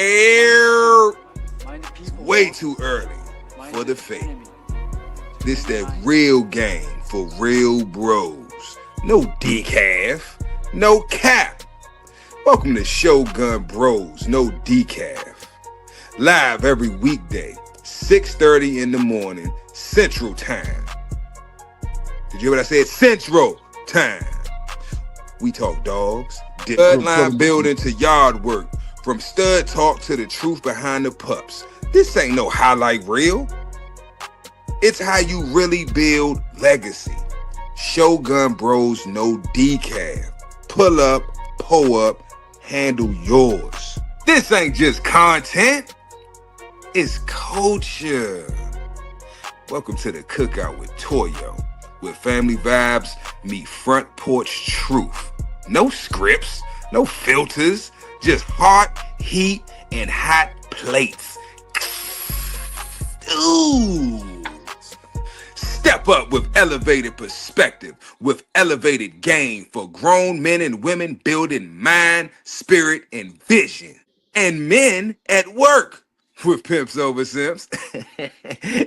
Air. It's way too early for the fake. This that real game for real bros. No decaf, no cap. Welcome to Shogun Bros, no decaf. Live every weekday, 6:30 in the morning, Central Time. Did you hear what I said? Central Time. We talk dogs, bloodline building to yard work, from stud talk to the truth behind the pups. This ain't no highlight reel. It's how you really build legacy. Shogun Bros, no decaf. Pull up, pull up, handle yours. This ain't just content. It's culture. Welcome to the cookout with Toyo, where family vibes meet front porch truth. No scripts, no filters, just heart, heat, and hot plates. Ooh. Step up with elevated perspective, with elevated game for grown men and women building mind, spirit, and vision. And men at work with pimps over simps.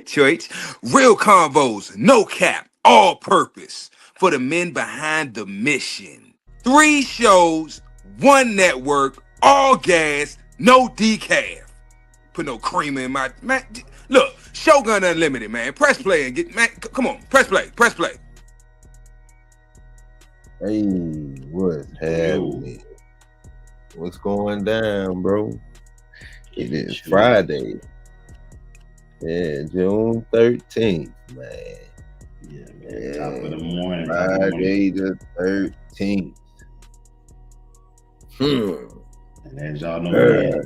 Choice. Real convos, no cap, all purpose for the men behind the mission. 3 shows, 1 network, all gas, no decaf. Put no creamer in my man. Look, Shogun Unlimited, man. Press play and get, man. Come on, press play, press play. Hey, what's happening? What's going down, bro? It is Friday. Yeah, June 13th, man. Yeah, man. Top of the morning. Friday the 13th. And as y'all know, man,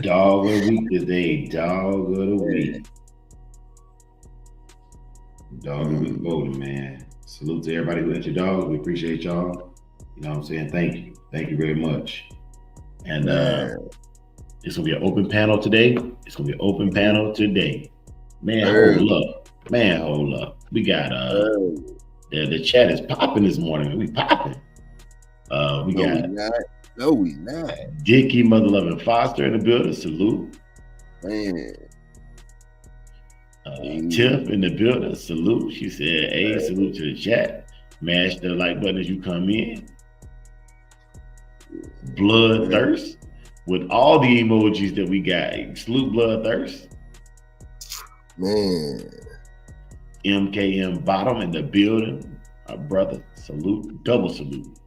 dog of the week today. Dog of the week. Dog of the week voting, man. Salute to everybody who let your dogs. We appreciate y'all. You know what I'm saying? Thank you. Thank you very much. And it's gonna be an open panel today. It's gonna be an open panel today. Man, hold up. Man, hold up. We got the chat is popping this morning. We popping. We got No, we not. Dickie, Mother Loving Foster in the building. Salute. Man. Tiff in the building. Salute. She said, hey, salute to the chat. Mash the like button as you come in. Bloodthirst. With all the emojis that we got. Salute Bloodthirst. Man. MKM Bottom in the building. Our brother. Salute. Double salute.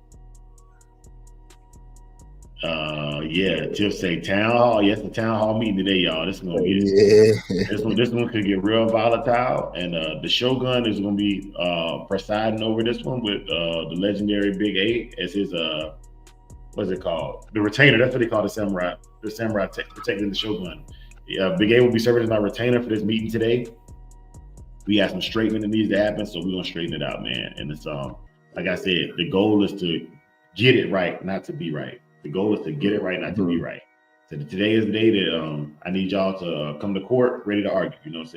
Yeah, Tiff say town hall. Yes, the town hall meeting today, y'all. This is gonna get this one could get real volatile, and the Shogun is gonna be presiding over this one with the legendary Big A as his what's it called? The retainer. That's what they call the samurai. The samurai protecting the Shogun. Big A will be serving as my retainer for this meeting today. We got some straightening that needs to happen, so we're gonna straighten it out, man. And it's like I said, the goal is to get it right, not to be right. The goal is to get it right, not to be right. So today is the day that I need y'all to come to court ready to argue. You know what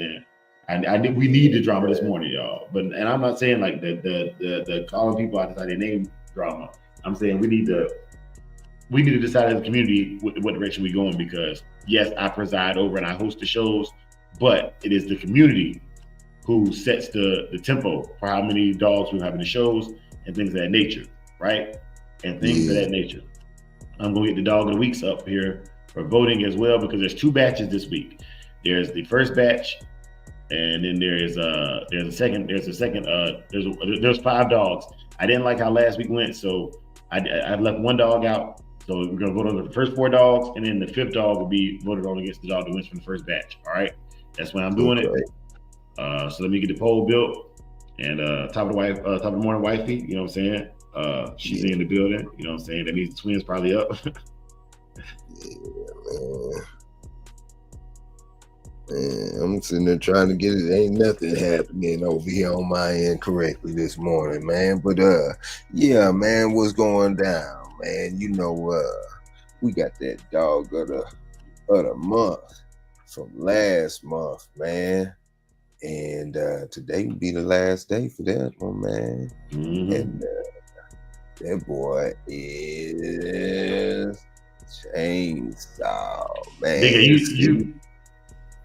I'm saying? We need the drama this morning, y'all. And I'm not saying like the calling people out to their name drama. I'm saying we need to decide as a community what direction we're going, because yes, I preside over and I host the shows, but it is the community who sets the tempo for how many dogs we're having the shows and things of that nature, right? And things of that nature. I'm gonna get the dog of the weeks up here for voting as well, because there's 2 batches this week. There's the first batch, and then there's a second. There's 5 dogs. I didn't like how last week went, so I left 1 dog out. So we're gonna vote on the first 4 dogs, and then the 5th dog will be voted on against the dog that wins from the first batch. All right, that's when I'm doing it. So let me get the poll built, and top of the morning, wifey. You know what I'm saying? She's in the building, you know what I'm saying? That means the twins probably up. Man, I'm sitting there trying to get it. Ain't nothing happening over here on my end correctly this morning, man. But yeah, man, what's going down, man? You know, we got that dog of the month from last month, man. And today will be the last day for that one, man. And that boy is Chainsaw, man. Nigga, you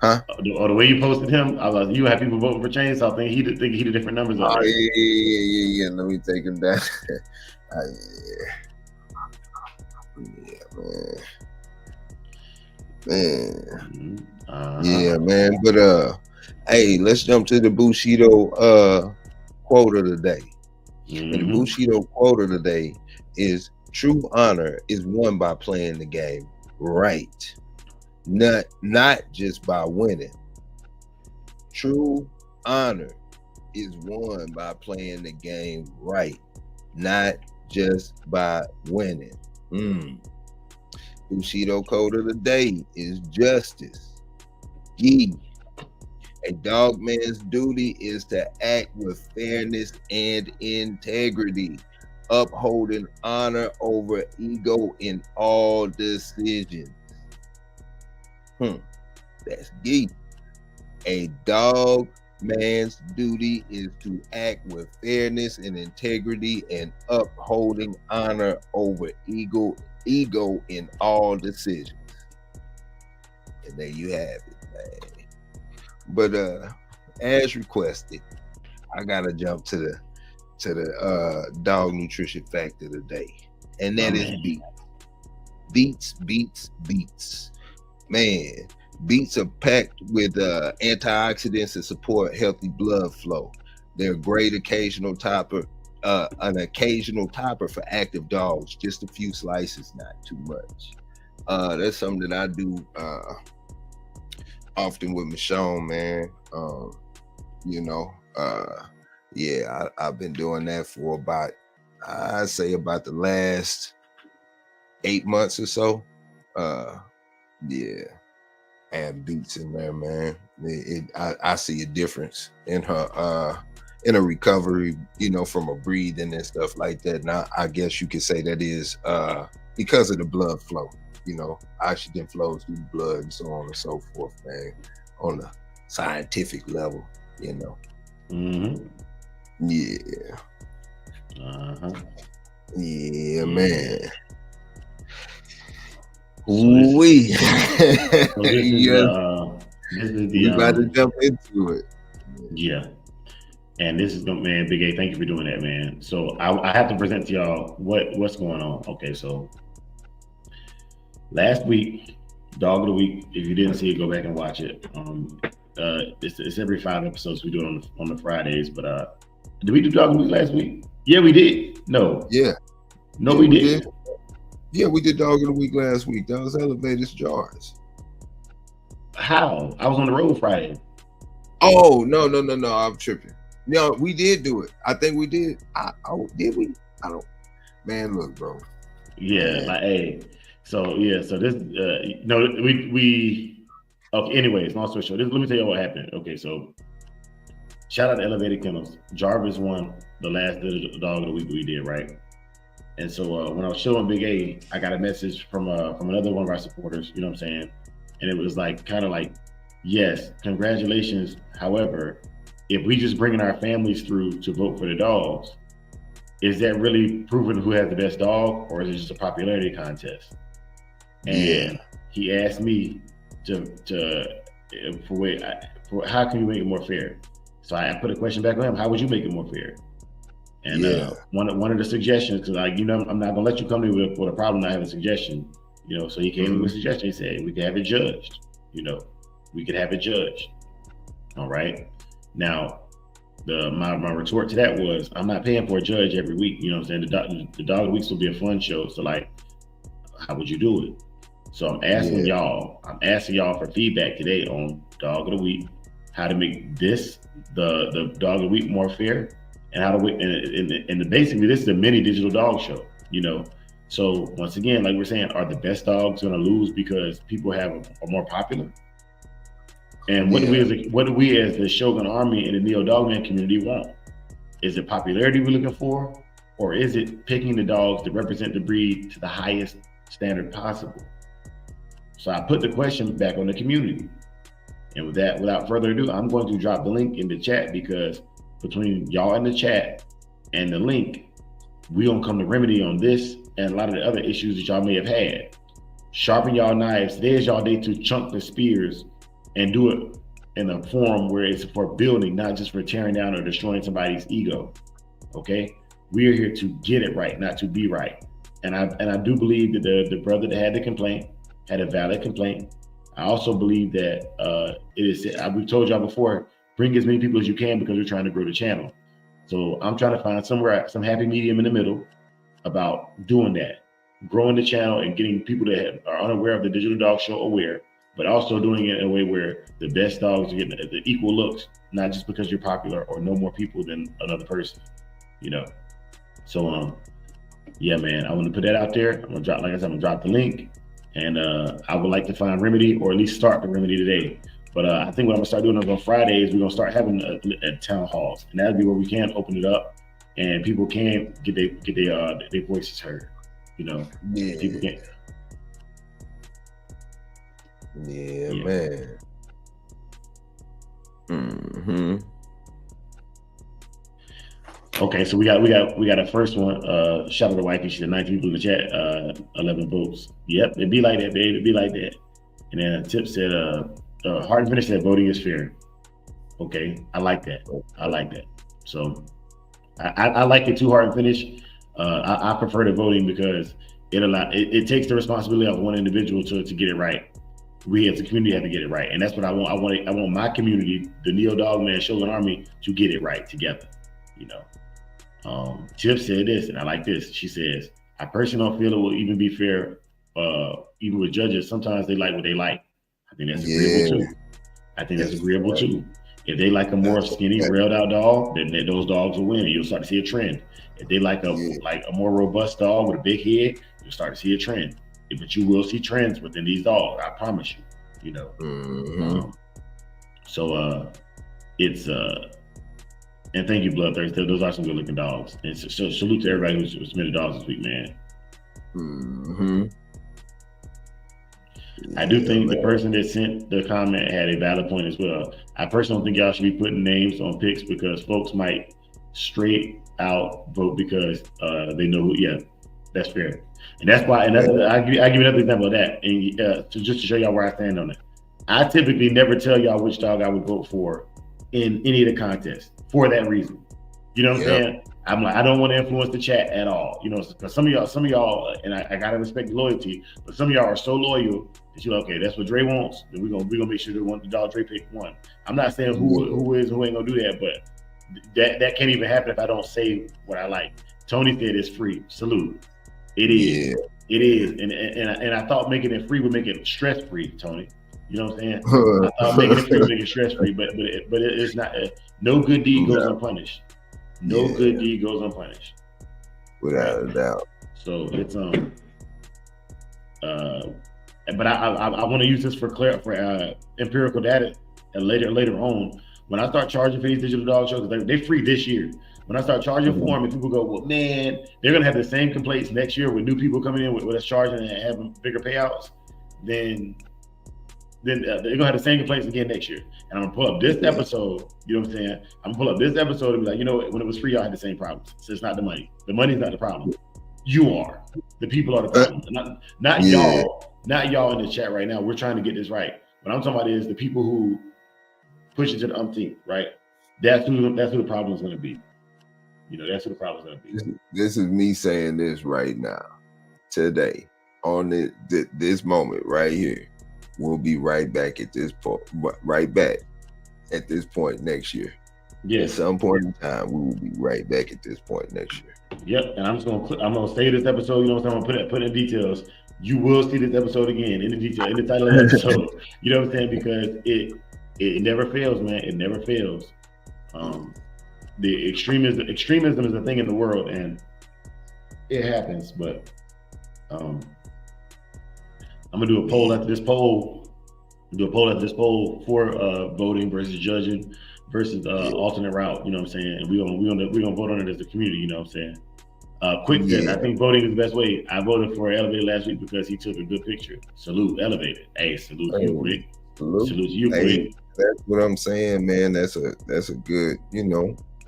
huh? Or the way you posted him, I was you have people voting for Chainsaw. Think he did different numbers up Oh there. yeah. Let me take him down. Man. Yeah, man. But hey, let's jump to the Bushido quote of the day. And the Bushido quote of the day is: true honor is won by playing the game right, not just by winning. True honor is won by playing the game right, not just by winning. Bushido quote of the day is justice. A dogman's duty is to act with fairness and integrity, upholding honor over ego in all decisions. That's deep. A dogman's duty is to act with fairness and integrity and upholding honor over ego in all decisions. And there you have it, man. But as requested, I gotta jump to the dog nutrition fact of the day, and that is beets. Man, beets are packed with antioxidants that support healthy blood flow. They're a great occasional topper, an occasional topper for active dogs. Just a few slices, not too much. That's something that I do often with Michonne, man. I've been doing that for about the last 8 months or so. Add beets in there, man. I see a difference in her recovery, from a breathing and stuff like that. Now I guess you could say that is because of the blood flow. Oxygen flows through the blood and so on and so forth, man, on the scientific level, Yeah. Yeah, man. We about to jump into it. Yeah. And this is man, Big A, thank you for doing that, man. So I have to present to y'all what's going on. Okay, so last week, Dog of the Week. If you didn't see it, go back and watch it. It's every 5 episodes. We do it on the Fridays. But did we do Dog of the Week last week? Yeah, we did. No. Yeah. No, we didn't. Yeah, we did Dog of the Week last week. That was Elevator's Jars. How? I was on the road Friday. Oh, no. I'm tripping. No, we did do it. I think we did. Did we? I don't. Man, look, bro. Yeah, like, hey. So this we okay. Anyways, long story short, let me tell you what happened. Okay, so shout out to Elevated Kennels. Jarvis won the last Dog of the Week we did, right? And so when I was showing Big A, I got a message from another one of our supporters. You know what I'm saying? And it was kind of like, yes, congratulations. However, if we just bringing our families through to vote for the dogs, is that really proving who has the best dog, or is it just a popularity contest? And he asked me for how can you make it more fair? So I put a question back on him. How would you make it more fair? And one of the suggestions, because I'm not gonna let you come to me with a problem. I have a suggestion, So he came with a suggestion. He said we could have it judged. We could have it judged. All right. Now, my retort to that was, I'm not paying for a judge every week. You know what I'm saying? The Dog of the Week will be a fun show. So how would you do it? So I'm asking y'all for feedback today on Dog of the Week, how to make this the Dog of the Week more fair, and how to basically this is a mini digital dog show. So once again, like we're saying, are the best dogs going to lose because people are more popular? And what do we as the Shogun Army and the Neo Dogman community want? Is it popularity we're looking for, or is it picking the dogs to represent the breed to the highest standard possible? So I put the question back on the community. And with that, without further ado, I'm going to drop the link in the chat, because between y'all in the chat and the link, we gonna come to remedy on this and a lot of the other issues that y'all may have had. Sharpen y'all knives. Today's y'all day to chunk the spears and do it in a form where it's for building, not just for tearing down or destroying somebody's ego. Okay, we are here to get it right, not to be right. And I do believe that the brother that had the complaint had a valid complaint. I also believe that we've told y'all before, bring as many people as you can because we're trying to grow the channel. So I'm trying to find some happy medium in the middle about doing that, growing the channel and getting people that are unaware of the Digital Dog Show aware, but also doing it in a way where the best dogs are getting the equal looks, not just because you're popular or know more people than another person, you know? So, yeah, man, I want to put that out there. I'm gonna drop, like I said, I'm gonna drop the link, and I would like to find Remedy, or at least start the Remedy today. But I think what I'm gonna start doing on Fridays, we're gonna start having at town halls, and that'll be where we can open it up, and people can get their voices heard. You know, yeah. People can. Yeah, man. Mm-hmm. Okay, so we got a first one. Shout out to Wifey. She said 19 people in the chat, 11 votes. Yep, it'd be like that, babe. It'd be like that. And then Tip said, Hard and Finish said voting is fair. Okay, I like that. I like that. So I like it too, Hard and Finish. I prefer the voting because it takes the responsibility of one individual to get it right. We as a community have to get it right, and that's what I want. I want my community, the Neo Dogman Shogun Army, to get it right together. You know. Tip said this, and I like this. She says, I personally don't feel it will even be fair, even with judges. Sometimes they like what they like. I think that's agreeable too. I think that's agreeable too. If they like a more skinny, railed out dog, then those dogs will win, and you'll start to see a trend. If they like a more robust dog with a big head, you'll start to see a trend. But you will see trends within these dogs, I promise you. You know. Mm-hmm. So it's and thank you, Bloodthirst. Those are some good looking dogs. And so salute to everybody who submitted dogs this week, man. Mm-hmm. I do think the person that sent the comment had a valid point as well. I personally don't think y'all should be putting names on picks because folks might straight out vote because they know who. Yeah, that's fair. And that's why. And I give you another example of that. And just to show y'all where I stand on it, I typically never tell y'all which dog I would vote for in any of the contests for that reason. You know what I'm saying? I'm like, I don't want to influence the chat at all. You know, because some of y'all, and I gotta respect the loyalty, but some of y'all are so loyal that you're like, okay, that's what Dre wants. Then we're gonna make sure the dog Dre pick one. I'm not saying who ain't gonna do that, but that can't even happen if I don't say what I like. Tony said it's free. Salute. It is. Yeah. It is. And I thought making it free would make it stress free, Tony. You know what I'm saying? I thought making it free would make it stress free, but it's not. No good deed goes unpunished. No good deed goes unpunished. Without a doubt. So it's but I want to use this for empirical data later on. When I start charging for these digital dog shows, they're free this year. When I start charging for them, and people go, well, man, they're gonna have the same complaints next year with new people coming in with us charging and having bigger payouts. Then they're gonna have the same complaints again next year. And I'm gonna pull up this episode. You know what I'm saying? I'm gonna pull up this episode and be like, you know what? When it was free, y'all had the same problems. So it's not the money. The money's not the problem. You are. The people are the problem. Not y'all. Not y'all in the chat right now. We're trying to get this right. What I'm talking about is the people who push it to the umpteenth, right? That's who the problem is gonna be. You know, that's who the problem is gonna be. This is me saying this right now, today, on this moment right here. We'll be right back at this point. Right back at this point next year. Yeah. At some point in time, we will be right back at this point next year. Yep. And I'm gonna say this episode. You know what I'm saying? I'm gonna put in details. You will see this epismism again in the title of the episode. You know what I'm saying? Because it never fails, man. It never fails. The extremism is a thing in the world, and it happens. But I'm gonna do a poll after this poll. For voting versus judging versus alternate route. You know what I'm saying? And we're gonna vote on it as a community. You know what I'm saying? Quick says, I think voting is the best way. I voted for Elevated last week because he took a good picture. Salute, Elevated. Hey, salute to you, Quick. Salute to you, Quick. That's what I'm saying, man. That's a good,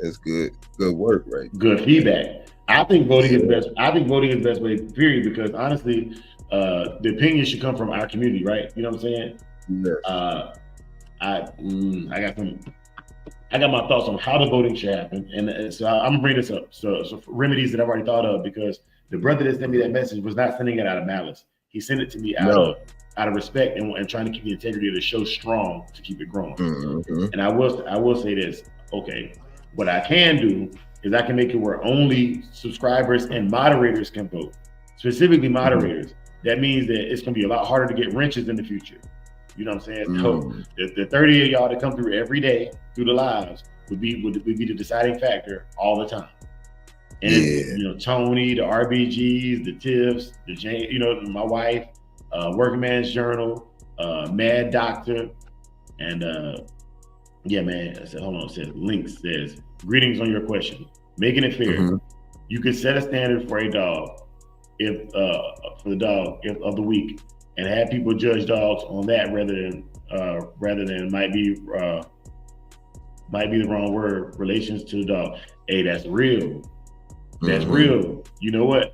that's good work, right? Good feedback. I think voting is best. I think voting is the best way, period, because honestly, the opinion should come from our community, right? You know what I'm saying? Yes. I got my thoughts on how the voting should happen, and so I'm gonna bring this up. So for remedies that I've already thought of, because the brother that sent me that message was not sending it out of malice. He sent it to me out of respect and trying to keep the integrity of the show strong to keep it growing. And I will say this. Okay, what I can do is I can make it where only subscribers and moderators can vote, specifically moderators. That means that it's gonna be a lot harder to get wrenches in the future. You know what I'm saying? So the 30 of y'all that come through every day through the lives would be the deciding factor all the time. And you know, Tony, the RBGs, the Tiffs, the Jane, you know, my wife, Working Man's Journal, Mad Doctor, and yeah, man. I said, hold on. It says Link says, greetings on your question. Making it fair. You could set a standard for a dog if for the dog of the week, and have people judge dogs on that rather than might be the wrong word, relations to the dog. Hey, that's real. That's real. You know what?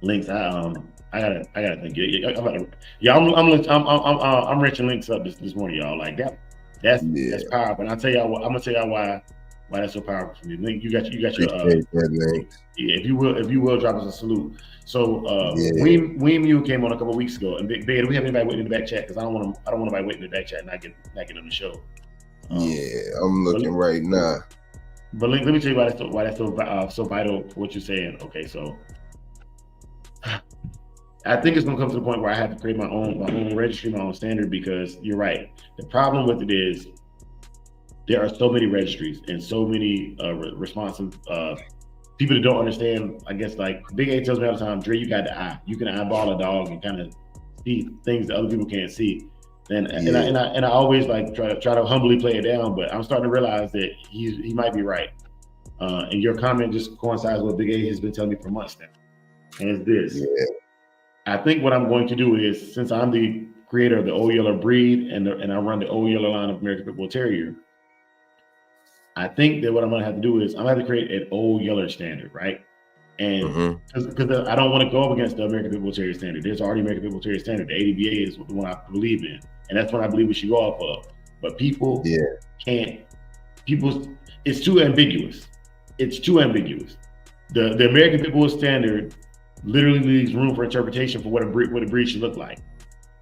Links. I gotta think. I'm wrenching Links up this morning, y'all. Like that. That's powerful. And I'll tell y'all what. I'm gonna tell y'all why that's so powerful for me. Link, you got your. Yeah, if you will, drop us a salute. So Weem came on a couple of weeks ago, and Big, do we have anybody waiting in the back chat? Because I don't want anybody waiting in the back chat and not get on the show. I'm looking right now. But let me tell you why that's so vital for what you're saying. Okay, so I think it's gonna come to the point where I have to create my own registry, my own standard, because you're right. The problem with it is there are so many registries and so many responsive people that don't understand. I guess like Big A tells me all the time, Dre, you got the eye. You can eyeball a dog and kind of see things that other people can't see. And I always like try to humbly play it down, but I'm starting to realize that he might be right. And your comment just coincides with what Big A has been telling me for months now. And it's this. I think what I'm going to do is, since I'm the creator of the Old Yeller breed and I run the Old Yeller line of American Pit Bull Terrier, I think that what I'm going to have to do is I'm going to have to create an Old Yeller standard, right? And because I don't want to go up against the American Pit Bull Terrier standard. There's already American Pit Bull Terrier standard. The ADBA is the one I believe in, and that's what I believe we should go off of. But people can't. It's too ambiguous. It's too ambiguous. The American Pit Bull standard literally leaves room for interpretation for what a breed should look like.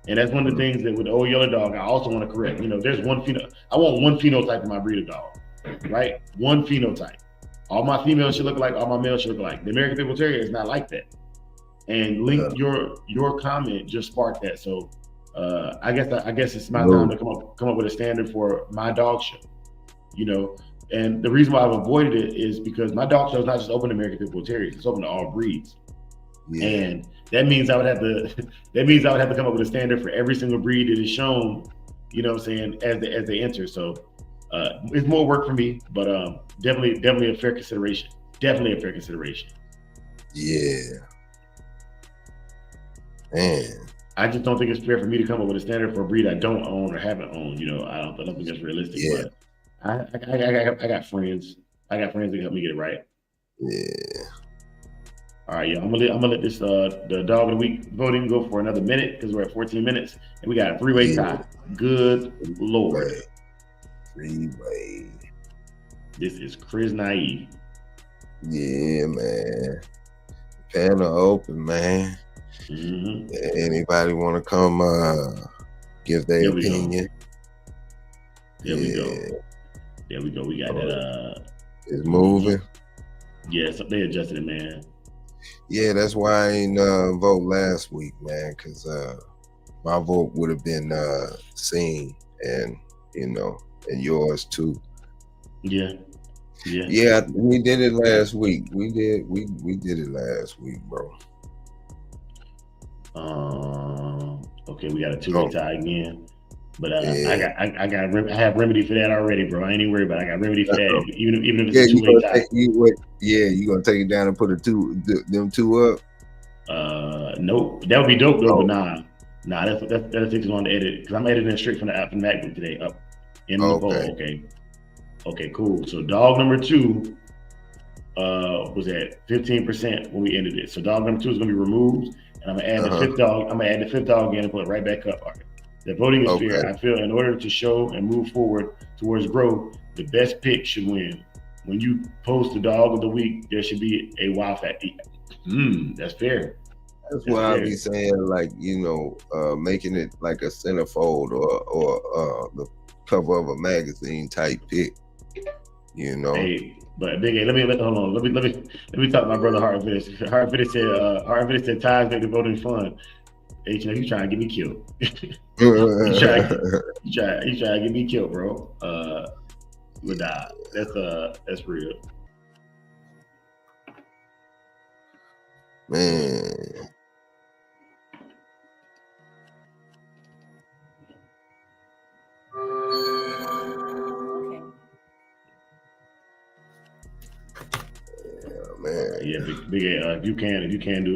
And that's one of the things that with the Old Yeller dog, I also want to correct. You know, there's one I want one phenotype in my breed of dog, right? One phenotype. All my females should look like, all my males should look like. The American Pit Bull Terrier is not like that. And Link, your comment just sparked that. So I guess it's my time to come up with a standard for my dog show. You know, and the reason why I've avoided it is because my dog show is not just open to American Pit Bull Terriers; it's open to all breeds. And that means I would have to come up with a standard for every single breed that is shown. You know what I'm saying, as they enter. So it's more work for me, but definitely a fair consideration. Definitely a fair consideration. Yeah. Man. I just don't think it's fair for me to come up with a standard for a breed I don't own or haven't owned. You know, I don't think that's realistic. Yeah. But I got friends. I got friends that help me get it right. Yeah. All right, I'm gonna let this the dog of the week voting go for another minute because we're at 14 minutes and we got a three-way tie. Good Lord. Three-way. This is Chris Naive. Yeah, man. Panel open, man. Anybody want to come give their opinion? There we go. We got that. It's moving. Yeah, so they adjusted it, man. Yeah, that's why I ain't vote last week, man, because my vote would have been seen, and you know, and yours too. Yeah, we did it last week. We did it last week, bro. Okay, we got a two-way tie again, but I have remedy for that already, bro. I ain't even worried about it. I got remedy for that, even if it's a two-way tie. You gonna take it down and put them two up? Nope. That would be dope though, but nah. That takes on to edit because I'm editing straight from the app from MacBook today up in the poll. Okay, cool. So dog number 2 was at 15% when we ended it. So dog number 2 is gonna be removed, and I'm gonna add the fifth dog. I'm gonna add the fifth dog again and put it right back up. All right. The voting is fair. I feel in order to show and move forward towards growth, the best pick should win. When you post the dog of the week, there should be a wow factor. That's fair. That's why I be saying, like, you know, making it like a centerfold or the cover of a magazine type pick. You know. Hey, but Big A, hold on. Let me talk to my brother Hard Finish. Hard Finish said ties make the voting fun. H, you trying to get me killed. you trying to get me killed, bro. But nah, that's real. Man. Man. Yeah, big A, if you can do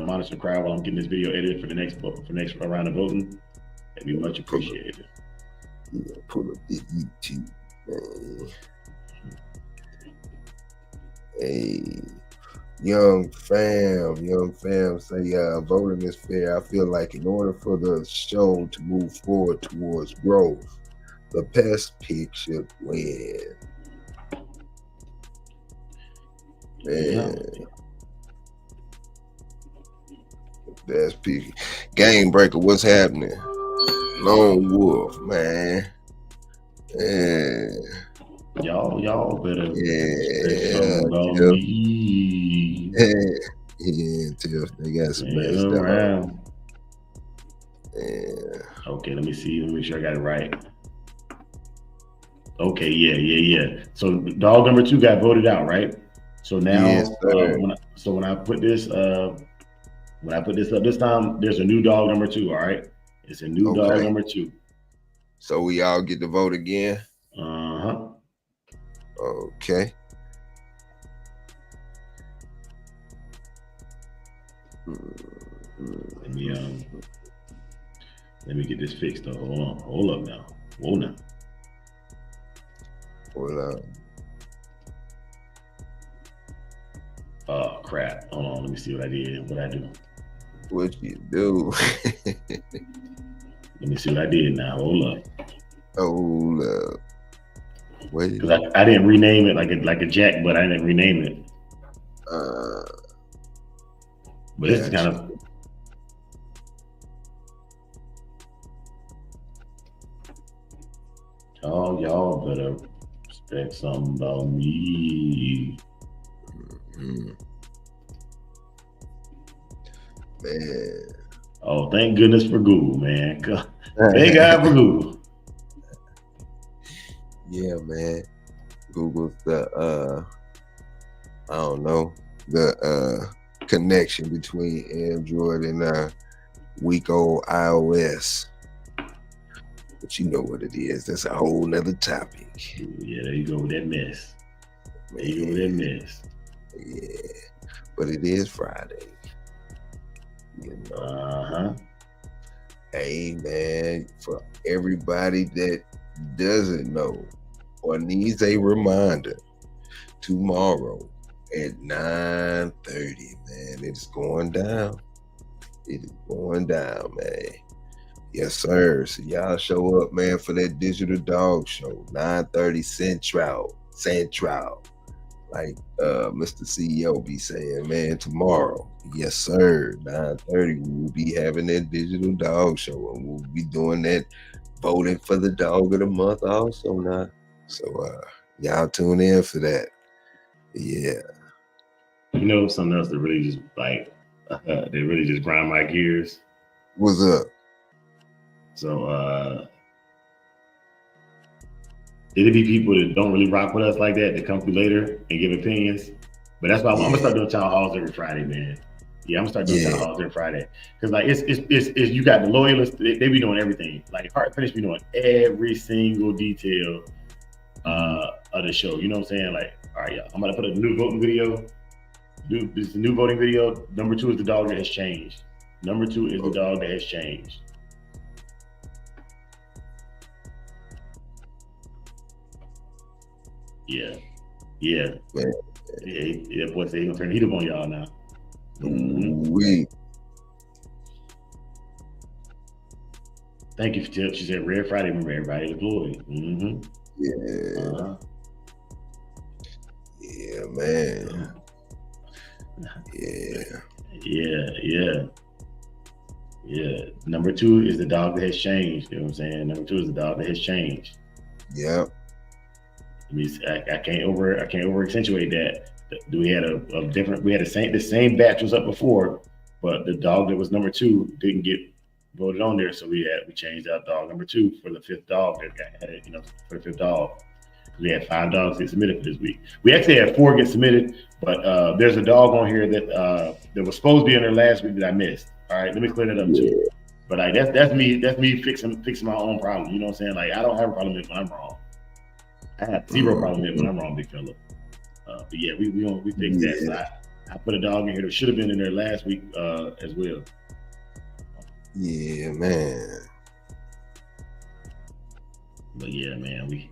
monitor the crowd while I'm getting this video edited for the next round of voting, that'd be much appreciated. Yeah, pull up the YouTube. Man. Hey, young fam say voting is fair. I feel like in order for the show to move forward towards growth, the best pick should win. Man. That's pick. Game Breaker, what's happening? Lone Wolf, man. Yeah. Y'all better Tiff, they got some messed up. Yeah. Okay, let me see. Let me make sure I got it right. Okay, yeah. So dog number 2 got voted out, right? So now, when I put this up this time, there's a new dog number 2. All right, it's a new dog number 2. So we all get to vote again. Okay. Let me get this fixed though. Hold up now. Hold on. Oh crap. Hold on, let me see what I did. What I do. What you do? Let me see what I did now. Hold up. Because I didn't rename it like a jack, but I didn't rename it. But it's kind of. Oh, y'all better expect something about me. Man. Oh, thank goodness for Google, man. Thank God for Google. Yeah, man. Google's the I don't know, the connection between Android and weak old iOS. But you know what it is. That's a whole nother topic. Yeah, there you go with that mess. Yeah. But it is Friday. You know. Hey, man, for everybody that doesn't know or needs a reminder, tomorrow at 9:30, man, it's going down. It is going down, man. Yes, sir. So y'all show up, man, for that digital dog show, 9:30 Central. Like Mr. CEO be saying, man, tomorrow. Yes, sir. 9:30, we will be having that digital dog show, and we'll be doing that voting for the dog of the month also now. So y'all tune in for that. Yeah. You know something else that really just like they really just grind my gears. What's up? So it'll be people that don't really rock with us like that come through later and give opinions. But that's why I'm gonna start doing town halls every Friday, man. Yeah, I'm gonna start doing town halls every Friday. Cause like it's you got the loyalists, they be doing everything. Like Heart Finish be doing every single detail of the show. You know what I'm saying? Like, all right, y'all, I'm gonna put a new voting video. This is the new voting video. Number 2 is the dog that has changed. Number 2 is the dog that has changed. Yeah. Yeah, boy said he gonna turn the heat up on y'all now. We. Thank you for tip. She said Red Friday. Remember everybody deployed. Yeah. Yeah, man. Yeah. Number 2 is the dog that has changed. You know what I'm saying? Number 2 is the dog that has changed. Yep. I can't over accentuate that. We had the same batch was up before, but the dog that was number 2 didn't get voted on there, so we changed out dog number 2 for the 5th dog that got added, for the 5th dog. We had 5 dogs get submitted for this week. We actually had 4 get submitted, but there's a dog on here that was supposed to be in there last week that I missed. All right, let me clear that up too. But like that's me fixing my own problem. You know what I'm saying? Like I don't have a problem with when I'm wrong. I have 0 problem with when I'm wrong, big fella. But yeah, we fixed that. So I put a dog in here that should have been in there last week as well. Yeah, man. But yeah, man, we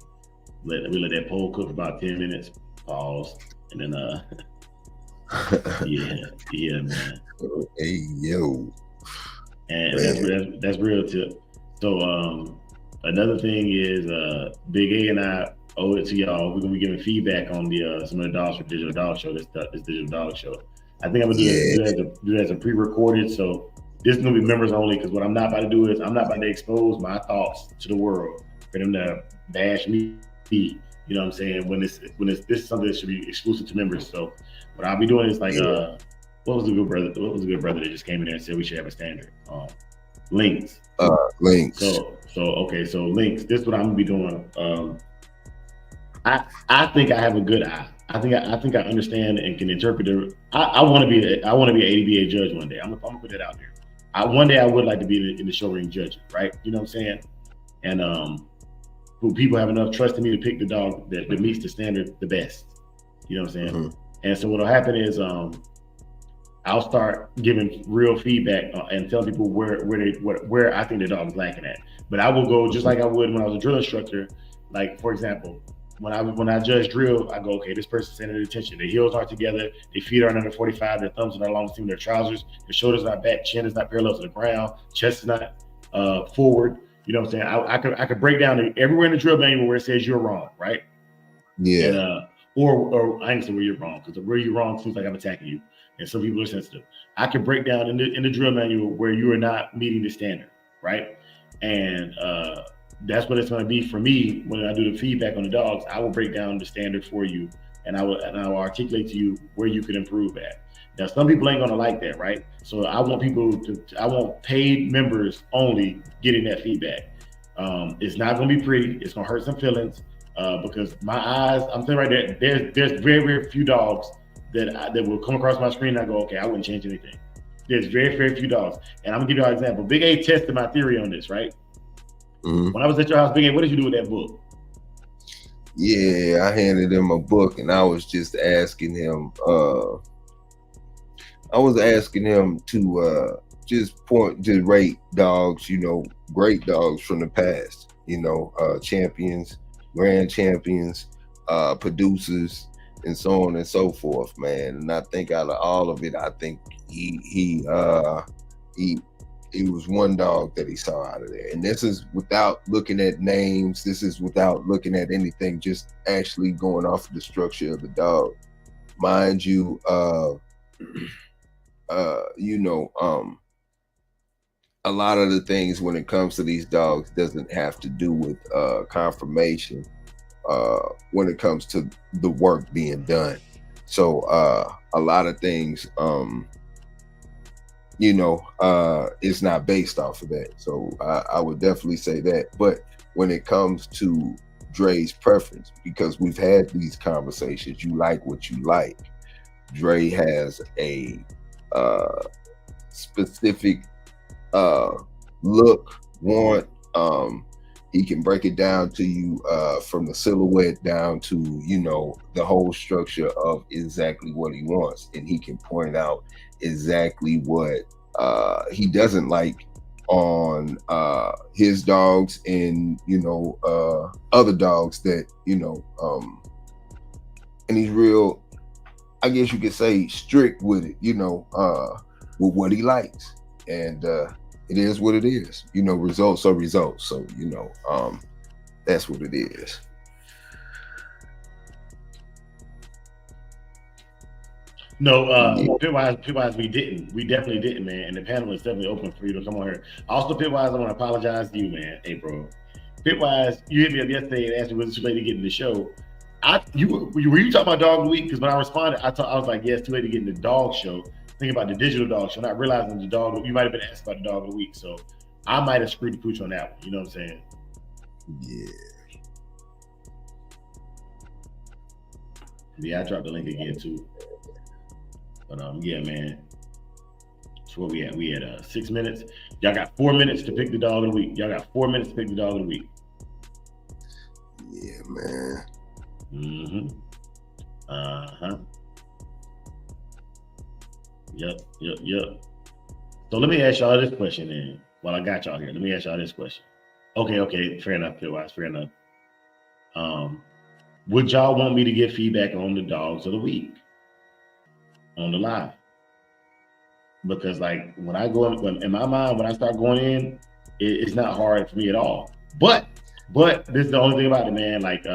let that poll cook for about 10 minutes. Pause, and then yeah, man. Hey yo, and that's real tip. So another thing is Big A and I owe it to y'all. We're gonna be giving feedback on the some of the dogs for Digital Dog Show. This Digital Dog Show. I think I'm gonna do that as a pre-recorded. So this is gonna be members only, because what I'm not about to do is I'm not about to expose my thoughts to the world for them to bash me. You know what I'm saying? When this is something that should be exclusive to members. So what I'll be doing is like what was the good brother that just came in there and said we should have a standard? Links. Links. So links. This is what I'm gonna be doing. I think I have a good eye. I think I understand and can interpret it. I want to be an ADBA judge one day. I'm gonna put that out there. One day I would like to be in the show ring judging, right? You know what I'm saying? And people have enough trust in me to pick the dog that meets the standard the best. You know what I'm saying? Mm-hmm. And so what'll happen is I'll start giving real feedback and telling people where I think the dog is lacking at. But I will go just like I would when I was a drill instructor. Like for example, when I judge drill, I go, okay, this person's standing at attention. Their heels aren't together, their feet aren't under 45, their thumbs are not along the seam, their trousers, their shoulders not back, chin is not parallel to the ground, chest is not forward. You know what I'm saying? I could break down everywhere in the drill manual where it says you're wrong, right? Yeah. And, or I ain't say where you're wrong, because where you're wrong seems like I'm attacking you, and some people are sensitive. I can break down in the drill manual where you are not meeting the standard, right? And that's what it's going to be for me when I do the feedback on the dogs. I will break down the standard for you, and I will articulate to you where you can improve at. Now, some people ain't going to like that, right? So I want paid members only getting that feedback. It's not going to be pretty. It's going to hurt some feelings because my eyes, I'm saying right there, there's very, very few dogs that will come across my screen and I go, okay, I wouldn't change anything. There's very, very few dogs. And I'm going to give you an example. Big A tested my theory on this, right? Mm-hmm. When I was at your house, Big A, what did you do with that book? Yeah, I handed him a book and I was just asking him, to just rate dogs, great dogs from the past, champions, grand champions, producers, and so on and so forth, man. And I think out of all of it, I think he was one dog that he saw out of there. And this is without looking at names. This is without looking at anything, just actually going off of the structure of the dog. Mind you, a lot of the things when it comes to these dogs doesn't have to do with confirmation when it comes to the work being done. So a lot of things it's not based off of that. So I would definitely say that. But when it comes to Dre's preference, because we've had these conversations, you like what you like. Dre has a specific look, want. He can break it down to you from the silhouette down to, the whole structure of exactly what he wants. And he can point out exactly what he doesn't like on his dogs and, other dogs that, and he's real I guess you could say, strict with it, with what he likes. And it is what it is. Results are results. So, that's what it is. No, Pitwise, we definitely didn't, man. And the panel is definitely open for you to come on here. Also, Pitwise, I want to apologize to you, man. Hey, bro. Pitwise, you hit me up yesterday and asked me was it too late to get in the show. Were you talking about Dog of the Week? Because when I responded, I was like, yeah, it's too late to get in the dog show. Thinking about the digital dog show, not realizing the dog. You might have been asked about the Dog of the Week, so I might have screwed the pooch on that one. You know what I'm saying? Yeah. Yeah, I dropped the link again too. But yeah, man. That's where we at. We had 6 minutes. Y'all got 4 minutes to pick the dog of the week. Y'all got 4 minutes to pick the dog of the week. Yeah, man. Mm-hmm. Uh-huh. Yep. So let me ask y'all this question then. While I got y'all here, let me ask y'all this question. Okay. Fair enough, Pitwise. Fair enough. Would y'all want me to get feedback on the dogs of the week on the live? Because like when I go in my mind, when I start going in, it's not hard for me at all. But this is the only thing about it, man. Like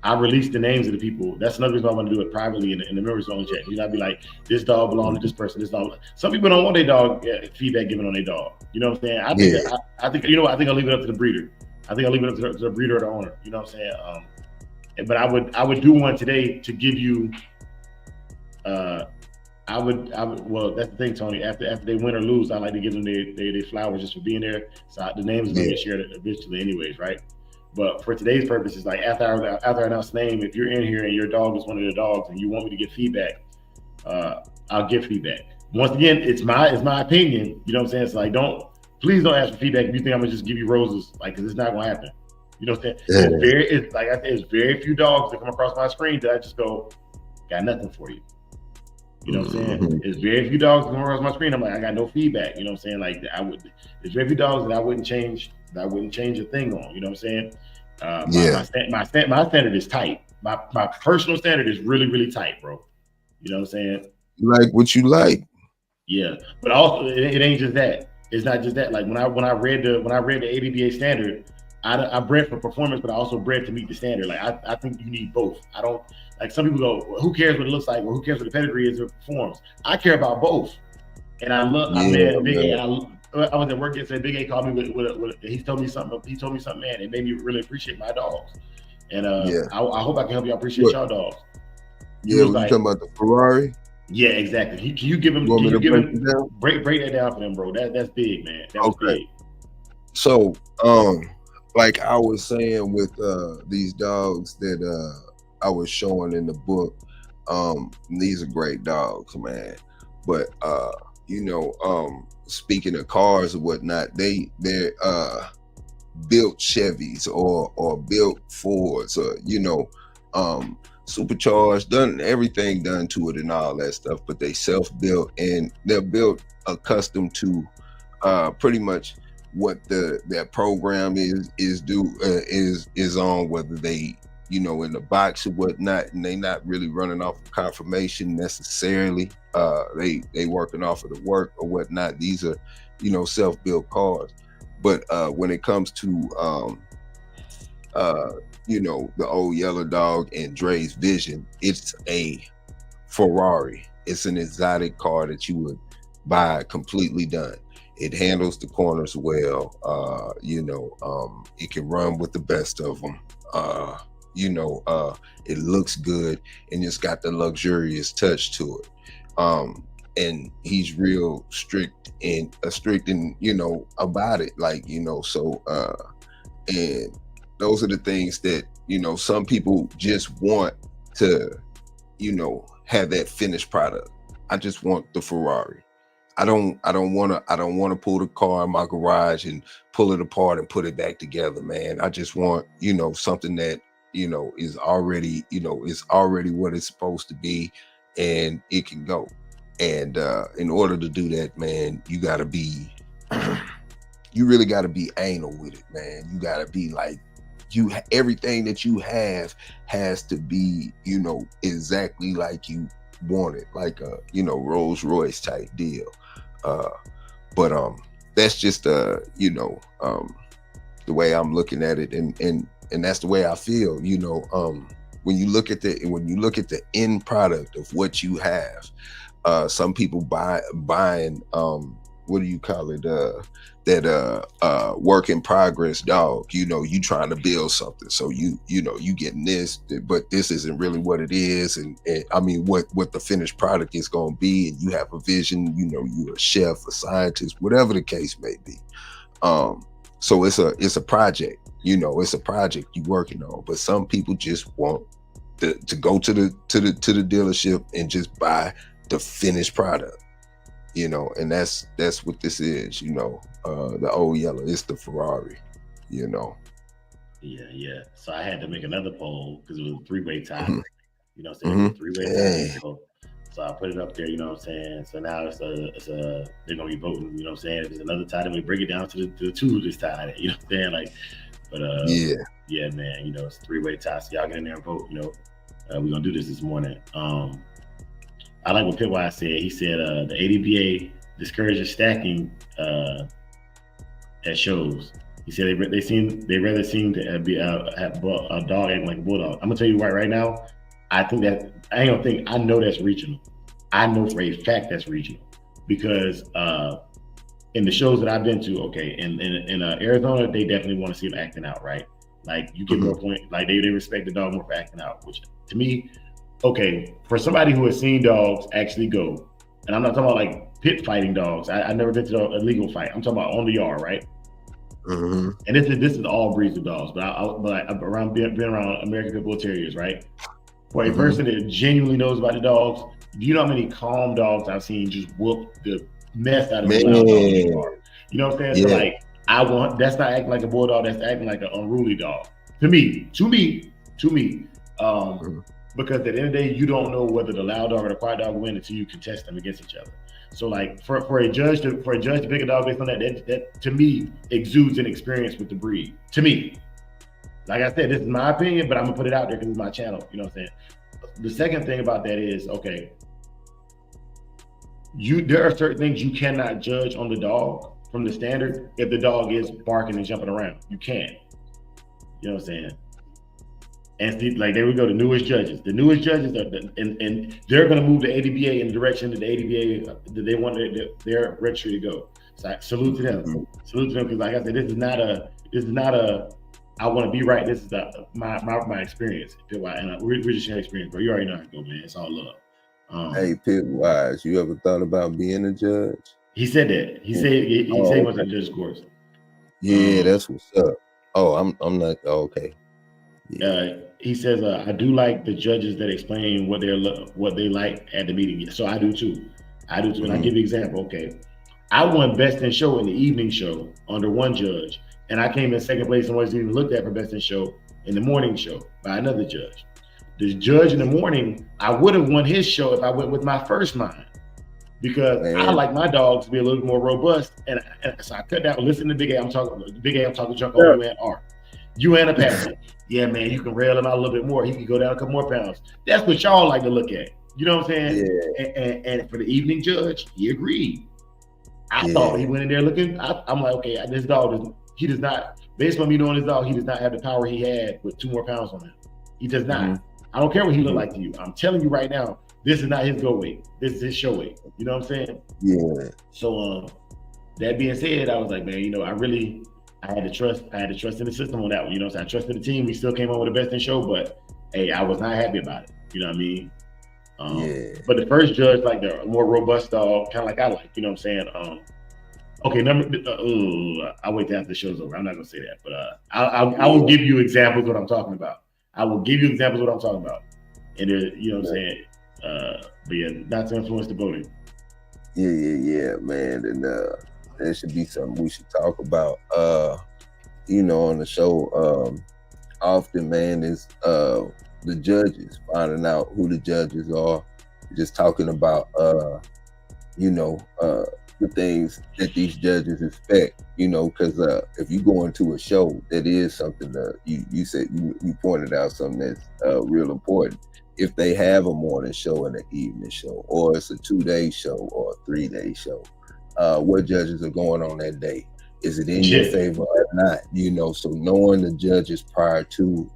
I release the names of the people. That's another reason why I want to do it privately in the members only chat. I'd be like, this dog belongs to this person. This dog. Some people don't want their dog feedback given on their dog. You know what I'm saying? I think I think I'll leave it up to the breeder. I think I'll leave it up to the breeder or the owner. You know what I'm saying? But I would do one today to give you. I would. Well, that's the thing, Tony. After they win or lose, I like to give them their flowers just for being there. So the names are going to get shared eventually, anyways, right? But for today's purposes, like after I announce the name, if you're in here and your dog is one of the dogs and you want me to get feedback, I'll give feedback. Once again, it's my opinion. You know what I'm saying? It's like please don't ask for feedback if you think I'm gonna just give you roses, like because it's not gonna happen. You know what I'm saying? Yeah. It's like I said, it's very few dogs that come across my screen that I just go, got nothing for you. You know what I'm saying? Mm-hmm. There's very few dogs that come across my screen. I'm like, I got no feedback. You know what I'm saying? Like there's very few dogs that I wouldn't change a thing on. You know what I'm saying? My standard is tight. My personal standard is really, really tight, bro. You know what I'm saying? You like what you like. Yeah, but also it ain't just that. It's not just that. Like when I read the ABBA standard, I bred for performance, but I also bred to meet the standard. Like I think you need both. I don't like some people go, well, who cares what it looks like, or who cares what the pedigree is or performs. I care about both, and I love. Big A. I was at work yesterday. Big A called me with he told me something. He told me something, man. It made me really appreciate my dogs, and I hope I can help y'all appreciate y'all dogs. Yeah, you talking about the Ferrari? Yeah, exactly. Can you give him? Can you give him? Break that down for them, bro. That's big, man. That's big. So, like I was saying with these dogs that I was showing in the book, these are great dogs, man. But speaking of cars or whatnot, they're built Chevys or built Fords or supercharged, done everything done to it and all that stuff, but they self-built and they're built accustomed to pretty much what that program is on, whether they in the box or whatnot, and they not really running off of confirmation necessarily. They working off of the work or whatnot. These are self-built cars, but when it comes to the old yellow dog and Dre's Vision, it's a Ferrari. It's an exotic car that you would buy completely done. It handles the corners well. It can run with the best of them. It looks good and it's got the luxurious touch to it. And he's real strict and about it, and those are the things that some people just want to have that finished product. I just want the Ferrari. I don't want to pull the car in my garage and pull it apart and put it back together, man. I just want something that is already what it's supposed to be, and it can go. And in order to do that, man, you gotta be you really gotta be anal with it, man. You gotta be like, everything that you have has to be exactly like you wanted, like a, you know, Rolls Royce type deal. But that's just you know, the way I'm looking at it, and that's the way I feel. You know, when you look at the end product of what you have, some people buying what do you call it, that work in progress dog. You know, you trying to build something, so you know, you getting this, but this isn't really what it is, and I mean what the finished product is going to be, and you have a vision. You know, you're a chef, a scientist, whatever the case may be. So it's a project. You know, it's a project you're working on, but some people just want to go to the dealership and just buy the finished product. You know, and that's what this is. You know, the old yellow, it's the Ferrari. You know. Yeah. So I had to make another poll because it was a 3-way tie. Mm-hmm. You know what I'm saying? Mm-hmm. 3-way tie. So I put it up there, you know what I'm saying? So now they're gonna be voting, you know what I'm saying? If there's another tie, then we bring it down to the 2 this time, you know what I'm saying? Like, but yeah, man, you know, it's a 3-way tie. So y'all get in there and vote, you know. We're gonna do this morning. I like what Pitwise said. He said the ADBA discourages stacking at shows. He said they rather seem to be have a dog acting like a bulldog. I'm gonna tell you right now. I know that's regional. I know for a fact that's regional because in the shows that I've been to, okay, in Arizona, they definitely want to see him acting out, right? Like you get more point, like they respect the dog more for acting out, which to me, okay, for somebody who has seen dogs actually go, and I'm not talking about like pit fighting dogs. I've never been to a legal fight. I'm talking about on the yard, right? Mm-hmm. And this is all breeds of dogs, but I've around being around American Pit Bull Terriers, right? For a person that genuinely knows about the dogs, you know how many calm dogs I've seen just whoop the mess out of the loud dogs in the car. You know what I'm saying? Yeah. So like, that's not acting like a bulldog. That's acting like an unruly dog. To me. Because at the end of the day, you don't know whether the loud dog or the quiet dog will win until you contest them against each other. So like for a judge to pick a dog based on that to me exudes an experience with the breed. To me. Like I said, this is my opinion, but I'm gonna put it out there because it's my channel. You know what I'm saying? The second thing about that is, okay, there are certain things you cannot judge on the dog from the standard if the dog is barking and jumping around. You can't. You know what I'm saying? And see, like there we go, the newest judges. The newest judges and they're gonna move the ADBA in the direction that the ADBA that they want their registry to go. So I salute to them. Salute to them because like I said, this is not a I want to be right. This is my experience. And we're just sharing experience, bro. You already know how to go, man. It's all love. Hey, Pitwise, you ever thought about being a judge? He said that. He said he wants a judge's course. Yeah, that's what's up. Oh, I'm not. Oh, okay. Yeah. He says I do like the judges that explain what they like at the meeting. So I do too. And I give you an example. Okay, I won best in show in the evening show under one judge. And I came in second place and wasn't even looked at for best in show in the morning show by another judge. The judge in the morning, I would have won his show if I went with my first mind because I like my dogs to be a little more robust. And so I cut down, listen to Big A, I'm talking junk on you and Art. You and Apache. Yeah, man, you can rail him out a little bit more. He can go down a couple more pounds. That's what y'all like to look at. You know what I'm saying? Yeah. And for the evening judge, he agreed. I thought he went in there looking, I'm like, okay, this dog he does not, based on me knowing his dog, he does not have the power he had with 2 more pounds on him. He does not. I don't care what he look like to you. I'm telling you right now, this is not his go weight. This is his show weight. You know what I'm saying? Yeah. So that being said, I was like, man, you know, I had to trust in the system on that one. You know what I'm saying? I trusted the team. We still came on with the best in show, but hey, I was not happy about it. You know what I mean? But the first judge, like the more robust dog, kind of like I like, you know what I'm saying? Okay, I'll wait till after the show's over. I'm not gonna say that, but I will give you examples of what I'm talking about. And you know what I'm saying? But yeah, not to influence the voting. Yeah, man. And that should be something we should talk about. You know, on the show, often, man, is the judges, finding out who the judges are, just talking about you know, the things that these judges expect, you know, because if you go into a show, that is something that you said you pointed out something that's real important. If they have a morning show and an evening show, or it's a 2-day show or a 3-day show, what judges are going on that day? Is it in your favor or not? You know, so knowing the judges prior to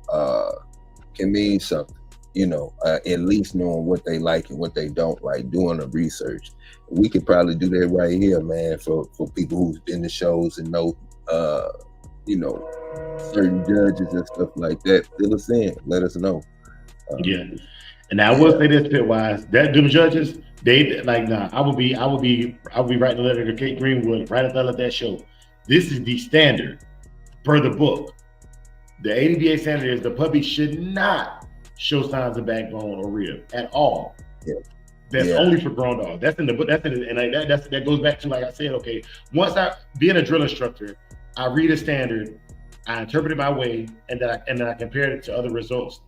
can mean something. You know, at least knowing what they like and what they don't like, doing the research. We could probably do that right here, man, for people who've been to shows and know, you know, certain judges and stuff like that. Fill us in, let us know. Yeah, and I will say this, Pitwise, that them judges, they like, nah, I would be writing a letter to Kate Greenwood right at the end of that show. This is the standard per the book. The ADBA standard is the puppy should not show signs of backbone or rib at all. Yeah. That's only for grown dogs. That's in the book. That's in the, and like that goes back to, like I said, okay, once I being a drill instructor, I read a standard, I interpret it my way, and then I compare it to other results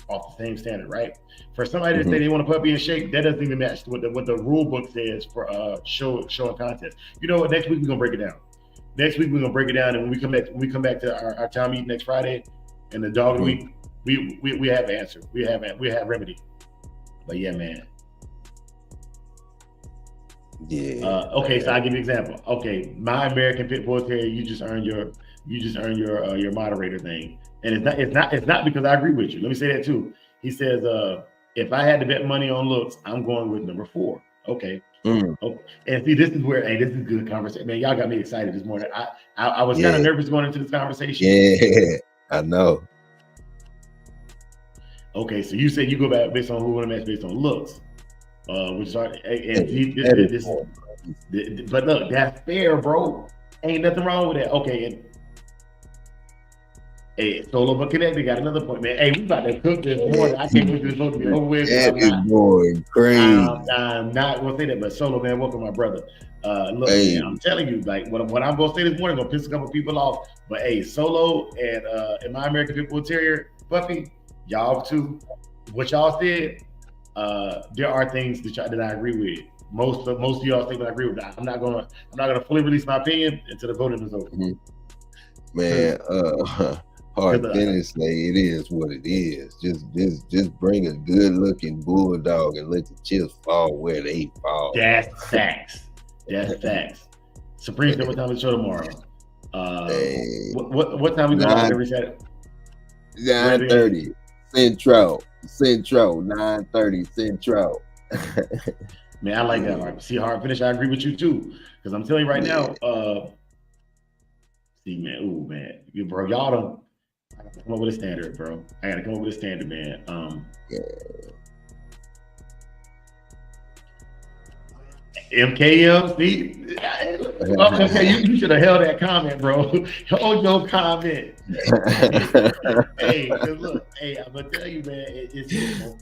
off the same standard, right? For somebody to say they want a puppy in shape, that doesn't even match what the rule book says for show and contest. You know what? Next week we're gonna break it down. Next week we're gonna break it down, and when we come back to our town meeting next Friday, and the dog week. We have answer. We have remedy. But yeah, man. Yeah. Okay, so I'll give you an example. Okay, my American Pit Bull Terrier, you just earned your moderator thing, and it's not because I agree with you. Let me say that too. He says, if I had to bet money on looks, I'm going with number 4. Okay. Okay. And see, this is where, hey, this is good conversation, man. Y'all got me excited this morning. I was kind of nervous going into this conversation. Yeah, I know. Okay, so you said you go back based on who won the match based on looks, which are but look, that's fair, bro. Ain't nothing wrong with that. Okay, and hey, Solo but Connected got another point, man. Hey, we about to cook this morning. I can't wait for this vote to be over with. That is going crazy. I'm not gonna say that, but Solo, man, welcome, my brother. Look, man, I'm telling you, like what I'm gonna say this morning, gonna piss a couple people off. But hey, Solo and my American Pit Bull Terrier puppy. Y'all too, what y'all said, there are things that I agree with. Most of y'all think that I agree with. I'm not gonna fully release my opinion until the voting is over. Man, Hard Dennis say it is what it is. Just bring a good looking bulldog and let the chips fall where they fall. That's facts. That's facts. Supreme said, what time is the show tomorrow? What time we going on every Saturday? 9:30. Central 9:30 Central. Man, I like that. Right? See, Hard Finish, I agree with you too. Because I'm telling you right now, see, man, ooh, man, bro, y'all don't. I gotta come up with a standard, bro. I gotta come up with a standard, man. MKM, see, okay, you should have held that comment, bro. Hold your comment. Hey, look, hey, I'm gonna tell you, man, it's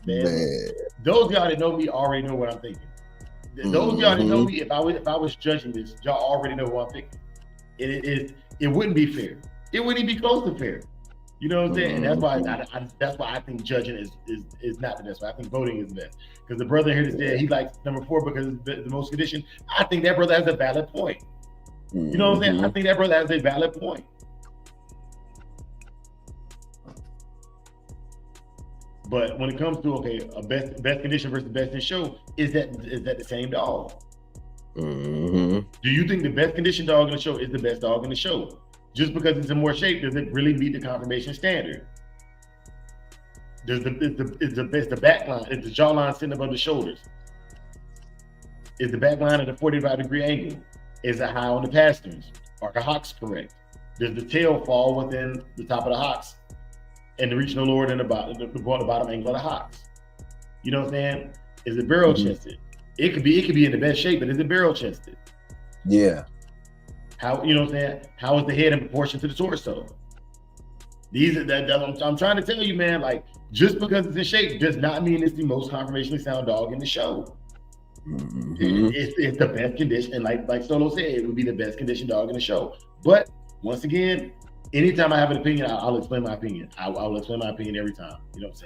man. Those of y'all that know me already know what I'm thinking. Those of y'all that know me, if I was judging this, y'all already know what I'm thinking. It wouldn't be fair. It wouldn't even be close to fair. You know what I'm saying? And that's why I think judging is not the best. I think voting is the best. Because the brother here that said he likes number 4 because it's the most conditioned. I think that brother has a valid point. You know what I'm saying? I think that brother has a valid point. But when it comes to a best condition versus best in show, is that the same dog? Do you think the best conditioned dog in the show is the best dog in the show? Just because it's in more shape, does it really meet the confirmation standard? Is the back line, is the jawline sitting above the shoulders? Is the back line at a 45-degree angle? Is it high on the pasterns? Are the hocks correct? Does the tail fall within the top of the hocks and reach no lower than the bottom angle of the hocks? You know what I'm saying? Is it barrel chested? It could be in the best shape, but is it barrel chested? Yeah. How, you know what I'm saying? How is the head in proportion to the torso? I'm trying to tell you, man, like, just because it's in shape does not mean it's the most conformationally sound dog in the show. It's the best condition, and like Solo said, it would be the best conditioned dog in the show. But once again, anytime I have an opinion, I'll explain my opinion. I'll explain my opinion every time. You know what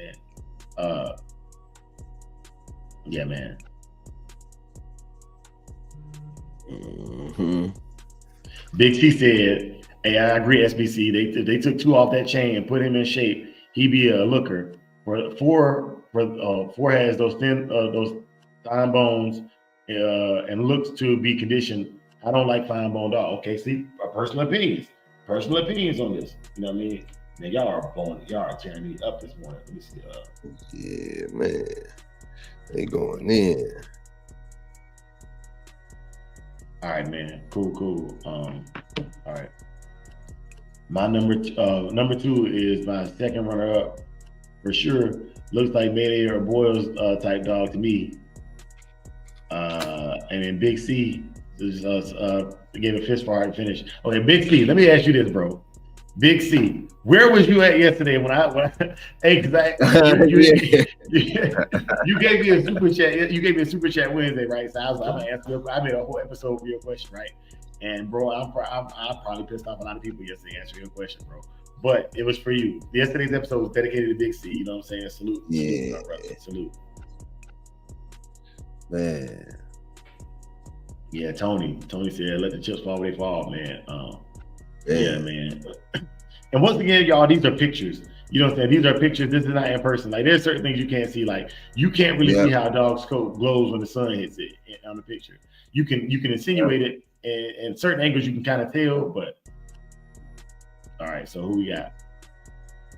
I'm saying? Yeah, man. Mm-hmm. Big C said, "Hey, I agree, SBC. They took 2 off that chain and put him in shape. He be a looker. Four has those fine bones, and looks to be conditioned. I don't like fine boned dog. Okay, see, personal opinions on this. You know what I mean? Man, y'all are tearing me up this morning. Let me see. Yeah, man, they going in. All right, man. Cool. All right. My number 2 is my second runner up for sure. Looks like Mayday or Boyle's type dog to me. And then Big C is gave a fist for hard finish. Okay, Big C. Let me ask you this, bro. Big C, where was you at yesterday when hey, because you gave me a super chat. You gave me a super chat Wednesday, right? So I was like, I'm gonna ask you. I made a whole episode for your question, right? And bro, I probably pissed off a lot of people yesterday answering your question, bro. But it was for you. Yesterday's episode was dedicated to Big C. You know what I'm saying? Salute. Yeah. Salute. Man. Yeah, Tony said, let the chips fall where they fall, man. Yeah, man. And once again, y'all, these are pictures. You know what I'm saying? These are pictures. This is not in person. Like, there's certain things you can't see. Like, you can't really see how a dog's coat glows when the sun hits it on the picture. You can insinuate it, and in certain angles you can kind of tell. But all right, so who we got?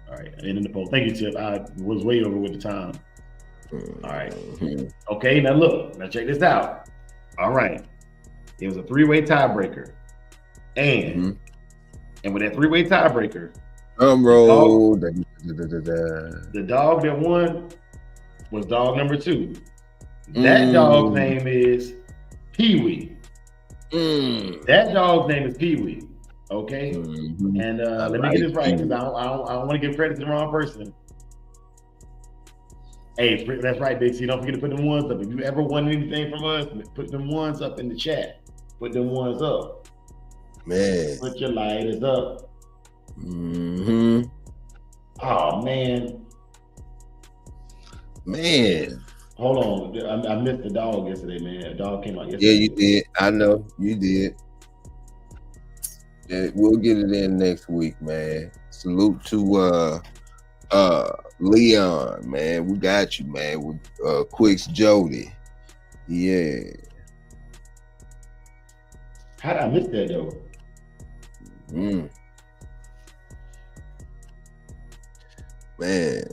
All right, and in the poll. Thank you, Tip. I was way over with the time. All right. Okay, now look. Now check this out. All right. It was a 3-way tiebreaker. And with that 3-way tiebreaker, the dog that won was dog number 2. That dog's name is Pee-wee. That dog's name is Pee-wee. Okay? And let me get this right, because I don't want to give credit to the wrong person. Hey, that's right, Big C. Don't forget to put them ones up. If you ever won anything from us, put them ones up in the chat. Put them ones up. Man. Put your lighters up. Oh, man. Hold on. I missed the dog yesterday, man. A dog came out yesterday. Yeah, you did. I know. You did. Yeah, we'll get it in next week, man. Salute to Leon, man. We got you, man. With Quicks Jody. Yeah. How did I miss that though? Man.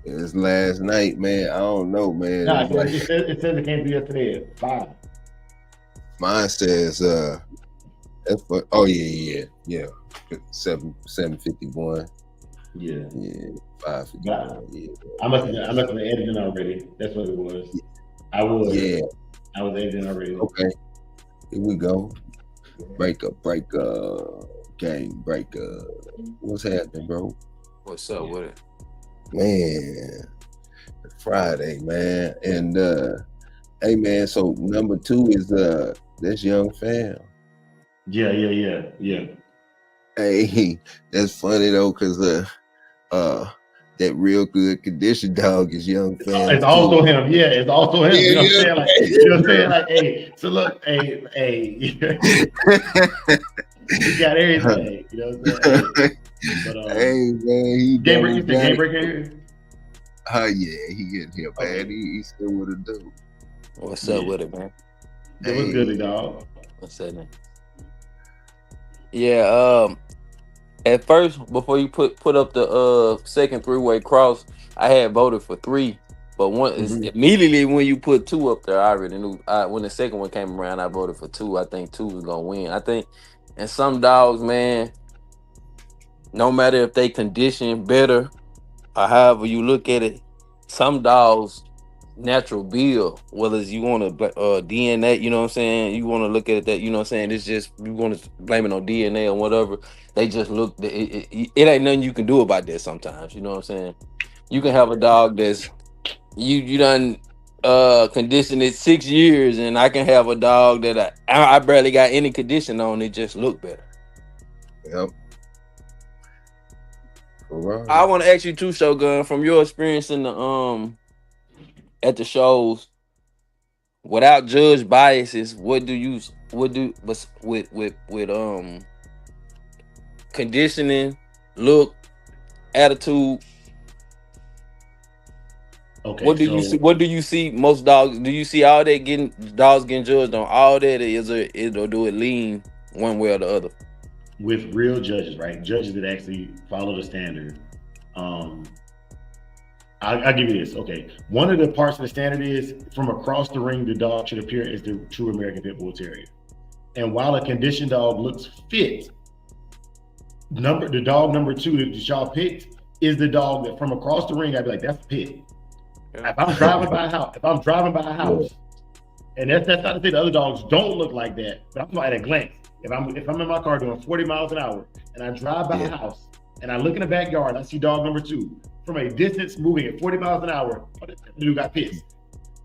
It was last night, man. I don't know, man. Nah, it says it came through yesterday at 5. Mine says that's what, oh yeah. 7:51. Yeah. 5:51. Yeah. I must have been editing already. That's what it was. I was. Yeah. I was editing already. Okay. Here we go. Break up. Game breaker. What's happening, bro? What's up with it? Man. Friday, man. And hey man, so number 2 is that's Young Fam. Yeah. Hey, that's funny though, because that real good condition dog is Young Fam. It's also him. Yeah, it's also him. You know what I'm saying? Like, you know what I'm saying? Like, hey, so look, hey. He got everything. You know what I'm saying? But, hey man, he game breaker here. Oh yeah, he getting here, man. Okay. He still with a dude. What's up with it, man? It was good, dog. What's that, man? Yeah, at first, before you put up the second 3-way cross, I had voted for 3, but immediately when you put 2 up there, I already knew. When the second one came around, I voted for 2. I think 2 was gonna win. I think, and some dogs, man, no matter if they condition better or however you look at it, some dogs natural build, whether it's you want to DNA, you know what I'm saying, you want to look at it that, you know what I'm saying, it's just, you want to blame it on DNA or whatever, they just look, it ain't nothing you can do about that sometimes, you know what I'm saying. You can have a dog that's you done conditioned it 6 years, and I can have a dog that I barely got any condition on, it just look better. Yep. Right. I want to ask you too, Shogun, from your experience in the at the shows, without judge biases, what do with conditioning, look, attitude? Okay, What do so you see? What do you see most dogs? Do you see all that dogs getting judged on all that? Or do it lean one way or the other? with real judges, right? Judges that actually follow the standard. Um, I'll give you this. Okay, one of the parts of the standard is from across the ring, the dog should appear as the true American Pit Bull Terrier. And while a conditioned dog looks fit, the dog number two that y'all picked is the dog that from across the ring, I'd be like, that's a pit. Yeah. If I'm driving by a house, and that's not to say the other dogs don't look like that, but I'm talking at a glance. If I'm in my car doing 40 miles an hour and I drive by a house and I look in the backyard, I see dog number two from a distance moving at 40 miles an hour, the dude got pissed.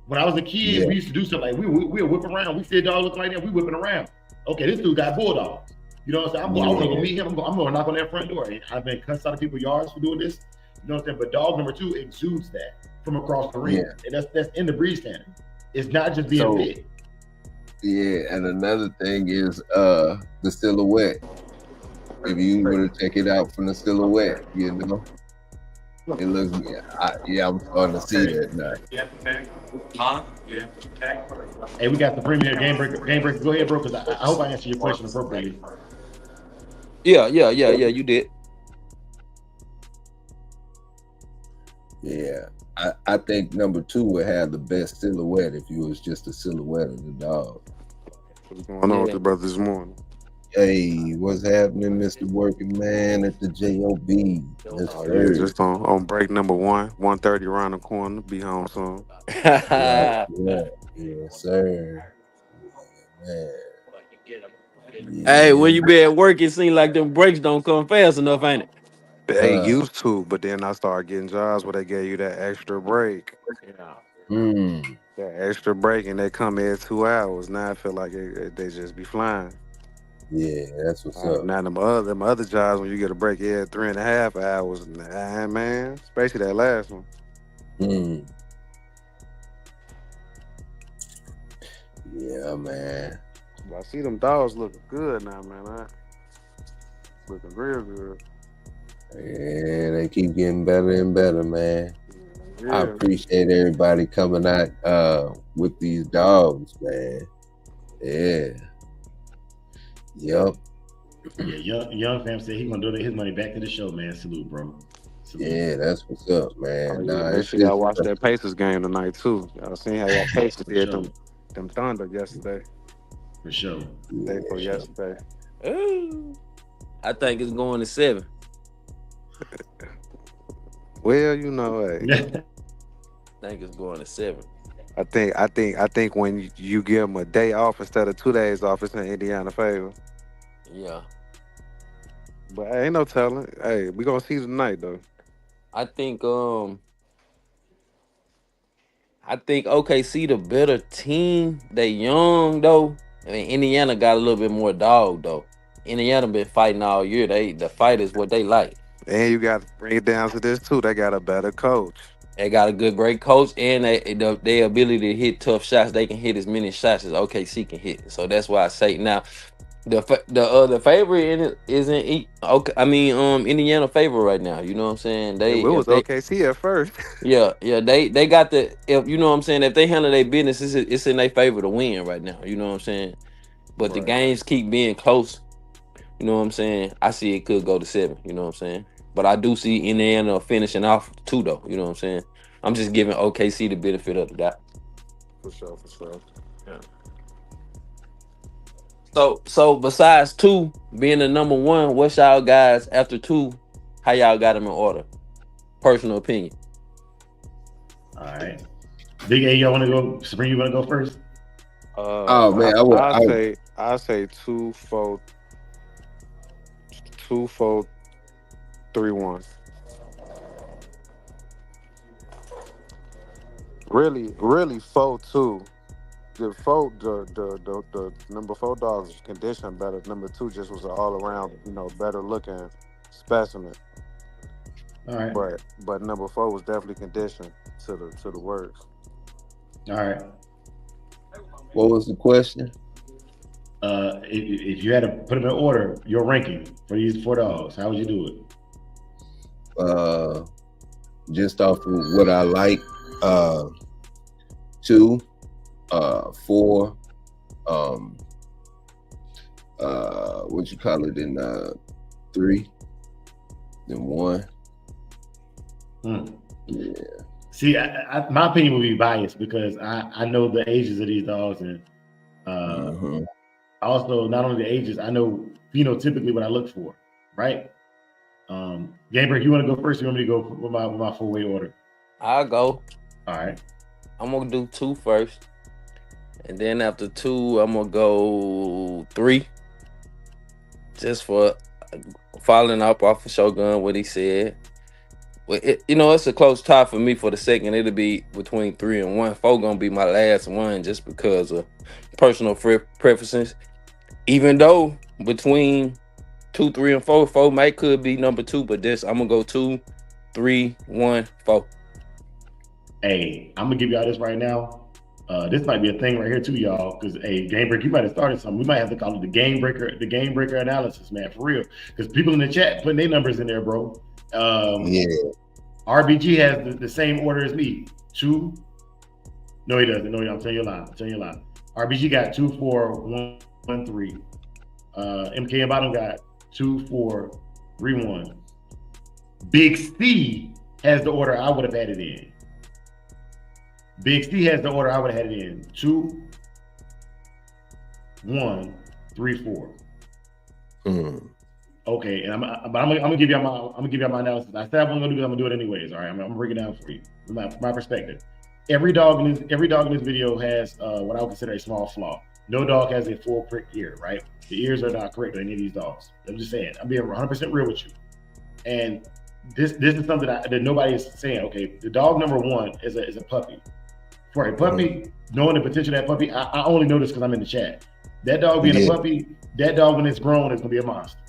When I was a kid, we used to do something like we would whip around. We see a dog looking like that, we whipping around. Okay, this dude got bulldogs. You know what I'm saying? I want to go meet him. I'm going to knock on that front door. And I've been cussed out of people's yards for doing this. You know what I'm saying? But dog number two exudes that from across the ring. And that's in the breed standard. It's not just being fit. Yeah, and another thing is the silhouette. If you were to check it out from the silhouette, you know, it looks. I'm starting to see that now. Hey, we got the premier game breaker. Go ahead, bro, because I hope I answered your question appropriately. Yeah, you did. Yeah, I think number two would have the best silhouette if you was just a silhouette of the dog. What's going on with the brother this morning? Hey, what's happening, Mr. Working Man at the JOB? Just on break number 1:30 around the corner. Be home soon. Yes, sir. Man. Hey, when you be at work, it seems like them breaks don't come fast enough, ain't it? They used to, but then I started getting jobs where they gave you that extra break. That extra break, and they come in 2 hours. Now I feel like they just be flying. Yeah, that's what's up. Now them other jobs, when you get a break, 3.5 hours. Nah, man, especially that last one. Yeah, man. I see them dogs looking good now, man. Looking real good. Yeah, they keep getting better and better, man. Yeah. I appreciate everybody coming out with these dogs, man. Yeah. Yup. Yeah, young fam said he's gonna donate his money back to the show, man. Salute, bro. Salute. Yeah, that's what's up, man. Make sure y'all watch that Pacers game tonight too. Y'all seen how y'all Pacers did them Thunder yesterday. For sure. Yesterday. Ooh. I think it's going to 7. Well, you know, hey. I think it's going to 7. I think when you give them a day off instead of 2 days off, it's in Indiana favor. Yeah. But ain't no telling. Hey, we gonna see tonight though. I think OKC the better team. They young though. I mean, Indiana got a little bit more dog though. Indiana been fighting all year. The fight is what they like. And you got to bring it down to this too. They got a better coach. They got a great coach, and their ability to hit tough shots. They can hit as many shots as OKC can hit. So that's why I say now, the favorite in it isn't. Okay, I mean, Indiana favor right now. You know what I'm saying? It was OKC at first. Yeah. They got if you know what I'm saying. If they handle their business, it's in their favor to win right now. You know what I'm saying? But the games keep being close. You know what I'm saying? I see it could go to 7. You know what I'm saying? But I do see Indiana finishing off 2 though. You know what I'm saying? I'm just giving OKC the benefit of the doubt. For sure. Yeah. So besides 2 being the number 1, what's y'all guys after 2? How y'all got them in order? Personal opinion. All right. Big A, y'all want to go? Sabrina, you want to go first? I say 2, 4, 3, 1. Really 4, 2. The number 4 dogs was conditioned better. Number 2 just was an all around, better looking specimen. All right. But number 4 was definitely conditioned to the works. All right. What was the question? If you had to put them in order, your ranking for these 4 dogs, how would you do it? Just off of what I like. 2, 4. What you call it in 3, then 1. Yeah. See, my opinion would be biased because I know the ages of these dogs, and also not only the ages, I know phenotypically what I look for, right? Gabriel, you want to go first? Or you want me to go with my 4-way order? I'll go. All right. I'm gonna do 2 first, and then after 2, I'm gonna go 3. Just for following up off of Shogun, what he said. Well, it's a close tie for me for the second. It'll be between 3 and 1. 4 gonna be my last one just because of personal preferences. Even though between 2, 3, and 4, 4 could be number 2, but I'm gonna go 2, 3, 1, 4. Hey, I'm gonna give y'all this right now. This might be a thing right here too, y'all. Because Game Breaker, you might have started something. We might have to call it the Game Breaker analysis, man, for real. Because people in the chat putting their numbers in there, bro. RBG has the same order as me. 2. No, he doesn't. No, I'm telling you a lie. RBG got 2, 4, 1, 3. MK and Bottom got 2, 4, 3, 1. Big C has the order I would have had it in. Big C has the order I would have had it in. 2, 1, 3, 4. Okay, and I'm gonna give y'all my analysis. I said I'm gonna do it. I'm gonna do it anyways. All right, I'm gonna break it down for you from my perspective. Every dog in this video has what I would consider a small flaw. No dog has a full prick ear, right? The ears are not correct on any of these dogs. I'm just saying. I'm being 100% real with you. And this is something that nobody is saying. Okay, the dog number 1 is a puppy. For a puppy, knowing the potential of that puppy, I only know this because I'm in the chat. That dog being a puppy, that dog when it's grown is gonna be a monster.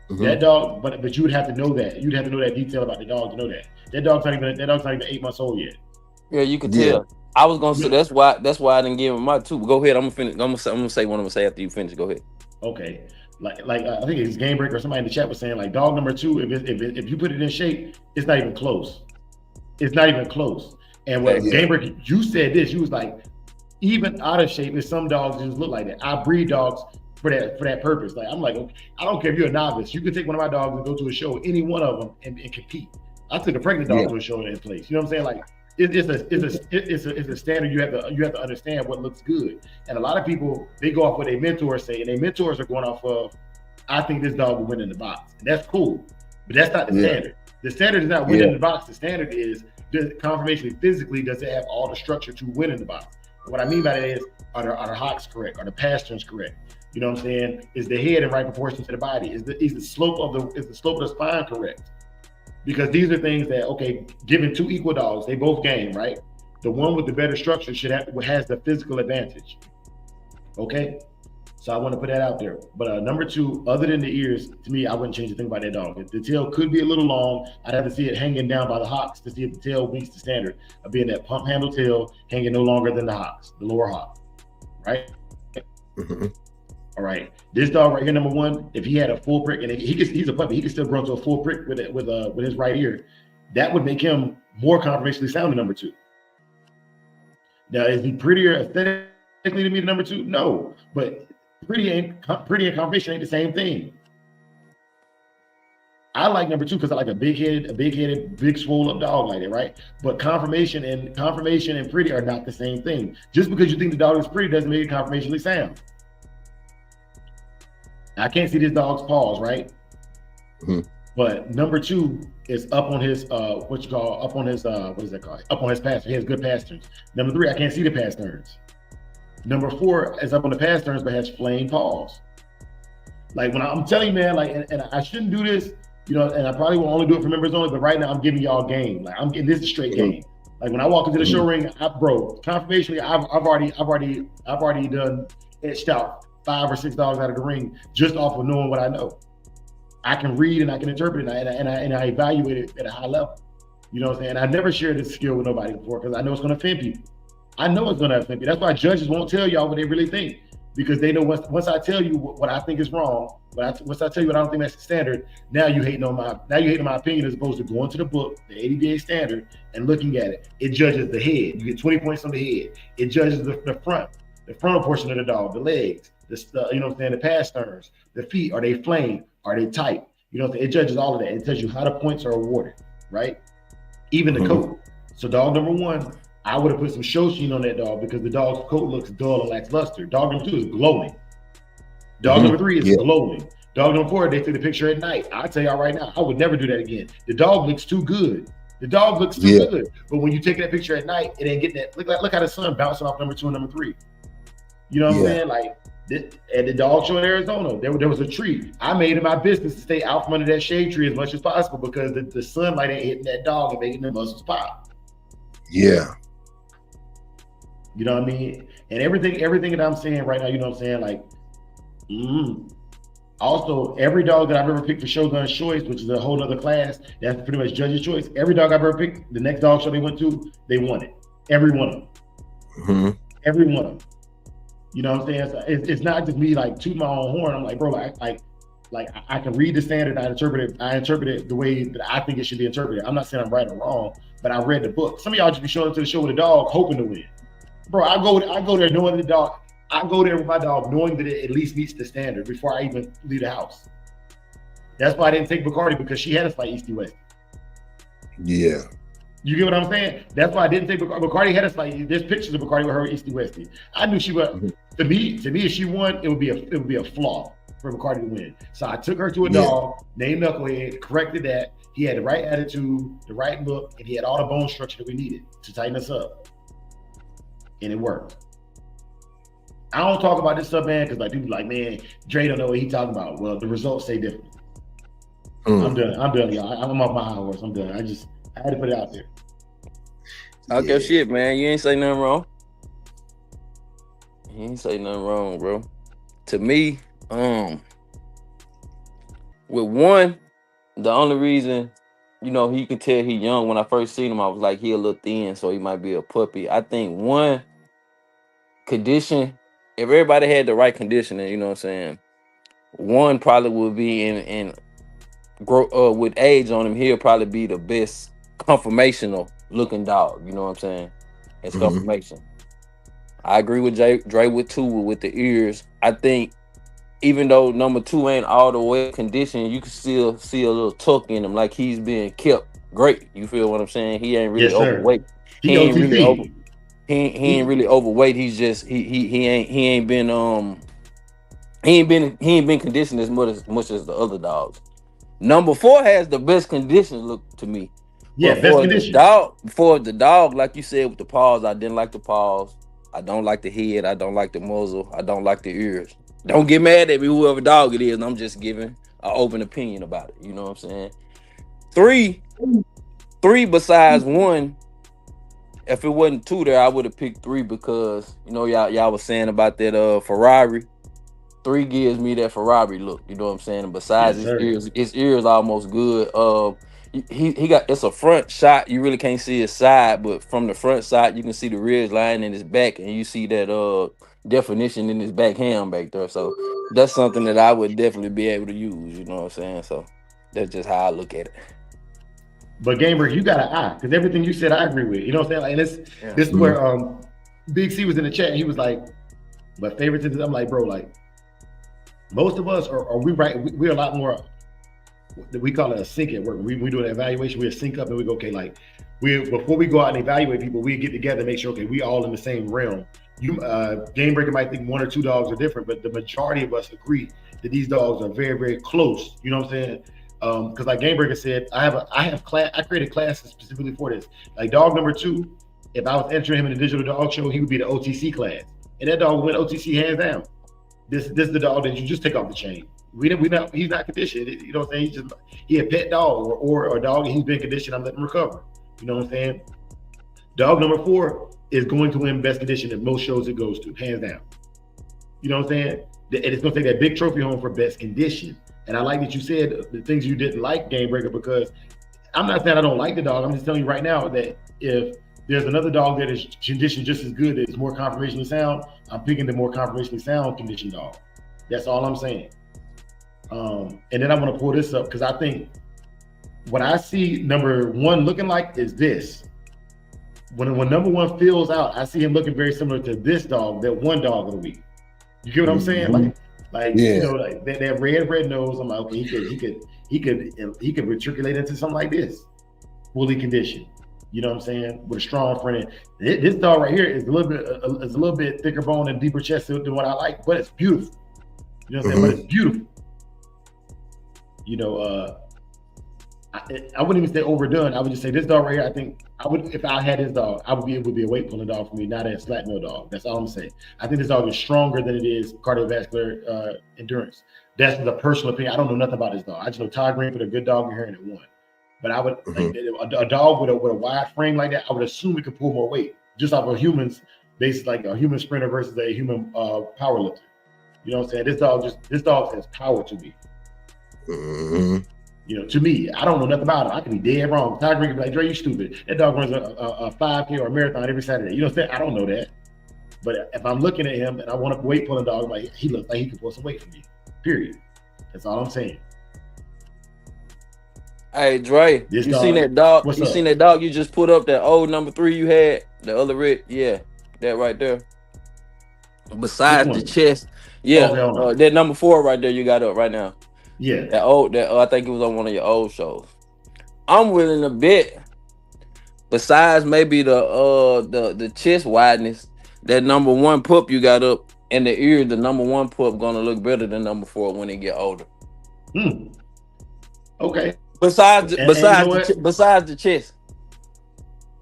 That dog, but you would have to know that. You'd have to know that detail about the dog to know that. That dog's not even 8 months old yet. Yeah, you can tell. I was gonna say that's why I didn't give him my 2. But go ahead. I'm gonna finish. I'm gonna say what I'm gonna say after you finish. Go ahead. Okay. Like I think it's Game Breaker or somebody in the chat was saying like dog number 2. If you put it in shape, it's not even close. It's not even close. And what Game Breaker, you said this. You was like, even out of shape, there's some dogs just look like that. I breed dogs for that purpose. Like I'm like, okay, I don't care if you're a novice. You can take one of my dogs and go to a show, any one of them, and compete. I took a pregnant dog to a show in place. You know what I'm saying? Like it's a standard. You have to understand what looks good. And a lot of people, they go off what their mentors say, and their mentors are going off of, I think this dog will win in the box. And that's cool, but that's not the standard. The standard is not winning in the box. The standard is confirmation physically, does it have all the structure to win in the box? And what I mean by that is, are the hocks correct? Are the pasterns correct? You know what I'm saying? Is the head in right proportion to the body? Is the slope of the spine correct? Because these are things that, okay, given 2 equal dogs, they both game, right? The one with the better structure has the physical advantage. Okay, so I want to put that out there. But number 2, other than the ears, to me, I wouldn't change a thing about that dog. If the tail could be a little long, I'd have to see it hanging down by the hocks to see if the tail meets the standard of being that pump handle tail hanging no longer than the hocks, the lower hock, right? All right, this dog right here, number 1, if he had a full prick, and he's a puppy, he can still grow to a full prick with his right ear. That would make him more conformationally sound than number 2. Now, is he prettier aesthetically to me than number 2? No, but pretty and conformation ain't the same thing. I like number 2 because I like a big-headed, big swole up dog like that, right? But conformation and pretty are not the same thing. Just because you think the dog is pretty doesn't make it conformationally sound. I can't see this dog's paws, right? But number 2 is up on his what is that called? Up on his pasterns. He has good pasterns. Number 3, I can't see the pasterns. Number 4 is up on the pasterns but has flame paws. Like when I'm telling you, man, like, and I shouldn't do this, you know, and I probably will only do it for members only. But right now, I'm giving y'all game. Like this is a straight game. Like when I walk into the show ring, confirmationally, I've already done etched out 5 or 6 dogs out of the ring just off of knowing what I know. I can read and I can interpret it and I evaluate it at a high level. You know what I'm saying? I never shared this skill with nobody before because I know it's going to offend people. I know it's gonna affect you. That's why judges won't tell y'all what they really think, because they know once I tell you what I think is wrong, once I tell you what I don't think that's the standard, now you hating on my opinion, as opposed to going to the book, the ADBA standard, and looking at it. It judges the head. You get 20 points on the head. It judges the frontal portion of the dog, the legs, you know what I'm saying, the pasterns, the feet. Are they flame? Are they tight? You know, it judges all of that. It tells you how the points are awarded, right? Even the coat. So dog number 1, I would have put some show sheen on that dog because the dog's coat looks dull and lacks luster. Dog number 2 is glowing. Dog number 3 is glowing. Dog number 4, they took the picture at night. I'll tell y'all right now, I would never do that again. The dog looks too good. The dog looks too good. But when you take that picture at night, it ain't getting that. Look how the sun bouncing off number 2 and number 3. You know what I'm saying? Like, at the dog show in Arizona, there was a tree. I made it my business to stay out from under that shade tree as much as possible because the sunlight ain't hitting that dog and making the muscles pop. Yeah. You know what I mean? And everything that I'm saying right now, you know what I'm saying? Like, also, every dog that I've ever picked for Shogun's Choice, which is a whole other class, that's pretty much judge's choice. Every dog I've ever picked, the next dog show they went to, they won it. Every one of them. Every one of them. You know what I'm saying? So it's not just me like tooting my own horn. I'm like, bro, I can read the standard. I interpret it the way that I think it should be interpreted. I'm not saying I'm right or wrong, but I read the book. Some of y'all just be showing up to the show with a dog hoping to win. Bro, I go there knowing the dog. I go there with my dog knowing that it at least meets the standard before I even leave the house. That's why I didn't take Bacardi, because she had us fight Easty West. Yeah. You get what I'm saying? That's why I didn't take Bacardi. Bacardi had us fight. There's pictures of Bacardi with her Easty Westy. I knew she was. To me, if she won, it would be a flaw for Bacardi to win. So I took her to a dog named Knucklehead, corrected that. He had the right attitude, the right look, and he had all the bone structure that we needed to tighten us up. And it worked. I don't talk about this stuff, man, because like people like, man, Dre don't know what he talking about. Well, the results say different. I'm done, y'all. I'm off my high horse. I'm done. I had to put it out there. Talk your shit, man. You ain't say nothing wrong. You ain't say nothing wrong, bro. To me, with one, the only reason, you know, he can tell he young. When I first seen him, I was like, he a little thin, so he might be a puppy. I think one condition, if everybody had the right conditioning, you know what I'm saying, one probably would be in grow with age on him, he'll probably be the best conformational looking dog, you know what I'm saying? It's conformation. I agree with Dre with 2 with the ears. I think even though number 2 ain't all the way conditioned, you can still see a little tuck in him, like he's being kept great. You feel what I'm saying? He ain't really overweight. He ain't really overweight. He's just he ain't been conditioned as much as the other dogs. Number 4 has the best condition look to me. Yeah, best condition. For the dog, like you said with the paws, I didn't like the paws. I don't like the head. I don't like the muzzle. I don't like the ears. Don't get mad at me, whoever dog it is. I'm just giving an open opinion about it. You know what I'm saying? 3 besides 1. If it wasn't 2 there, I would have picked 3 because, you know, y'all was saying about that Ferrari. 3 gives me that Ferrari look. You know what I'm saying? And besides his ears almost good. He got, it's a front shot. You really can't see his side, but from the front side, you can see the ridge line in his back, and you see that definition in his back hand back there. So that's something that I would definitely be able to use. You know what I'm saying? So that's just how I look at it. But Gamer, you got an eye, because everything you said, I agree with. You know what I'm saying? Like this is where Big C was in the chat. And he was like, "My favorite is." I'm like, bro, like most of us are we right? We're a lot more. We call it a sync at work. We do an evaluation. We sync up and we go, okay, like before we go out and evaluate people, we get together and make sure, okay, we all in the same realm. You Game Breaker might think 1 or 2 dogs are different, but the majority of us agree that these dogs are very, very close. You know what I'm saying? Because like Game Breaker said, I created classes specifically for this. Like dog number 2, if I was entering him in a digital dog show, he would be the OTC class, and that dog went OTC hands down. This is the dog that you just take off the chain. He's not conditioned. You know what I'm saying? He a pet dog or a dog, and he's been conditioned. I'm letting him recover. You know what I'm saying? Dog number 4 is going to win best condition at most shows it goes to, hands down. You know what I'm saying? And it's going to take that big trophy home for best condition. And I like that you said the things you didn't like, Game Breaker, because I'm not saying I don't like the dog. I'm just telling you right now that if there's another dog that is conditioned just as good, that is more conformationally sound, I'm picking the more conformationally sound conditioned dog. That's all I'm saying. And then I want to pull this up because I think what I see number one looking like is this. When number one fills out, I see him looking very similar to this dog, that one dog of the week. You get what I'm saying? Like you know, like that red nose. I'm like, okay, he could matriculate into something like this, fully conditioned. You know what I'm saying? With a strong front end. This dog right here is a little bit thicker bone and deeper chested than what I like, but it's beautiful. You know what I'm saying? But it's beautiful. You know, I wouldn't even say overdone. I would just say this dog right here, I think I would, if I had this dog, it would be a weight pulling dog for me, not a slack mill dog. That's all I'm saying. I think this dog is stronger than it is cardiovascular endurance. That's the personal opinion. I don't know nothing about this dog. I just know Todd Green put a good dog in here and it won. But I would like a dog with a wide frame like that, I would assume it could pull more weight just off of humans, based like a human sprinter versus a human power lifter. You know what I'm saying? This dog has power to me. You know, to me, I don't know nothing about it. I could be dead wrong. Todd Green could be like, Dre, you stupid. That dog runs a 5K or a marathon every Saturday. You know what I'm saying? I don't know that. But if I'm looking at him and I want a weight pulling dog, like he looks like he can pull some weight for me. Period. That's all I'm saying. Hey Dre, you seen that dog? You seen that dog you just put up, that old number 3 you had? The other red? Yeah, that right there. Besides the chest. Yeah, that number 4 right there you got up right now. Yeah. That I think it was on one of your old shows. I'm willing to bet, besides maybe the chest wideness, that number 1 pup you got up in the ear, the number 1 pup gonna look better than number 4 when they get older. Okay. Besides the chest.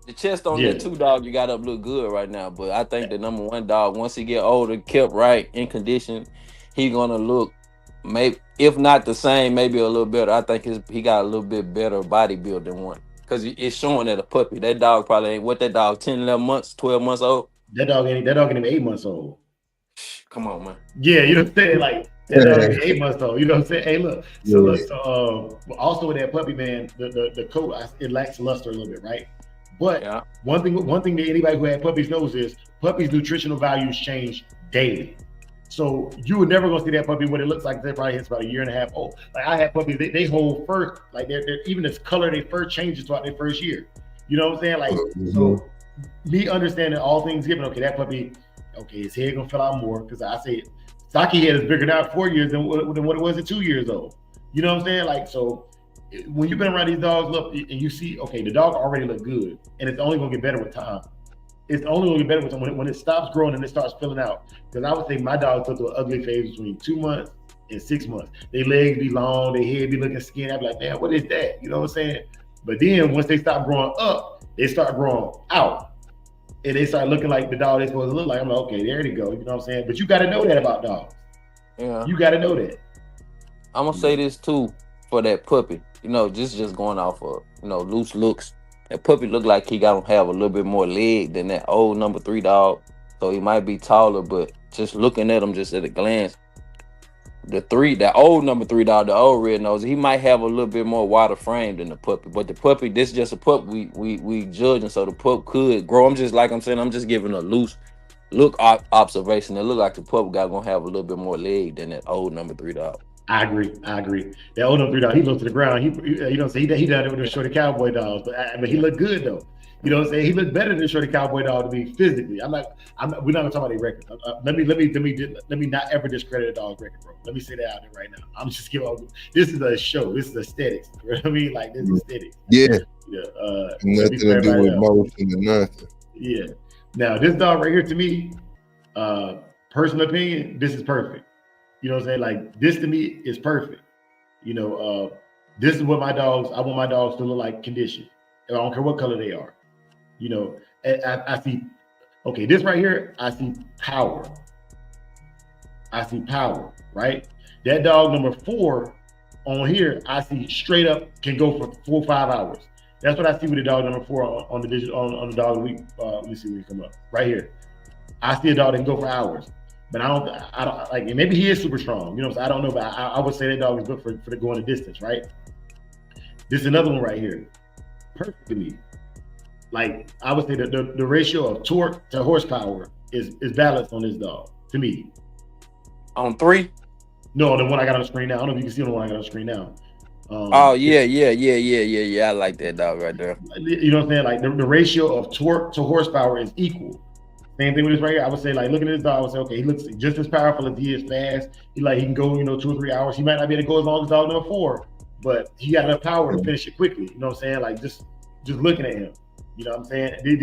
The chest on that 2 dog you got up look good right now. But I think the number 1 dog, once he get older, kept right, in condition, he gonna look, maybe if not the same, maybe a little better. I think he got a little bit better body build than 1. Because it's showing that a puppy. That dog probably ain't, what that dog, 10, 11 months, 12 months old? That dog ain't even 8 months old. Come on, man. Yeah, you know what I'm saying? Like, that dog ain't 8 months old. You know what I'm saying? Hey, look. So also with that puppy, man, the coat, it lacks luster a little bit, right? But one thing that anybody who had puppies knows is puppies' nutritional values change daily. So you were never gonna see that puppy what it looks like. They probably hits about a 1.5 years old. Like I had puppies, they hold fur, like they're even the color of their fur changes throughout their first year. You know what I'm saying? Like so, me understanding all things given. Okay, that puppy, okay, his head gonna fill out more because I say Saki head is bigger now at 4 years than what it was at 2 years old. You know what I'm saying? Like so, when you've been around these dogs, look, and you see, okay, the dog already look good, and it's only gonna get better with time. It's only going to get better with them when it stops growing and it starts filling out. Because I would say my dog took an ugly phase between 2 months and 6 months. Their legs be long, their head be looking skinny. I'd be like, man, what is that? You know what I'm saying? But then once they stop growing up, they start growing out. And they start looking like the dog they're supposed to look like. I'm like, okay, there they go. You know what I'm saying? But you got to know that about dogs. Yeah. You got to know that. I'm going to say this too for that puppy. You know, just going off of, you know, loose looks. That puppy look like he got to have a little bit more leg than that old number 3 dog. So he might be taller, but just looking at him just at a glance, that old number 3 dog, the old red nose, he might have a little bit more wider frame than the puppy. But the puppy, this is just a pup we judging, so the pup could grow. I'm just giving a loose look observation. It look like the pup gonna have a little bit more leg than that old number 3 dog. I agree. That old number 3 dog, he looked to the ground. He don't say he done it with the shorty cowboy dogs, but he looked good though. You know what I'm saying? He looked better than shorty cowboy dog to me physically. We're not gonna talk about their record. Let me not ever discredit a dog's record, bro. Let me say that out there right now. I'm just giving. This is a show. This is aesthetics. You know what I mean? Like this is aesthetics. Yeah. Nothing to do with motion or nothing. Yeah. Now this dog right here, to me, personal opinion, this is perfect. You know what I'm saying? Like this to me is perfect. You know, this is what I want my dogs to look like conditioned. I don't care what color they are. You know, I see, okay, this right here, I see power. Right? That dog number 4 on here, I see straight up can go for 4 or 5 hours. That's what I see with the dog number 4 on the digital on the dog of the week. Let me see when he come up. Right here. I see a dog that can go for hours. But I don't like, and maybe he is super strong. You know what I'm saying? I don't know, but I would say that dog is good for the going the distance, right? This is another one right here. Perfect to me. like I would say that the ratio of torque to horsepower is balanced on this dog to me. On 3? No, the one I got on the screen now. I don't know if you can see the one I got on the screen now. Oh yeah. I like that dog right there. You know what I'm saying? Like the ratio of torque to horsepower is equal. Same thing with this right here. I would say, like, looking at this dog, I would say, okay, he looks just as powerful as he is fast. He can go, 2 or 3 hours. He might not be able to go as long as dog number 4, but he got enough power to finish it quickly. You know what I'm saying? Like just looking at him. You know what I'm saying? This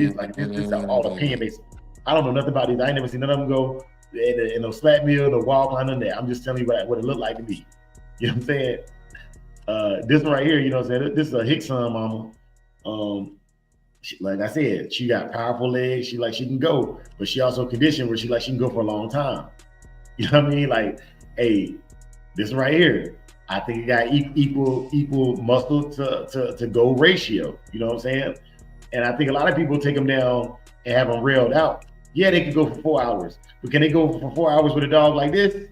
is all opinion based. I don't know nothing about these. I ain't never seen none of them go in no slap mill, no wall climb, none of that. I'm just telling you what it looked like to me. You know what I'm saying? This one right here, you know what I'm saying? This is a Hickson mama. Like I said, she got powerful legs. She can go, but she also conditioned where she can go for a long time. You know what I mean? Like, hey, this one right here, I think it got equal muscle to go ratio. You know what I'm saying? And I think a lot of people take them down and have them railed out. Yeah, they can go for 4 hours, but can they go for 4 hours with a dog like this?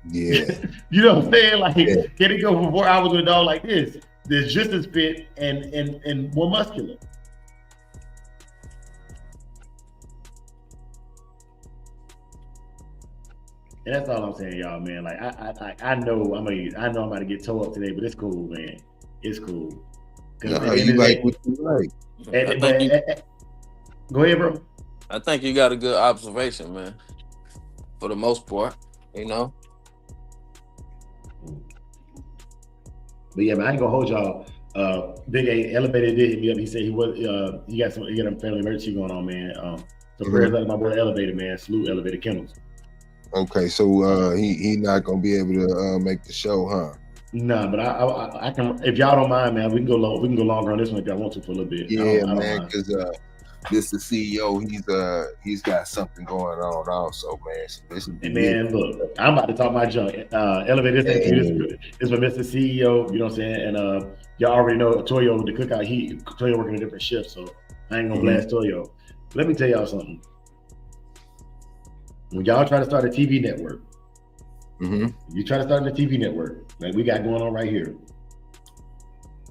Yeah. You know what I'm saying? Like, can they go for 4 hours with a dog like this? That's just as fit and more muscular. And that's all I'm saying, y'all, man. Like I know I'm about to get towed up today, but it's cool, man. It's cool. No, you like what you like. Go ahead, bro. I think you got a good observation, man. For the most part, But yeah, man, I ain't gonna hold y'all. Big A Elevator did hit me up. He said he got a family emergency going on, man. So prayers out to my boy Elevator, man. Salute Elevator Kennels. Okay, so he not gonna be able to make the show, huh? Nah, but I can, if y'all don't mind, man. We can go longer on this one if y'all want to for a little bit. Yeah, man, because this the CEO. He's got something going on also, man. So this man, look, I'm about to talk my junk. Elevator, this is my Mr. CEO. You know what I'm saying? And y'all already know Toyo with the cookout. Toyo working a different shift, so I ain't gonna blast Toyo. Let me tell y'all something. When y'all try to start a TV network, you try to start a TV network like we got going on right here,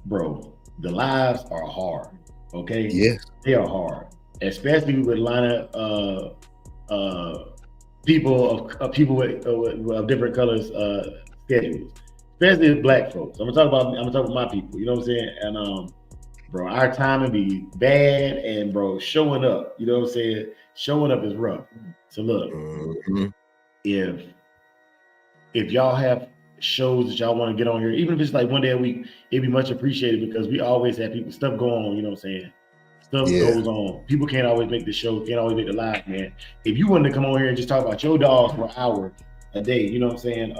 bro. The lives are hard. Okay. Yes, they are hard, especially with a line of people with different colors schedules, especially with black folks. I'm gonna talk about my people. You know what I'm saying? And bro, our timing be bad, and bro, showing up. You know what I'm saying? Showing up is rough. So look, if y'all have shows that y'all want to get on here, even if it's like one day a week, it'd be much appreciated because we always have stuff going on, you know what I'm saying? Stuff goes on. People can't always make the show, can't always make the live, man. If you wanted to come on here and just talk about your dogs for an hour a day, you know what I'm saying?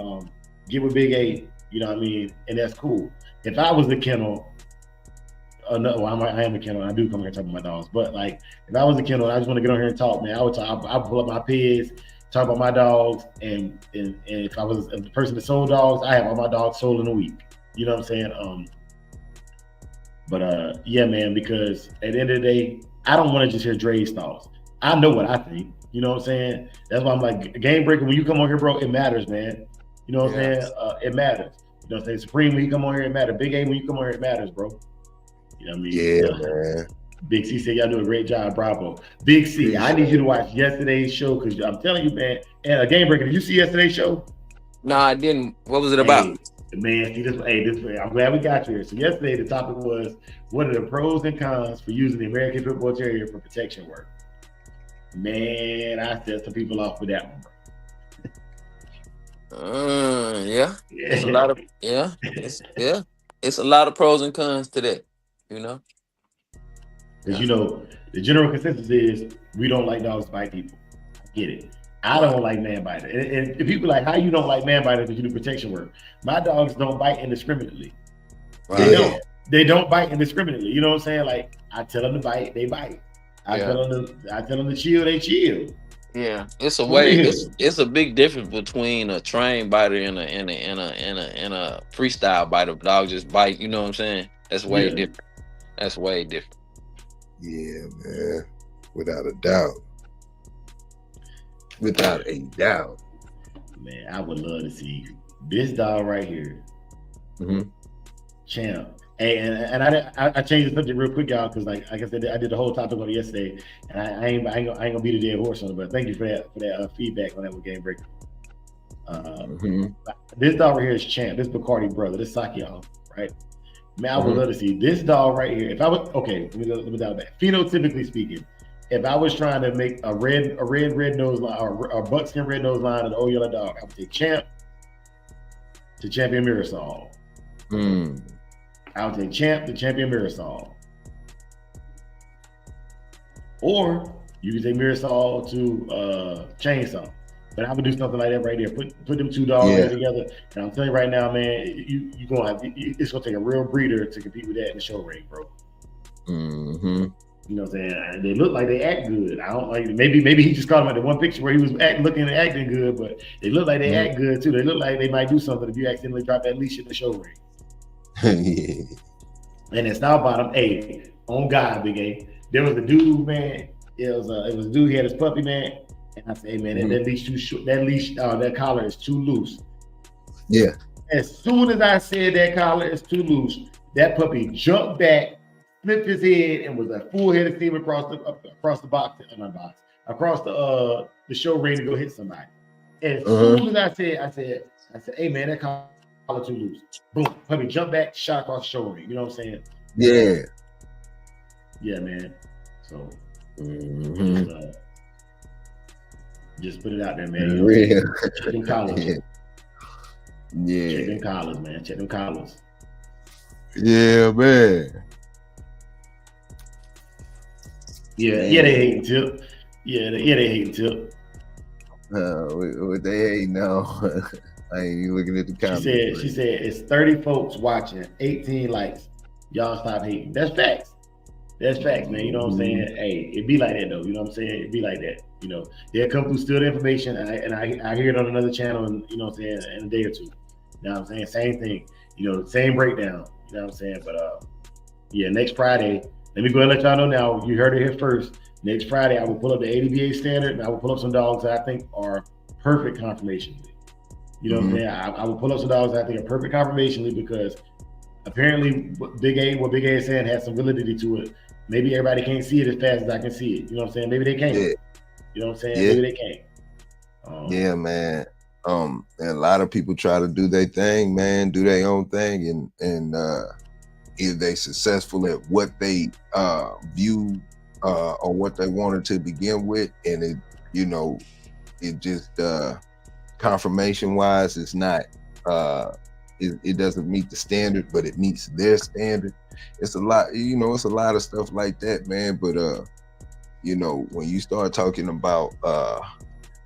Get with Big A, you know what I mean? And that's cool. If I was the kennel, I am a kennel, I do come here and talk about my dogs, but like, if I was a kennel, I just want to get on here and talk, man. I would pull up my pigs, talk about my dogs, and if I was the person that sold dogs, I have all my dogs sold in a week. You know what I'm saying? Yeah, man, because at the end of the day, I don't want to just hear Dre's thoughts. I know what I think. You know what I'm saying? That's why I'm like, Game Breaker, when you come on here, bro, it matters, man. You know what I'm saying? It matters. You know what I'm saying? Supreme, when you come on here, it matters. Big A, when you come on here, it matters, bro. You know what I mean? Yeah, man. Big C said y'all do a great job, bravo. Big C, I need you to watch yesterday's show because I'm telling you, man. And a Game Breaker, did you see yesterday's show? No, I didn't. What was it about? Man, see this. I'm glad we got you here. So yesterday the topic was, what are the pros and cons for using the American Pit Bull Terrier for protection work? Man, I set some people off with that one. It's a lot of it's a lot of pros and cons to that, you know. Because you know, the general consensus is we don't like dogs to bite people. I get it. I don't like man biters. And if people like, how you don't like man biters because you do protection work? My dogs don't bite indiscriminately. Right. They don't bite indiscriminately. You know what I'm saying? Like, I tell them to bite, they bite. I tell them to chill, they chill. Yeah, it's a way. It's a big difference between a trained biter and a freestyle biter. Dog just bite. You know what I'm saying? That's way different. That's way different. Yeah, man. Without a doubt. Without a doubt. Man, I would love to see this dog right here. Champ. Hey, and I changed the subject real quick, y'all, because like I said, I did the whole topic on it yesterday, and I ain't gonna beat a dead horse on it. But thank you for that feedback on that with Game Breaker. This dog right here is Champ. This Bacardi brother. This Saki, y'all, right? Man, I would love to see this dog right here. If I was okay, let me dial back. Phenotypically speaking, if I was trying to make a red nose line or a buckskin red nose line of the old yellow dog, I would take Champ to Champion Mirasol. I would take Champ to Champion Mirasol. Or you can take Mirasol to Chainsaw. But I would do something like that right there. Put them two dogs together. And I'm telling you right now, man, it's gonna take a real breeder to compete with that in the show ring, bro. You know what I'm saying? They look like they act good. I don't like maybe he just caught him at the one picture where he was looking and acting good, but they look like they act good too. They look like they might do something if you accidentally drop that leash in the show ring. And it's now bottom. Hey, on God, Big A. There was a dude, man. It was a dude. He had his puppy, man. And I said, hey, man, that leash too short. That collar is too loose. Yeah. As soon as I said that collar is too loose, that puppy jumped back, flipped his head, and was a full head of steam across the box, across the show ring to go hit somebody. As soon as I said, hey, man, that collar too loose. Boom, puppy jumped back, shot across the show ring. You know what I'm saying? Yeah. Yeah, man. So just put it out there, man. Real. Check them collars. Yeah. Check them collars, man. Check them collars. Yeah, man. Yeah, they hating Tip. Yeah, they hating Tip. What they hating now? I ain't even looking at the comments. She said it's 30 folks watching, 18 likes. Y'all stop hating. That's facts. That's facts, man. You know what I'm saying? Hey, it be like that though. You know what I'm saying? It be like that. You know, they'll come through still the information, and I hear it on another channel, and you know what I'm saying, in a day or two. You know what I'm saying? Same thing. You know, same breakdown. You know what I'm saying? But yeah, next Friday. Let me go ahead and let y'all know now. You heard it here first. Next Friday, I will pull up the ADBA standard, and I will pull up some dogs that I think are perfect confirmation. You know what I'm saying? I will pull up some dogs that I think are perfect confirmation because apparently what Big A is saying has some validity to it. Maybe everybody can't see it as fast as I can see it. You know what I'm saying? Maybe they can't. Yeah. You know what I'm saying? Yeah. Maybe they can't. Yeah, man. And a lot of people try to do their thing, man, do their own thing, and either they successful at what they view or what they wanted to begin with, and it, you know, it just confirmation wise, it's not it doesn't meet the standard, but it meets their standard. It's a lot, you know, it's a lot of stuff like that, man. But you know, when you start talking about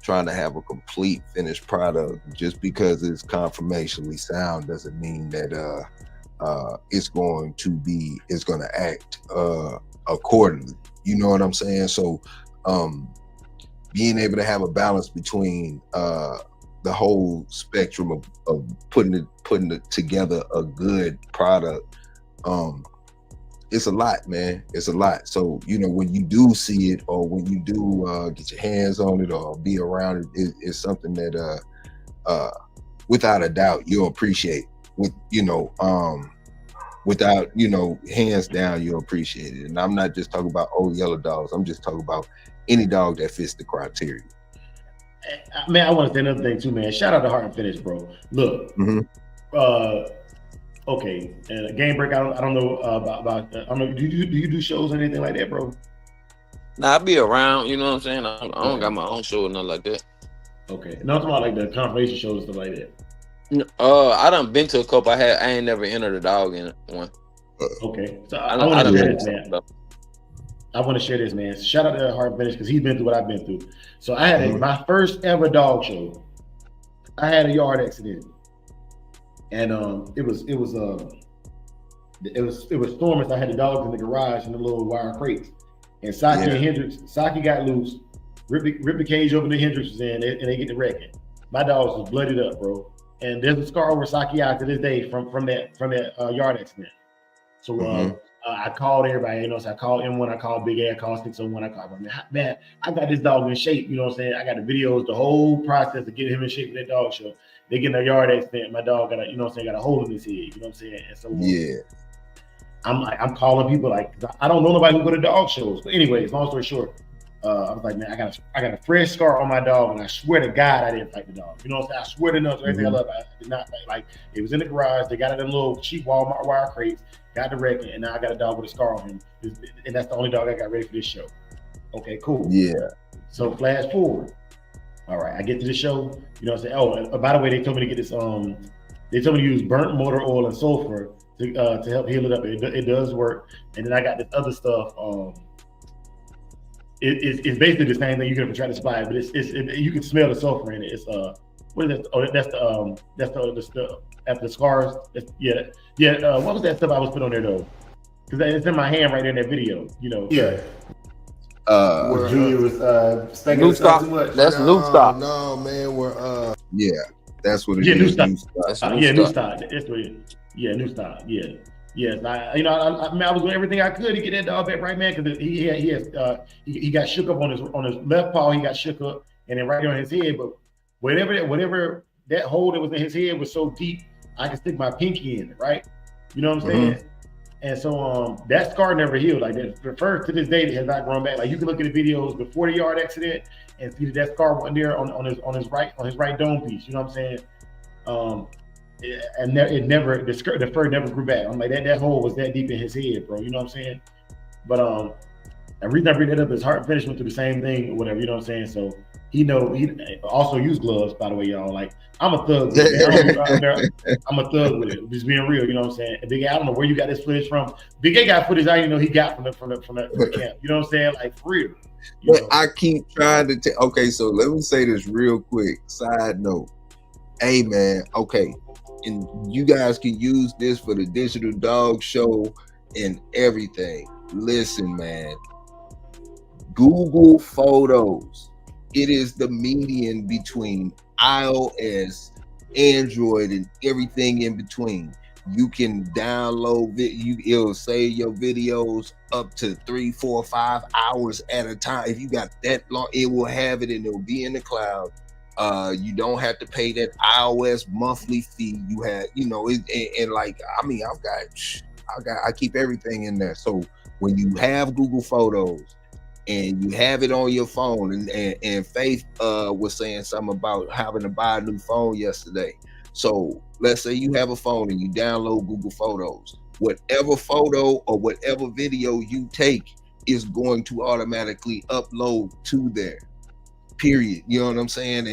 trying to have a complete finished product, just because it's confirmationally sound doesn't mean that it's going to act accordingly. You know what I'm saying? So being able to have a balance between the whole spectrum of putting it together a good product, it's a lot, man. It's a lot. So, you know, when you do see it, or when you do get your hands on it or be around it, it's something that without a doubt you'll appreciate. With, you know, without, you know, hands down, you'll appreciate it. And I'm not just talking about old yellow dogs. I'm just talking about any dog that fits the criteria. Man, I want to say another thing too, man. Shout out to Heart and Finish, bro. Look, okay, and Game Break. I don't know about. I don't know. Do you do shows or anything like that, bro? Nah, I be around. You know what I'm saying? I don't got my own show or nothing like that. Okay, no, I'm talking about like the confirmation shows and stuff like that. I done been to a couple. I ain't never entered a dog in one. Okay, so I want to share this, man. I want to share this, man. Shout out to Heart and Finish because he's been through what I've been through. So I had my first ever dog show. I had a yard accident, and it was storming. So I had the dogs in the garage in the little wire crates, and Saki and Hendrix. Saki got loose, ripped the cage open. The Hendrix was in, and they get the wrecking. My dogs was bloodied up, bro. And there's a scar over Saki out to this day from that yard accident. So I called everybody, you know. So I called M1, I called Big A, I called 601, I called man, I got this dog in shape, you know what I'm saying? I got the videos, the whole process of getting him in shape for that dog show. They get in a yard accident, my dog got a, you know what I'm saying, got a hole in his head, you know what I'm saying? And so I'm calling people like I don't know nobody who go to dog shows. But anyways, long story short, I was like, man, I got a fresh scar on my dog, and I swear to God I didn't fight the dog. You know what I'm saying? I swear to nothing, everything I love, I did not fight. Like it was in the garage. They got it in little cheap Walmart wire crates. Got the wrecking, and now I got a dog with a scar on him, and that's the only dog I got ready for this show. Okay, cool. Yeah. So flash forward. All right, I get to the show. You know what I'm saying? Oh, and by the way, they told me to get this. They told me to use burnt motor oil and sulfur to help heal it up. It does work. And then I got this other stuff. It's basically the same thing. You can try to supply it, but you can smell the sulfur in it. It's what is that? Oh, that's the stuff after the scars. Yeah. What was that stuff I was put on there though? Because it's in my hand right there in that video. You know. Yeah. Where Junior was spanking New himself stock. too much. That's new stock. No, man, yeah, that's what it Yeah, is. new stock. That's new New stock. stock. That's what it is. Yeah, new stock. Yeah. Yes, I was doing everything I could to get that dog back right, man, because he got shook up on his left paw. He got shook up, and then right on his head. But whatever that hole that was in his head was so deep, I could stick my pinky in it, right? You know what I'm saying? And so that scar never healed. Like that, first to this day, it has not grown back. Like you can look at the videos before the yard accident and see that scar wasn't there on his right dome piece. You know what I'm saying? And the fur never grew back. I'm like that hole was that deep in his head, bro. You know what I'm saying? But the reason I bring that up is Heart Finish went through the same thing or whatever. You know what I'm saying? So he also used gloves, by the way, y'all. Like I'm a thug with it. I'm a thug with it. Just being real, you know what I'm saying? And Big A, I don't know where you got this footage from. Big A got footage I didn't know he got from the camp. You know what I'm saying? Like for real. But I keep trying to okay, so let me say this real quick. Side note. Hey man, okay. And you guys can use this for the digital dog show and everything. Listen, man. Google Photos. It is the median between iOS, Android, and everything in between. You can download it'll save your videos up to 3, 4, 5 hours at a time. If you got that long, it will have it and it'll be in the cloud. You don't have to pay that iOS monthly fee. You have, and like, I mean, I keep everything in there. So when you have Google Photos and you have it on your phone, and Faith was saying something about having to buy a new phone yesterday. So let's say you have a phone and you download Google Photos. Whatever photo or whatever video you take is going to automatically upload to there. Period. You know what I'm saying?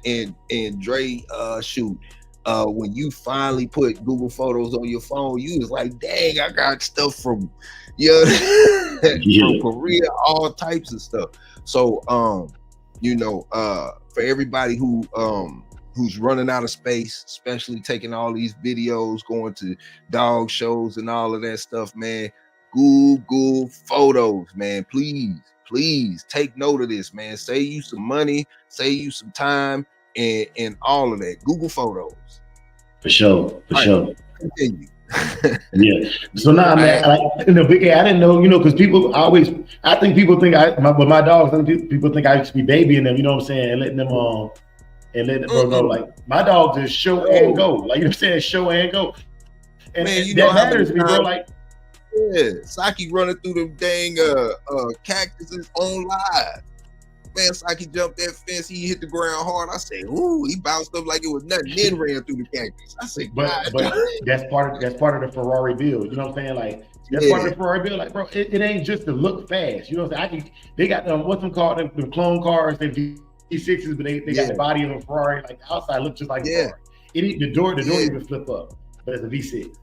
And Dre, when you finally put Google Photos on your phone, you was like, dang, I got stuff from from Korea, all types of stuff. So for everybody who's running out of space, especially taking all these videos, going to dog shows and all of that stuff, man, Google Photos, man, please take note of this, man. Save you some money, save you some time, and all of that. Google Photos. For sure. Continue. Yeah. So now, man, Big A, I didn't know, because I think people think with my dogs, people think I used to be babying them, you know what I'm saying, and letting them bro know, like my dogs is show and go, like you know what I'm saying, show and go, and man, that matters to me, bro. Like. Yeah, Saki running through them dang cactuses on live. Man, Saki jumped that fence, he hit the ground hard. I said, ooh, he bounced up like it was nothing, then ran through the cactus. I said, but that's part of the Ferrari build. You know what I'm saying? Like that's part of the Ferrari build. Like, bro, it ain't just to look fast. You know what I'm saying? They got what's them called, the clone cars, they V6s, but they got the body of a Ferrari. Like the outside looks just like a Ferrari. The door even flip up, but it's a V6.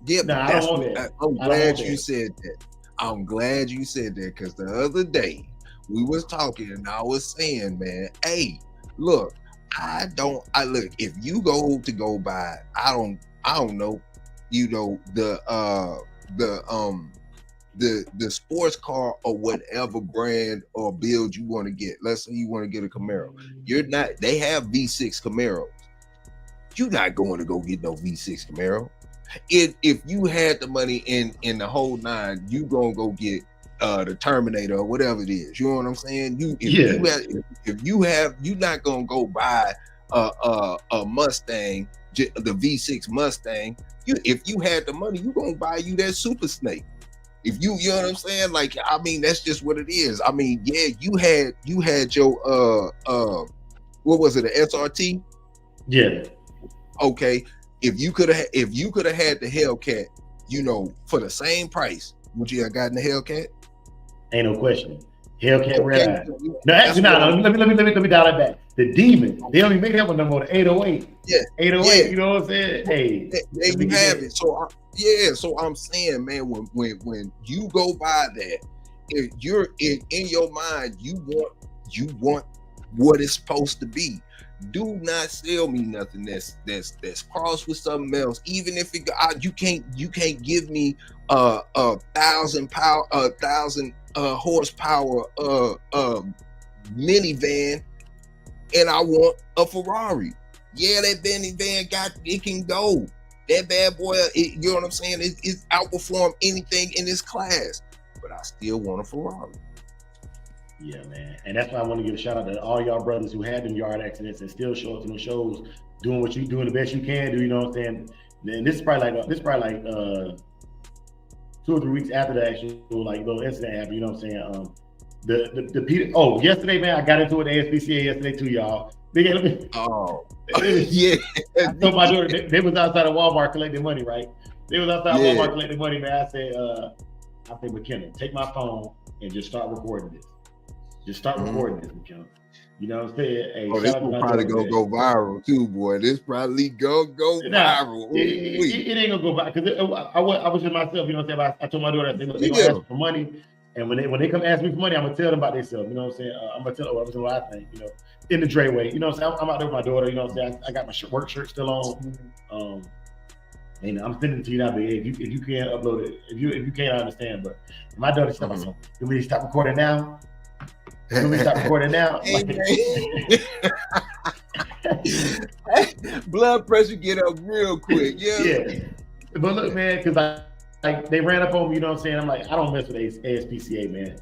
Yeah, no, I don't want that. I'm glad you said that. I'm glad you said that because the other day we was talking and I was saying, man, hey, look, look, if you go buy, I don't know, the sports car or whatever brand or build you want to get. Let's say you want to get a Camaro. They have V6 Camaros. You're not going to go get no V6 Camaro. If you had the money in the whole nine, you gonna go get the Terminator or whatever it is. You know what I'm saying? You're not gonna go buy a Mustang, the V6 Mustang. if you had the money, you gonna buy you that super snake. If you know what I'm saying? Like, I mean, that's just what it is. I mean, yeah, you had your what was it, a SRT? Yeah. Okay. If you could have had the Hellcat, you know, for the same price, would you have gotten the Hellcat? Ain't no question. Hellcat red eye. No, actually, let me dial that back. The Demon. They only make that one no more. The 808. Yeah. 808. Yeah. You know what I'm saying? Hey, there you have it. So so I'm saying, man, when you go by that, if you're in your mind, you want what it's supposed to be. Do not sell me nothing that's crossed with something else. Even if you can't give me a 1,000 horsepower minivan, and I want a Ferrari. Yeah, that minivan it can go. That bad boy, you know what I'm saying? It's outperformed anything in this class, but I still want a Ferrari. Yeah, man. And that's why I want to give a shout out to all y'all brothers who had them yard accidents and still show up to them shows, doing what you doing the best you can do. You know what I'm saying? And this is probably like 2 or 3 weeks after the actual little incident happened. You know what I'm saying? Yesterday, man, I got into it at ASPCA yesterday too, y'all. Yeah. I told my daughter they was outside of Walmart collecting money, right? They was outside of Walmart collecting money, man. I said, McKenna, take my phone and just start recording this. Just start recording this, McKenna. You know what I'm saying? Hey, this will probably gonna go viral too, boy. This probably go viral. It ain't gonna go viral because I was just myself. You know what I'm saying? I told my daughter, they gonna ask for money, and when they come ask me for money, I'm gonna tell them about themselves. You know what I'm saying? I'm gonna tell them what I think. You know, in the Dre way. You know what I'm saying? I'm out there with my daughter. You know what I'm saying? I got my work shirt still on. And I'm sending it to you now. But if you can't upload it, if you can't understand, but my daughter said, "You want me to stop recording now? You want me to stop recording now?" Blood pressure get up real quick. Yeah. But look, man, because like they ran up on me. You know what I'm saying? I'm like, I don't mess with ASPCA, man.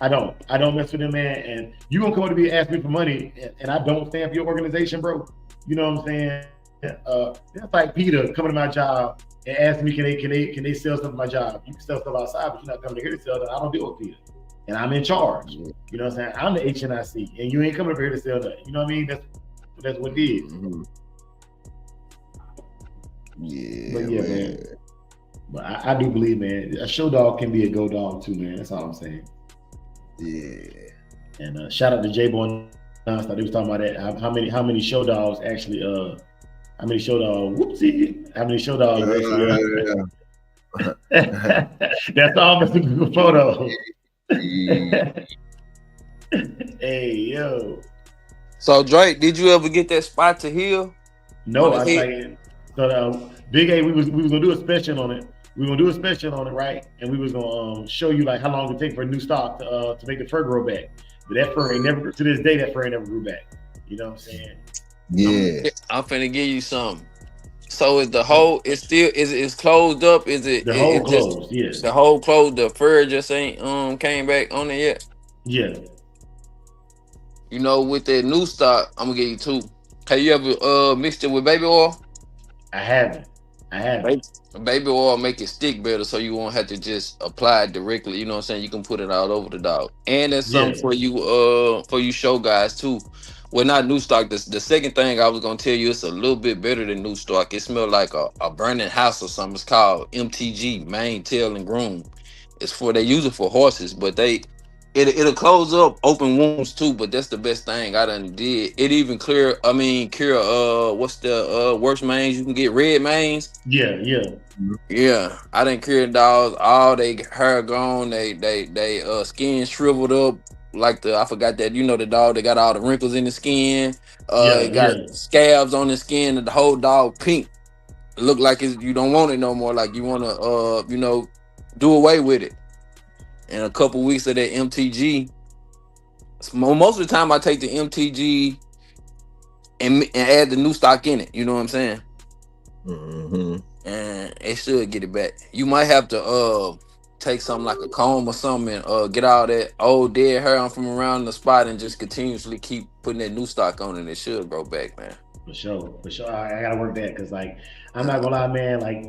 I don't mess with them, man. And you gonna come up to me and ask me for money, and I don't stand for your organization, bro. You know what I'm saying? That's like Peter coming to my job and asking me, can they sell stuff at my job? You can sell stuff outside, but you're not coming here to sell that. I don't deal with Peter, and I'm in charge. You know what I'm saying? I'm the HNIC, and you ain't coming over here to sell that. You know what I mean? That's what it is. Yeah, man. But I do believe, man, a show dog can be a go dog too, man. That's all I'm saying. Yeah. And shout out to J-Boy. They was talking about that. How many show dogs actually? How many show dogs actually? That's almost a good photo. Hey yo. So Drake, did you ever get that spot to heal? No, I think so. Big A, we was gonna do a special on it. We were gonna do a special on it, right? And we was gonna show you like how long it take for a new stock to make the fur grow back. But that fur ain't never, to this day, that fur ain't never grew back. You know what I'm saying? Yeah. I'm finna give you something. So is the hole? It's still it's closed up? Is it the hole closed? Yes. The hole closed. The fur just ain't came back on it yet. Yeah. You know, with that new stock, I'm gonna give you two. Have you ever mixed it with baby oil? I haven't. Baby oil make it stick better, so you won't have to just apply it directly. You know what I'm saying? You can put it all over the dog, and that's something for you show guys too. Well, not new stock. The second thing I was gonna tell you, it's a little bit better than new stock. It smells like a burning house or something. It's called MTG, mane, tail, and groom. They use it for horses, but it'll close up open wounds too. But that's the best thing I done did. It even cure what's the worst manes you can get? Red manes. Yeah. I done cured dogs. All they hair gone. They skin shriveled up. Like I forgot that, you know, the dog that got all the wrinkles in the skin. It got scabs on the skin, and the whole dog pink. It look like you don't want it no more. Like you want to do away with it. And a couple weeks of that MTG. Most of the time I take the MTG and add the new stock in it. You know what I'm saying? And it should get it back. You might have to take something like a comb or something and get all that old dead hair from around the spot and just continuously keep putting that new stock on it. It should grow back, man. For sure. I gotta work that because like I'm not gonna lie, man. Like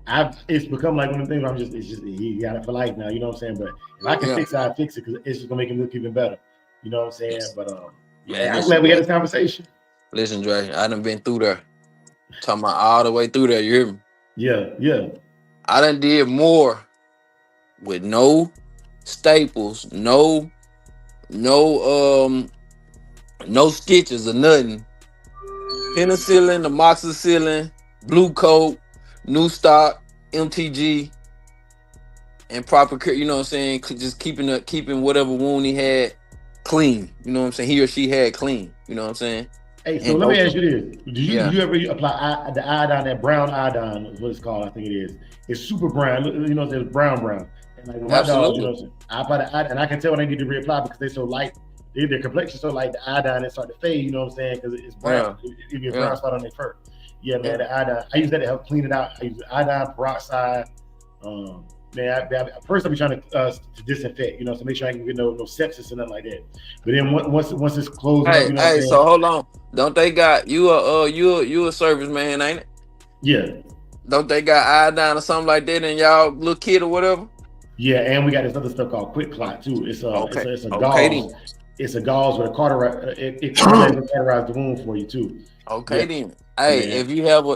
I it's become like one of the things where it's just he got it for life now. You know what I'm saying? But if I can fix it, I fix it because it's just gonna make him look even better. You know what I'm saying? But Man, I'm glad we had this conversation. Listen, Dre, I done been through there. Talking about all the way through there. You hear me? Yeah. I done did more with no staples, no stitches or nothing. Penicillin, amoxicillin, blue coat, new stock, MTG, and proper care. You know what I'm saying? Just keeping whatever wound he had clean. You know what I'm saying? He or she had clean. You know what I'm saying? Hey, so let me ask you this: Did you ever apply the iodine, that brown iodine? Is what it's called. I think it is. It's super brown. You know, it's brown. And like with my dogs, you know, I apply the iodine, and I can tell when I need to reapply because they're so light. Their complexion so light, the iodine is starting to fade. You know what I'm saying? Because it's brown. It be a brown spot on their fur. Yeah, man. The iodine. I use that to help clean it out. I use iodine peroxide. Man, first I'll be trying to disinfect, you know, so make sure I can get no sepsis or nothing like that. But then once it's closed up, you know. Hey, so hold on. Don't they got you a service man, ain't it? Yeah. Don't they got iodine or something like that in y'all little kit or whatever? Yeah, and we got this other stuff called Quick Clot too. It's a gauze. Then. It's a gauze with a it cauterize the wound for you too. Okay, then. Hey, if you have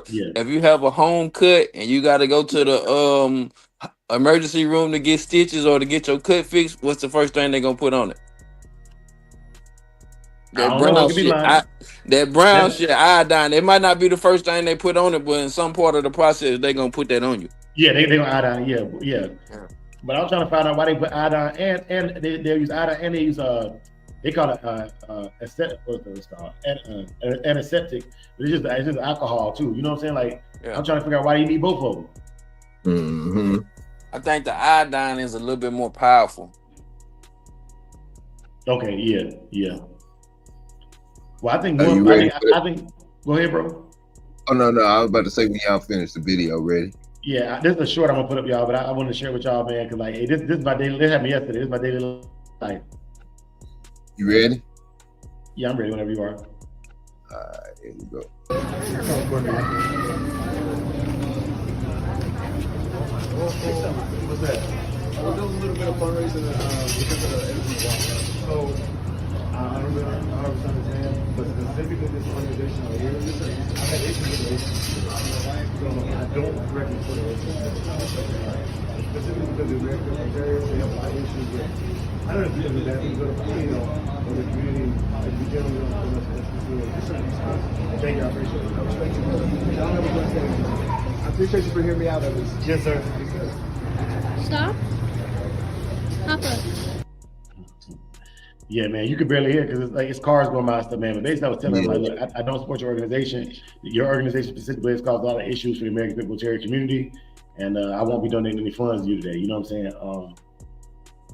a home cut and you got to go to the emergency room to get stitches or to get your cut fixed, what's the first thing they're gonna put on it? That brown shit, iodine. It might not be the first thing they put on it, but in some part of the process, they're gonna put that on you. Yeah, they gonna iodine. Yeah. But I'm trying to find out why they put iodine and they use iodine and they use they call it antiseptic, but it's just alcohol too. You know what I'm saying? Like I'm trying to figure out why you need both of them. Mm-hmm. I think the iodine is a little bit more powerful. Okay, yeah. Well, I think go ahead, bro. Oh no, I was about to say when y'all finish the video, ready? Yeah, this is a short I'm gonna put up, y'all, but I wanted to share with y'all, man, because like hey, this is my daily. This happened yesterday. This is my daily life. You ready? Yeah, I'm ready whenever you are. All right, here we go. What's that? Well, there was a little bit of fundraising because of the energy block. So I don't really 100% understand, but specifically this organization right here, I've had issues with the so I don't directly put it specifically because the American Ontario, they have a lot of issues with, I don't know if you're in the bathroom, but or the community, like we dealing with thank you, I appreciate it. I respect you, brother. I don't know what you're saying. I appreciate you for hearing me out at least. Yes, sir. Stop. Papa. Yeah, man, you could barely hear because it's cars going by and stuff, man. But basically, I was telling them, like, look, I don't support your organization. Your organization specifically has caused a lot of issues for the American Pit Bull Terrier community, and I won't be donating any funds to you today. You know what I'm saying?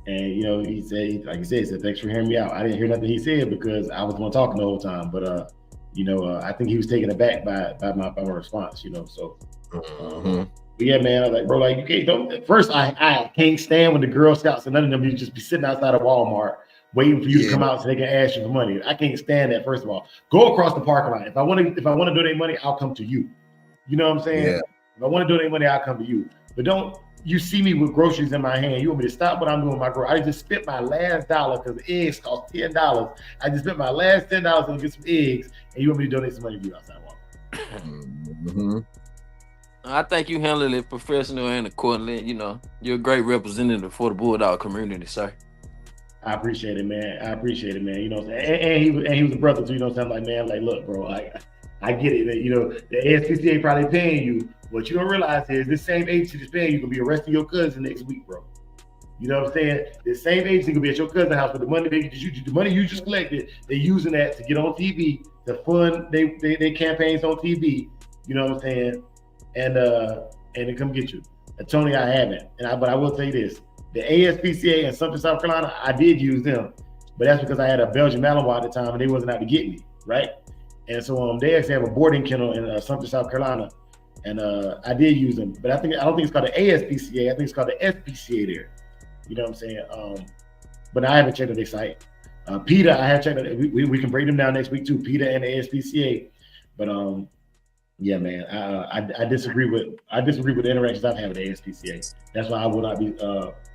And you know, he said, thanks for hearing me out. I didn't hear nothing he said because I was the one talking the whole time. But you know, I think he was taken aback by my response. You know, so. But yeah, man, I was like, bro, like first I can't stand when the Girl Scouts and none of them you just be sitting outside of Walmart waiting for you to come out so they can ask you for money. I can't stand that. First of all, go across the parking lot. If I want to donate money, I'll come to you. You know what I'm saying? Yeah. If I want to donate money, I'll come to you. But don't you see me with groceries in my hand? You want me to stop what I'm doing with my groceries? I just spent my last dollar because the eggs cost $10. I just spent my last $10 to get some eggs, and you want me to donate some money to you outside Walmart? I think you handled it professional and accordingly. You know, you're a great representative for the Bulldog community, sir. I appreciate it, man. You know, and he was a brother too. You know what I'm saying? Like, man, like, look, bro, I get it. That, you know, the ASPCA probably paying you. What you don't realize is this same agency that's paying you gonna be arresting your cousin next week, bro. You know what I'm saying? The same agency gonna be at your cousin's house with the money the money you just collected. They're using that to get on TV, to fund they campaigns on TV. You know what I'm saying? And to come get you. And Tony, I haven't. But I will tell you this: the ASPCA in Sumter, South Carolina, I did use them, but that's because I had a Belgian Malinois at the time, and they wasn't out to get me, right? And so they actually have a boarding kennel in Sumter, South Carolina, and I did use them. But I don't think it's called the ASPCA. I think it's called the SPCA there. You know what I'm saying? But I haven't checked on their site. PETA, I have checked. We can break them down next week too. PETA and the ASPCA. But yeah, man, I disagree with the interactions I've had with the ASPCA. That's why I will not be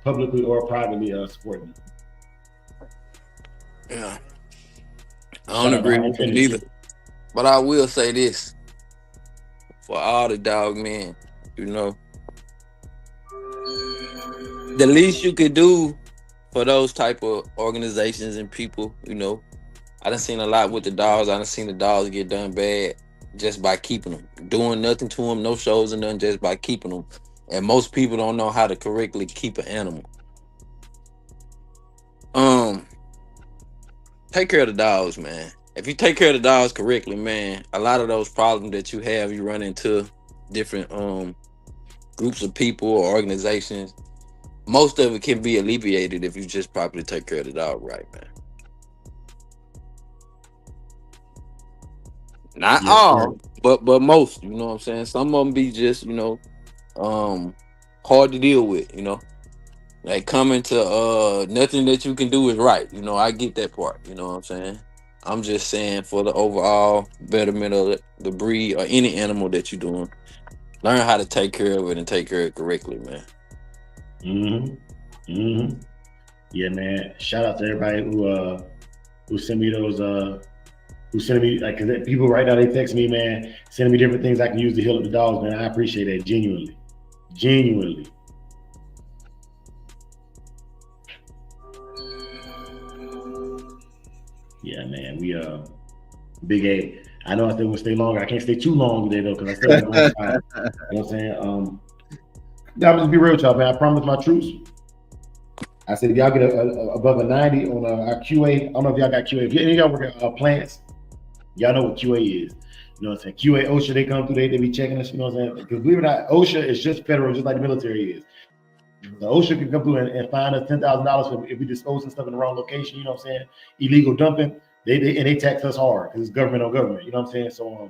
publicly or privately supporting it. Yeah, I don't agree with it either. But I will say this for all the dog men, you know, the least you could do for those type of organizations and people, you know, I done seen a lot with the dogs. I done seen the dogs get done bad just by keeping them, doing nothing to them, no shows and nothing, just by keeping them. And most people don't know how to correctly keep an animal. Take care of the dogs, man. If you take care of the dogs correctly, man, a lot of those problems that you have, you run into different groups of people or organizations. Most of it can be alleviated if you just properly take care of the dog right, man. Not all, but most, you know what I'm saying? Some of them be just, you know, hard to deal with, you know. Like coming to nothing that you can do is right. You know, I get that part, you know what I'm saying? I'm just saying for the overall betterment of the breed or any animal that you're doing, learn how to take care of it and take care of it correctly, man. Yeah, man. Shout out to everybody who sent me those who sent me, like, cause people right now, they text me, man, sending me different things I can use to heal up the dogs, man. I appreciate that genuinely. Yeah, man. We Big A. I know I still want to stay longer. I can't stay too long today though, because I still have to go time. You know what I'm saying? I'm just be real with y'all, man. I promise my troops. I said if y'all get above a 90 on our QA, I don't know if y'all got QA. If any of y'all work at plants, y'all know what QA is. You know what I'm saying? QA, OSHA, they come through, they be checking us, you know what I'm saying? Because believe it or not, OSHA is just federal, just like the military is. The OSHA can come through and fine us $10,000 if we disposing stuff in the wrong location, you know what I'm saying? Illegal dumping, they tax us hard because it's government on government, you know what I'm saying? So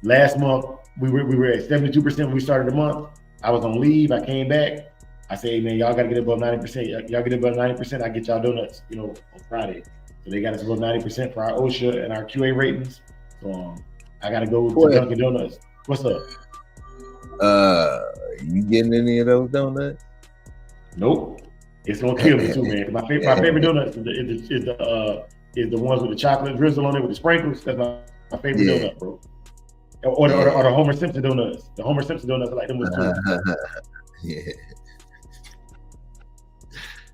last month we were at 72% when we started the month. I was on leave, I came back. I say, hey, man, y'all gotta get above 90%. Y'all get above 90%, I get y'all donuts, you know, on Friday. So they got us above 90% for our OSHA and our QA ratings. So I gotta go to Dunkin' Donuts. What's up? You getting any of those donuts? Nope. It's gonna kill me too, man. My favorite donuts is the ones with the chocolate drizzle on it with the sprinkles. That's my favorite donut, bro. Or the Homer Simpson donuts. The Homer Simpson donuts, I like them ones too. Yeah.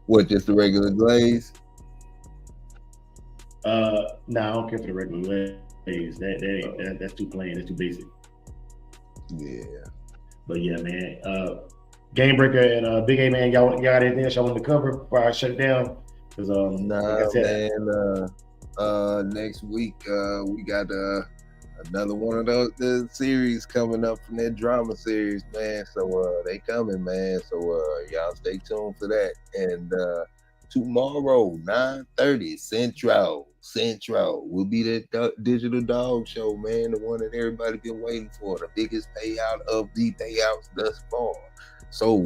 What, just the regular glaze? No, I don't care for the regular glaze. That's too plain. That's too basic. Yeah. But yeah, man. Game Breaker and Big A, man, y'all got anything else y'all want to cover before I shut it down? Because like I said, man. Next week we got another one of the series coming up from that drama series, man. So they coming, man. So y'all stay tuned for that. And tomorrow, 9:30 Central will be that digital dog show, man. The one that everybody been waiting for, the biggest payout of the payouts thus far. So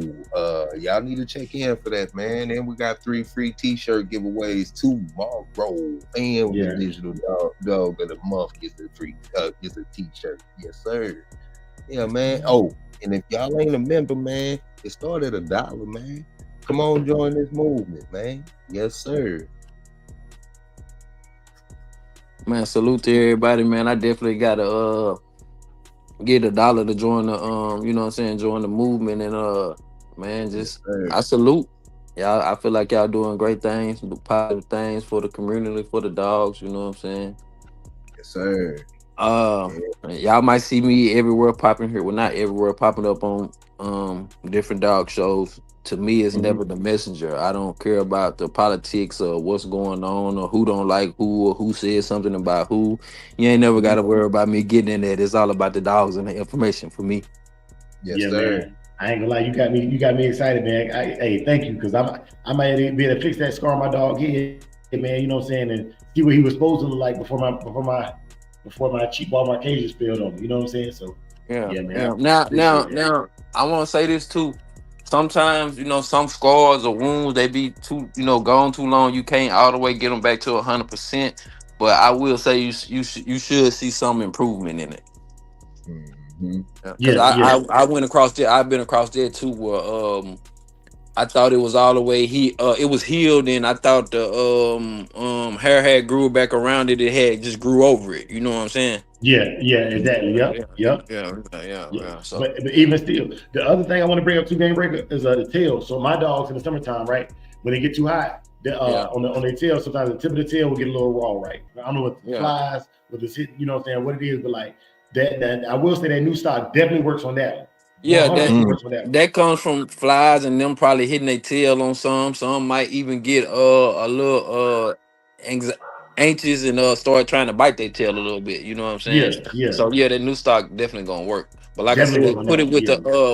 y'all need to check in for that, man. And we got 3 free t-shirt giveaways tomorrow. And the digital dog of the month gets a free gets a t-shirt. Yes, sir. Yeah, man. Oh, and if y'all ain't a member, man, it started at $1, man. Come on, join this movement, man. Yes, sir. Man, salute to everybody, man. I definitely gotta get $1 to join the you know what I'm saying, join the movement. And man, just I salute y'all. I feel like y'all doing great things, positive things for the community, for the dogs, you know what I'm saying? Yes, sir. Y'all might see me everywhere popping here. Well, not everywhere, popping up on different dog shows. To me, it's never the messenger. I don't care about the politics or what's going on or who don't like who or who said something about who. You ain't never got to worry about me getting in there. It's all about the dogs and the information for me. Yes, sir. Man. I ain't gonna lie, you got me excited, man. Hey, thank you, because I might be able to fix that scar on my dog head, man. You know what I'm saying, and see what he was supposed to look like before my cheap Walmart cages spilled on me. You know what I'm saying? So yeah, man. Now, I want to say this too. Sometimes, you know, some scars or wounds, they be too, you know, gone too long. You can't all the way get them back to 100%. but I will say you should see some improvement in it. Mm-hmm. Because I went across there. I've been across there too. Where I thought it was all the way it was healed, and I thought the hair had grew back around it. It had just grew over it. You know what I'm saying? Yeah, exactly. Yep. Yeah. So, but even still, the other thing I want to bring up to Game Breaker is the tail. So my dogs in the summertime, right, when they get too hot, on their tail, sometimes the tip of the tail will get a little raw, right? I don't know what the flies, what this, you know what I'm saying, what it is, but like that I will say that new stock definitely works on that. Yeah, that comes from flies and them probably hitting their tail on some. Some might even get a little anxious and start trying to bite their tail a little bit. You know what I'm saying? Yeah. So yeah, that new stock definitely gonna work. But like definitely I said,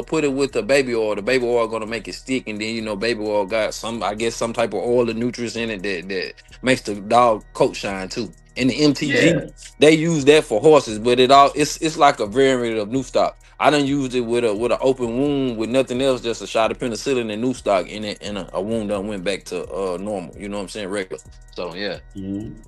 put it with the baby oil. The baby oil gonna make it stick, and then baby oil got some type of oil and nutrients in it that makes the dog coat shine too. And the MTG, they use that for horses, but it's like a variant of new stock. I done used it with an open wound with nothing else, just a shot of penicillin and new stock in it, and a wound done went back to normal. You know what I'm saying? Regular. So yeah. Mm-hmm.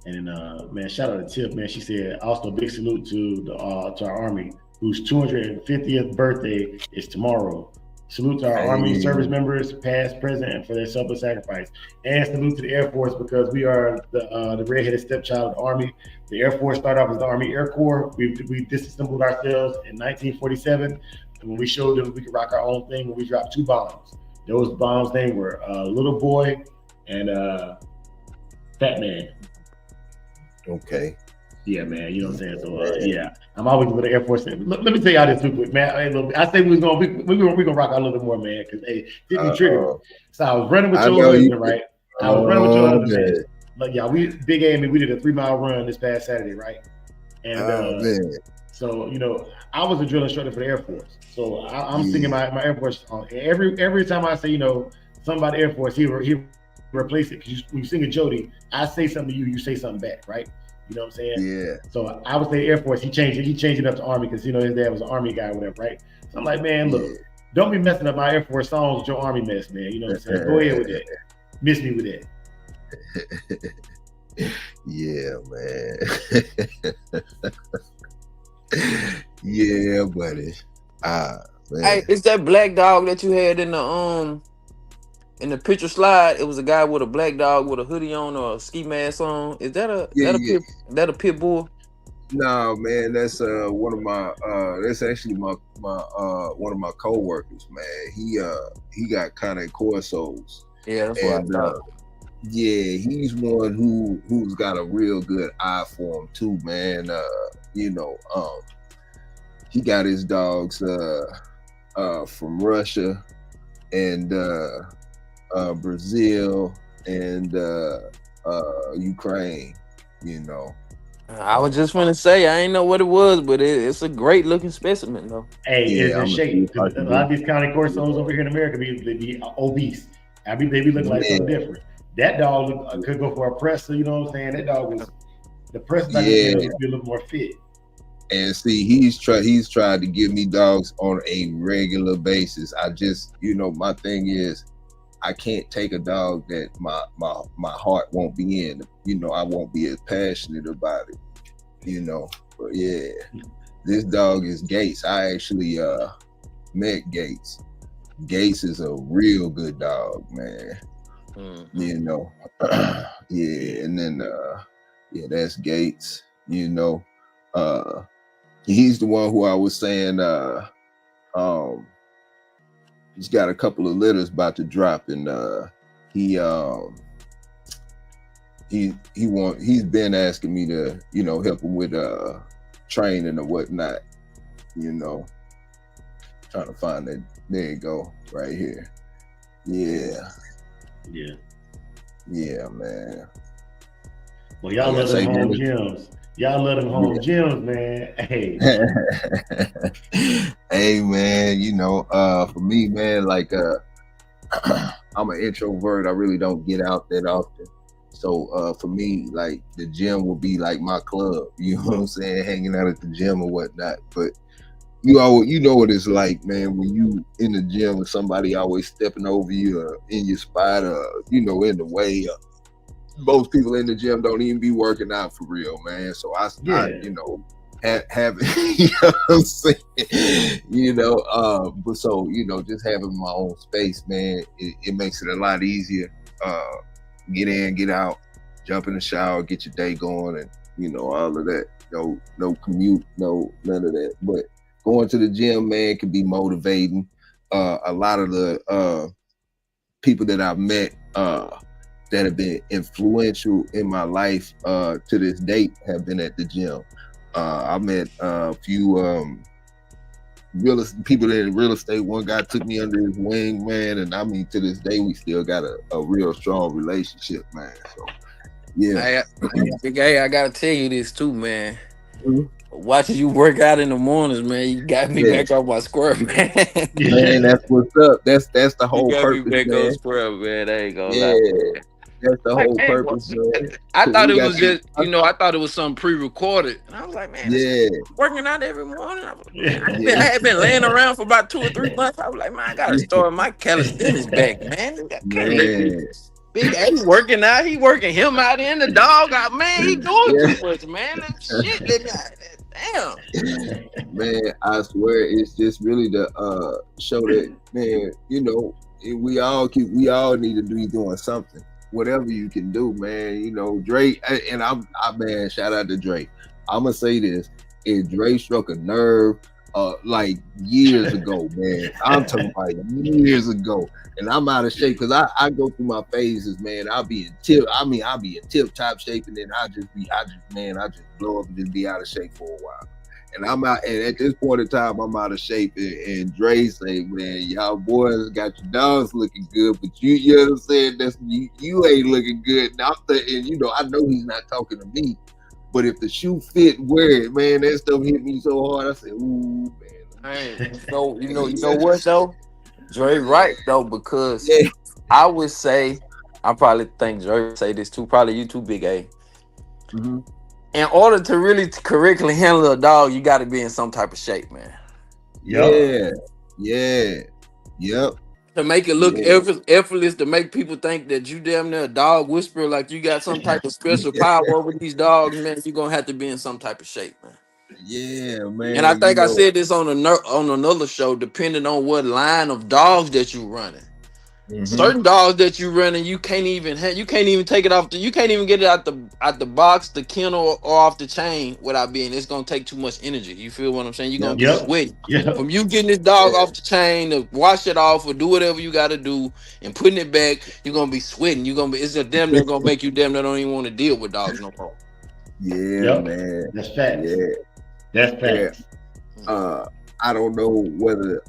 And man, shout out to Tiff, man. She said also big salute to our Army, whose 250th birthday is tomorrow. Salute to our Army service members, past, present, and for their selfless sacrifice. And salute to the Air Force, because we are the redheaded stepchild of the Army. The Air Force started off as the Army Air Corps. We disassembled ourselves in 1947, and when we showed them we could rock our own thing, when we dropped 2 bombs. Those bombs' names were Little Boy and Fat Man. Okay. Yeah, man. You know what I'm saying? So I'm always with the Air Force. Let me tell y'all this too quick, man. I say we gonna rock out a little bit more, man, because did me trigger. So I was running with your husband, right? I was running with your husband, man. Like, yeah, Big A and me, we did a 3-mile run this past Saturday, right? And so I was a drill instructor for the Air Force. So I'm singing my Air Force song. Every time I say something about the Air Force, he replace it. Because when you sing a Jody, I say something to you, you say something back, right? You know what I'm saying? Yeah. So I would say Air Force. He changed it up to Army because his dad was an Army guy or whatever, right? So I'm like, man, look, don't be messing up my Air Force songs with your Army mess, man. You know what I'm saying? Go ahead with that. Miss me with that. Yeah, man. Yeah, buddy. Man. Hey, it's that black dog that you had in the picture slide. It was a guy with a black dog with a hoodie on or a ski mask on. Is that a pit bull? No, man, that's one of my that's actually my one of my coworkers, man. He got kind of corsos. Yeah, that's what I thought. Yeah, he's one who's got a real good eye for him too, man. He got his dogs from Russia and Brazil and Ukraine. I was just gonna say I ain't know what it was, but it's a great looking specimen though. Hey, it's a shape. A lot of these county corsos over here in America be obese. They be looking like something different. That dog could go for a presser. You know what I'm saying? That dog was the presser. Be a little more fit. And see, he's tried to give me dogs on a regular basis. I just, my thing is, I can't take a dog that my heart won't be in. I won't be as passionate about it. But yeah, this dog is Gates. I actually met Gates. Gates is a real good dog, man. Yeah, and then that's Gates. He's the one who I was saying he's got a couple of litters about to drop, and he's been asking me to help him with training or whatnot. Trying to find that. There you go, right here. Yeah, man. Well, y'all love them home gyms. Y'all love them home gyms, man. Hey. Hey, man, for me, man, like I'm an introvert. I really don't get out that often. So for me, like the gym will be like my club, you know what I'm saying? Hanging out at the gym or whatnot. But you know what it's like, man, when you in the gym with somebody always stepping over you or in your spot or, in the way. most people in the gym don't even be working out for real, man. So I you know, having, you know what I'm saying? You know, but so, you know, just having my own space, man, it makes it a lot easier. Get in, get out, jump in the shower, get your day going, and, you know, all of that. No commute, none of that. But going to the gym, man, can be motivating. A lot of the people that I've met that have been influential in my life to this date have been at the gym. I met a few people in real estate. One guy took me under his wing, man, and I mean, to this day, we still got a real strong relationship, man. So, yeah. Big A, I gotta tell you this too, man. Mm-hmm. Watching you work out in the mornings, man, you got me back off my square, man. Man, that's what's up. That's the whole purpose, me back man. On square, man. I ain't gonna lie. That's the whole purpose, man. I thought it was just, you know, I thought it was something pre-recorded. And I was like, man, working out every morning. I had been laying around for about 2 or 3 months. I was like, man, I gotta start my calisthenics back, man. Big A working out, he working him out in the dog out, man. He doing too much, man. Shit, damn. Man, I swear it's just really to show that, man, you know, we all need to be doing something. Whatever you can do, man. You know, Dre, and I'm man, shout out to Dre. I'm gonna say this: if Dre struck a nerve, like years ago, man. I'm talking about years ago, and I'm out of shape because I go through my phases, man. I'll be in tip top shape, and then I just blow up and just be out of shape for a while. And I'm out, and at this point in time, I'm out of shape. And Dre say, man, y'all boys got your dogs looking good, but you know what I'm saying? That's you ain't looking good. And you know, I know he's not talking to me, but if the shoe fit, wear it, man. That stuff hit me so hard. I said, ooh, man. So you know what though? Dre right though, because I would say, I probably think Dre would say this too, probably you too, Big A. Mm-hmm. In order to really correctly handle a dog, you got to be in some type of shape, man. Yep. To make it look effortless, to make people think that you damn near a dog whisperer, like you got some type of special power over these dogs, man. You're gonna have to be in some type of shape, man. Yeah, man. And I think I said this on another show. Depending on what line of dogs that you running. Mm-hmm. Certain dogs that you running, you can't even take it off you can't even get it out the box, the kennel, or off the chain without being. It's gonna take too much energy. You feel what I'm saying? You're gonna be sweaty. From you getting this dog off the chain to wash it off or do whatever you got to do and putting it back, you're gonna be sweating. It's a damn near gonna make you damn near don't even want to deal with dogs no more. Yeah, man. That's facts. Yeah, that's facts. I don't know whether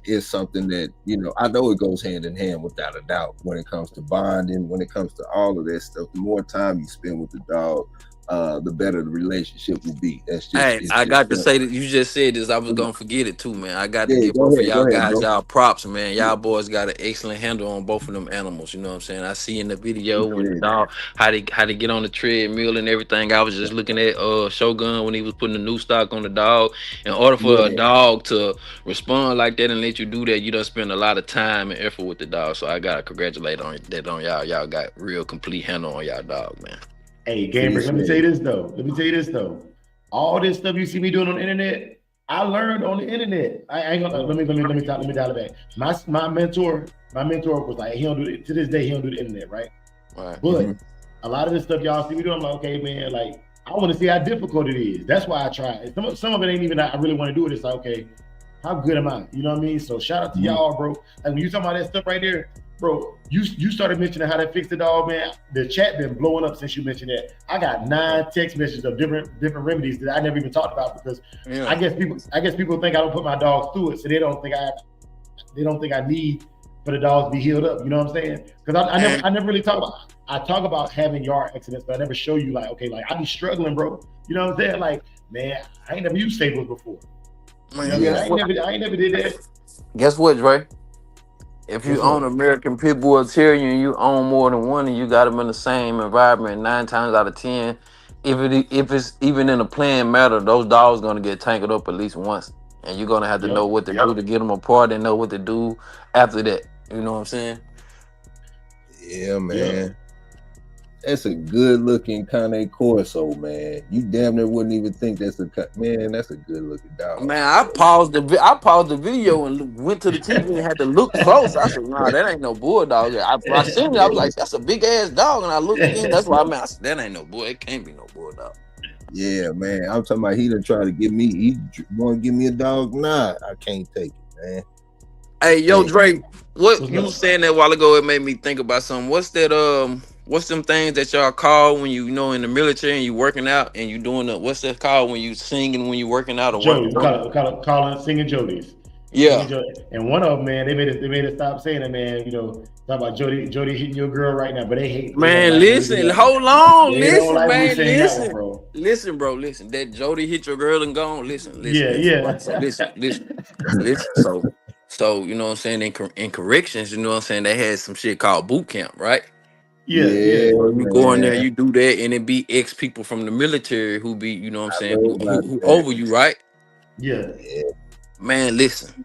it's something that, you know, I know it goes hand in hand without a doubt when it comes to bonding, when it comes to all of that stuff. The more time you spend with the dog, the better the relationship will be. That's just I got to say that you just said this. I was gonna forget it too, man. I got to give both of y'all guys y'all props, man. Y'all boys got an excellent handle on both of them animals. You know what I'm saying? I see in the video when the dog how they get on the treadmill and everything. I was just looking at Shogun when he was putting the new stock on the dog. In order for a dog to respond like that and let you do that, you done spend a lot of time and effort with the dog. So I gotta congratulate on y'all. Y'all got real complete handle on y'all dog, man. Hey, Gabriel, let me tell you this though. All this stuff you see me doing on the internet, I learned on the internet. I ain't gonna let me dial it back. My mentor was like, he don't do it to this day. He don't do the internet, right? But a lot of this stuff y'all see me doing, I'm like, okay, man, like I want to see how difficult it is. That's why I try. Some of it ain't even I really want to do it. It's like, okay, how good am I? You know what I mean? So shout out to y'all, bro. Like when you talking about that stuff right there. Bro, you started mentioning how that fixed the dog, man. The chat been blowing up since you mentioned that. I got 9 text messages of different remedies that I never even talked about because I guess people think I don't put my dogs through it, so they don't think I need for the dogs to be healed up. You know what I'm saying? Because I never really talk about. I talk about having yard accidents, but I never show you like, okay, like I be struggling, bro. You know what I'm saying? Like, man, I ain't never used staples before. I ain't never did that. Guess what, Dre? If you own American Pit Bull Terrier and you own more than one and you got them in the same environment, 9 times out of 10, if it's even in a planned matter, those dogs gonna get tangled up at least once, and you're gonna have to know what to do to get them apart and know what to do after that. You know what I'm saying? Yeah, man. That's a good looking Cane Corso, man. You damn near wouldn't even think that's man. That's a good looking dog. Man, I paused the video and went to the TV and had to look close. I said, "Nah, that ain't no bulldog." I seen it. I was like, "That's a big ass dog," and I looked again. That's why I said, "That ain't no bull. It can't be no bulldog." Yeah, man. I'm talking about he done try to give me. He want to give me a dog. Nah, I can't take it, man. Hey, yo, Drake, what you was saying that a while ago? It made me think about something. What's that? What's them things that y'all call when you know in the military and you working out and you doing the what's that called when you singing when you working out or Jody, working? calling singing Jodies. Yeah. And one of them, man, they made it stop saying it, man. You know, talk about Jody hitting your girl right now, but they hate. Man, listen, hold on, listen, like man, listen, bro. Listen, bro, listen. That Jody hit your girl and gone. Listen. Yeah. So listen. So you know what I'm saying? In corrections, you know what I'm saying? They had some shit called boot camp, right? Yeah. You go in there, you do that, and it be ex people from the military who be, you know what I'm saying, who over you, right? Yeah. Man, listen.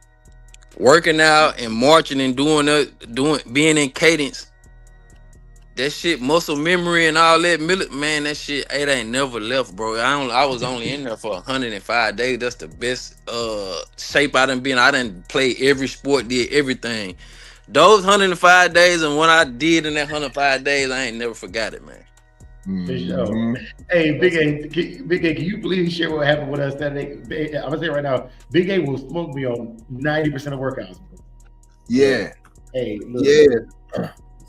Working out and marching and being in cadence. That shit, muscle memory and all that, man, that shit, it ain't never left, bro. I was only in there for 105 days. That's the best shape I done been. I done played every sport, did everything. Those 105 days and what I did in that 105 days, I ain't never forgot it, man. Mm-hmm. Hey, Big A, can you believe he shared what happened with us that day? I'm gonna say right now, Big A will smoke me on 90% of workouts. Yeah. Hey, look. Yeah.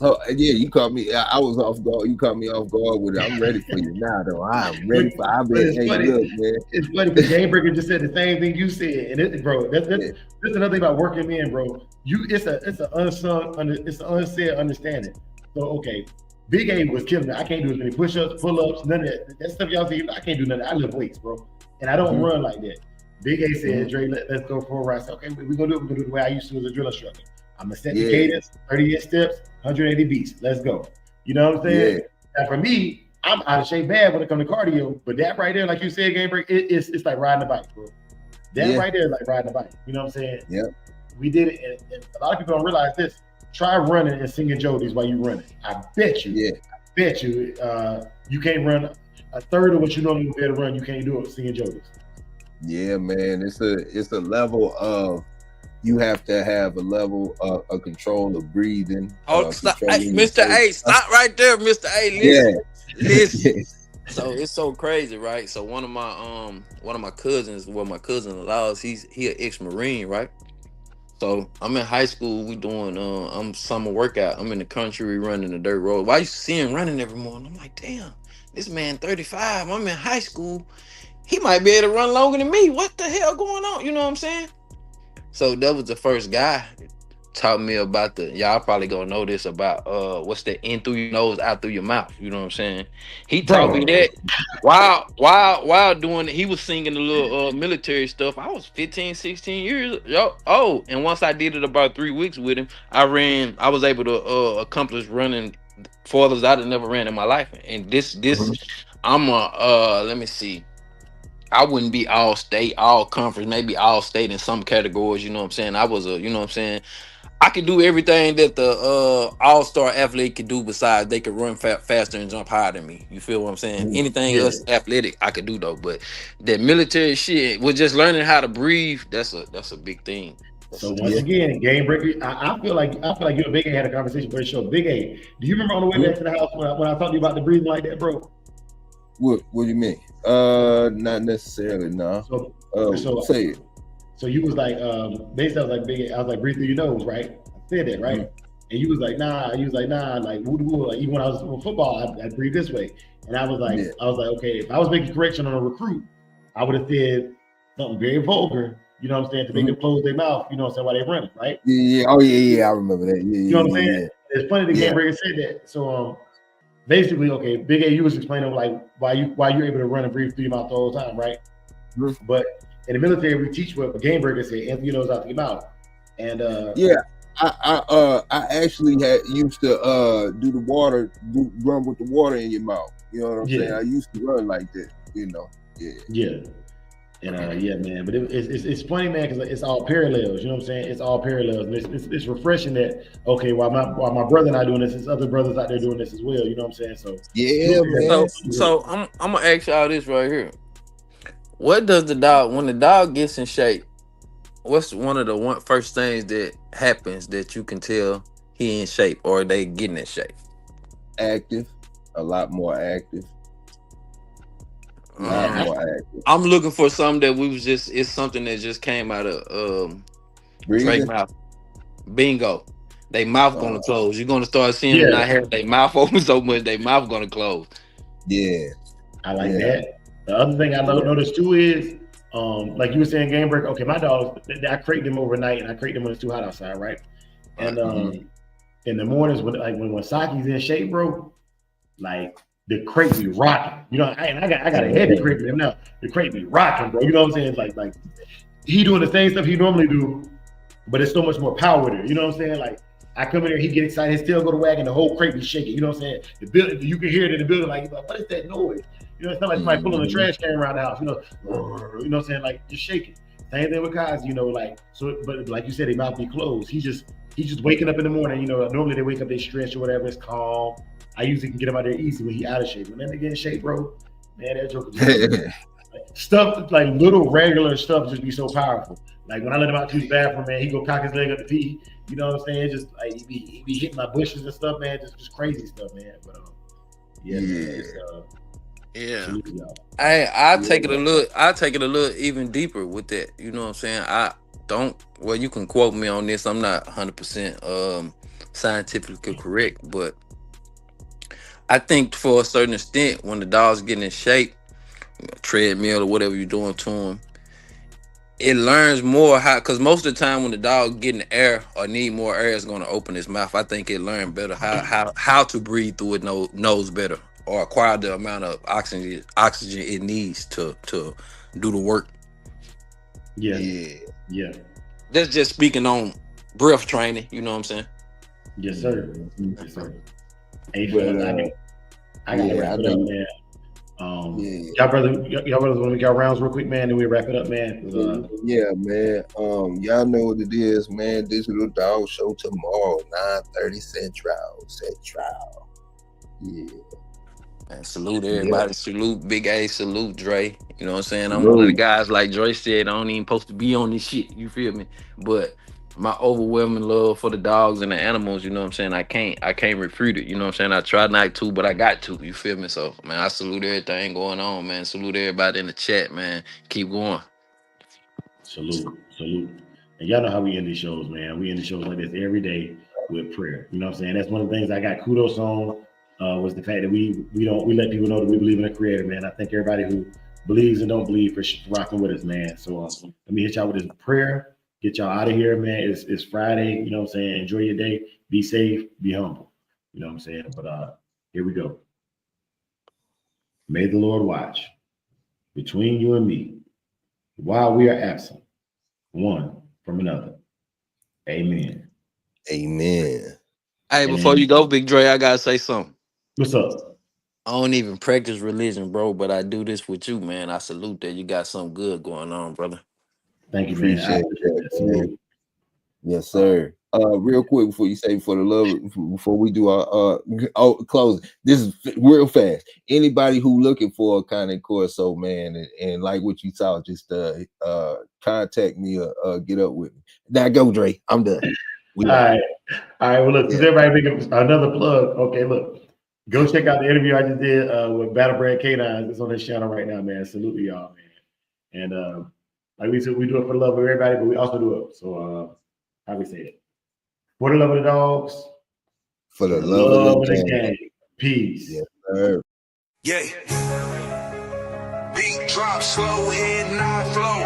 Oh, yeah, you caught me. I was off guard. You caught me off guard with it. I'm ready for you now, though. I'm ready for. I've been. Hey, look, man. It's funny because Game Breaker just said the same thing you said, and bro, that's another thing about working men, bro. It's an unsaid understanding. So okay, Big A was killing it. I can't do as many push-ups, pull-ups, none of that stuff y'all see. I can't do none of that. I lift weights, bro, and I don't run like that. Big A said, "Dre, let's go for a ride." I said, "Okay, we're gonna do it the way I used to as a drill instructor. I'm gonna set the cadence, 38 steps, 180 beats. Let's go." You know what I'm saying? Yeah. And for me, I'm out of shape bad when it comes to cardio, but that right there, like you said, Game Break, it's like riding a bike, bro. That right there is like riding a bike. You know what I'm saying? Yeah. We did it, and a lot of people don't realize this. Try running and singing Jodies while you running. I bet you. Yeah. I bet you. You can't run a third of what you normally would be able to run. You can't do it singing Jodies. Yeah, man. It's a level of. You have to have a level of control of breathing. Oh, stop. Hey, Mr. A, stop right there, Mr. A. Listen. So it's so crazy, right? So one of my cousins, my cousin-in-laws, he an ex-Marine, right? So I'm in high school, we doing I'm summer workout. I'm in the country running the dirt road. Well, I used to see him running every morning. I'm like, damn, this man 35. I'm in high school. He might be able to run longer than me. What the hell going on? You know what I'm saying? So that was the first guy taught me about y'all probably gonna know this about what's that in through your nose, out through your mouth. You know what I'm saying? He taught me that while doing it. He was singing the little military stuff. I was 15, 16 years old. And once I did it about 3 weeks with him, I was able to accomplish running farthest I'd never ran in my life. And this I'm let me see. I wouldn't be all state, all conference, maybe all state in some categories. You know what I'm saying? I was you know what I'm saying? I could do everything that the all-star athlete could do besides they could run faster and jump higher than me. You feel what I'm saying? Anything else athletic I could do though. But that military shit with just learning how to breathe, that's a big thing. So once again, Game Breaker, I feel like you and Big A had a conversation for the show. Big A, do you remember on the way back to the house when I talked to you about the breathing like that, bro? What do you mean? Not necessarily, no. So say it. So you was like, basically I was like, Big A, I was like, breathe through your nose, right? I said that, right? And you was like, nah. You was like, nah. Like, like even when I was doing football, I breathe this way. And I was like, okay, if I was making correction on a recruit, I would have said something very vulgar. You know what I'm saying? To make them close their mouth. You know what I'm saying? While they running, right? Yeah. Oh yeah. I remember that. Yeah. You know what I'm saying? It's funny the Game Breaker said that. So basically, okay, Big A, you was explaining like why you're able to run and breathe through your mouth the whole time, right? But in the military, we teach what Game Breaker said, and your nose out your mouth. And I actually used to do the water, run with the water in your mouth. You know what I'm saying? I used to run like that. You know. Yeah. And yeah, man, but it's funny, man, because it's all parallels. You know what I'm saying? It's all parallels. And it's refreshing that okay, while my brother not doing this, there's other brothers out there doing this as well. You know what I'm saying? So yeah, man. So I'm gonna ask y'all this right here. What does the dog when the dog gets in shape? What's one of the first things that happens that you can tell he in shape or they getting in shape? Active, a lot more active. I'm looking for something that it's something that just came out of Drake mouth. Bingo. They mouth gonna close. You're gonna start seeing them not have their mouth open so much they mouth gonna close. Yeah. I like that. The other thing I noticed too is like you were saying, game break. Okay, my dogs, I crate them overnight and I crate them when it's too hot outside, right? And in the mornings when Saki's in shape, bro, like the crate be rocking. You know, I got a heavy crate for him now. The crate be rocking, bro. You know what I'm saying? It's like he doing the same stuff he normally do, but it's so much more power there. You know what I'm saying? Like I come in there, he get excited, his tail go to wag, and the whole crate be shaking. You know what I'm saying? The building, you can hear it in the building, like what is that noise? You know, it's not like somebody pulling a trash can around the house. You know what I'm saying? Like just shaking. Same thing with Kazi, you know, like so. But like you said, they mouth be closed. He's just waking up in the morning. You know, normally they wake up, they stretch or whatever. It's calm. I usually can get him out there easy when he out of shape. When they get in shape, bro, man, that joke is stuff like little regular stuff just be so powerful. Like when I let him out to his bathroom, man, he go cock his leg up to pee. You know what I'm saying? Just like he be hitting my bushes and stuff, man. Just crazy stuff, man. But man, it's, I'll take it a little even deeper with that. You know what I'm saying? You can quote me on this. I'm not 100% scientifically correct, but I think for a certain extent, when the dog's getting in shape, treadmill or whatever you're doing to him, it learns more because most of the time when the dog getting air or need more air is going to open his mouth. I think it learned better how to breathe through it nose better or acquire the amount of oxygen it needs to do the work. Yeah. That's just speaking on breath training. You know what I'm saying? Yes, sir. Yes, sir. Hey, I gotta wrap it up, man. Y'all brothers want to make y'all rounds real quick, man, and we wrap it up, man. Yeah, man. Y'all know what it is, man. Digital Dog Show tomorrow, 9:30 Central. Yeah. Man, salute everybody. Salute Big A. Salute Dre. You know what I'm saying? I'm one of the guys, like Dre said, I don't even supposed to be on this shit. You feel me? But my overwhelming love for the dogs and the animals, you know what I'm saying? I can't refute it. You know what I'm saying? I try not to, but I got to. You feel me? So, man, I salute everything going on, man. Salute everybody in the chat, man. Keep going. Salute. And y'all know how we end these shows, man. We end the shows like this every day with prayer. You know what I'm saying? That's one of the things I got kudos on. Was the fact that we let people know that we believe in a creator, man. I thank everybody who believes and don't believe for rocking with us, man. So let me hit y'all with this prayer. Get y'all out of here, man. It's Friday, you know what I'm saying? Enjoy your day. Be safe. Be humble. You know what I'm saying? But here we go. May the Lord watch between you and me while we are absent, one from another. Amen. Amen. Hey, before you go, Big Dre, I gotta say something. What's up? I don't even practice religion, bro, but I do this with you, man. I salute that you got something good going on, brother. Thank you, Appreciate that. Yes, sir. Real quick before the love, before we do our close, this is real fast. Anybody who looking for a kind of Corso, man, and like what you saw, just contact me or get up with me. Now go, Dre. I'm done. All right. Well, look, does everybody think of another plug? Okay, look. Go check out the interview I just did with Battlebred Canines. It's on this channel right now, man. Salute to y'all, man. And like we said, we do it for the love of everybody, but we also do it. So how we say it? For the love of the dogs. For the love of the game. Peace. Yes, sir. Yeah. Beat drop, slow, head not flow.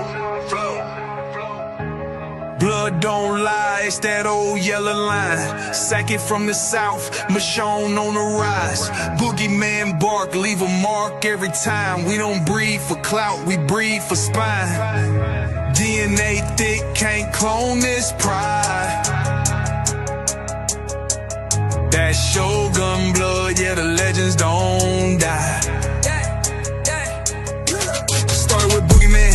Blood don't lie, it's that old yellow line. Sack it from the south, Michonne on the rise. Boogeyman bark, leave a mark every time. We don't breed for clout, we breed for spine. DNA thick, can't clone this pride. That Shogun blood, yeah, the legends don't die. Started with Boogeyman,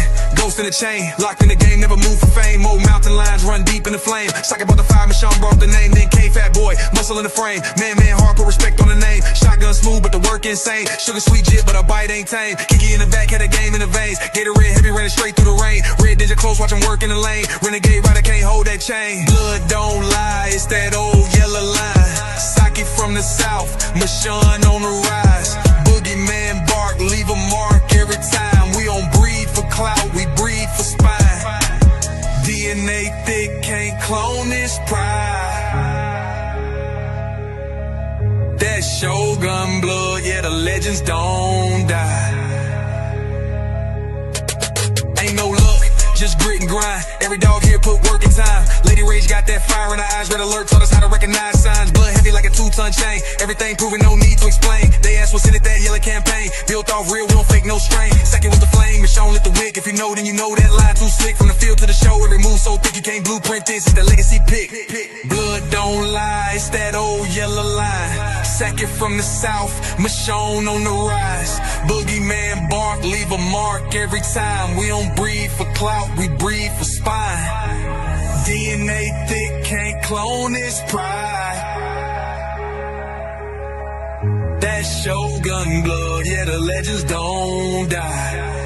wrist and a chain. Locked in the game, never move for fame. Old mountain lions run deep in the flame. Sock about the fire, Michonne brought the name. Then came fat boy, muscle in the frame. Man, hard, put respect on the name. Shotgun smooth, but the work insane. Sugar sweet jit, but a bite ain't tame. Kiki in the back, had a game in the veins. Gatorade heavy, running straight through the rain. Red ninja close, watch him work in the lane. Renegade rider can't hold that chain. Blood don't lie, it's that old yellow line. Saki from the south, Michonne on the rise. Boogeyman bark, leave a mark every time. We don't breed for clout, we breed for spine. DNA thick, can't clone this pride. That Shogun blood, yeah, the legends don't die. Ain't no luck, just grit and grind. Every dog here put work in time. Lady Rage got that fire in her eyes. Red alert taught us how to recognize signs. Blood heavy like a 2-ton chain. Everything proven, no need to explain. They asked what's in it, that yellow campaign. Built off real, we don't fake no strain. Second with the flame, Michonne lit the wick. If you know, then you know that line too slick. From the field to the show, every move so thick you can't blueprint this. It's the legacy pick. Blood don't lie, it's that old yellow line. Second from the south, Michonne on the rise. Boogeyman bark, leave a mark every time. We don't breed for clout, we breed for spine. DNA thick, can't clone this pride. That Shogun blood, yeah, the legends don't die.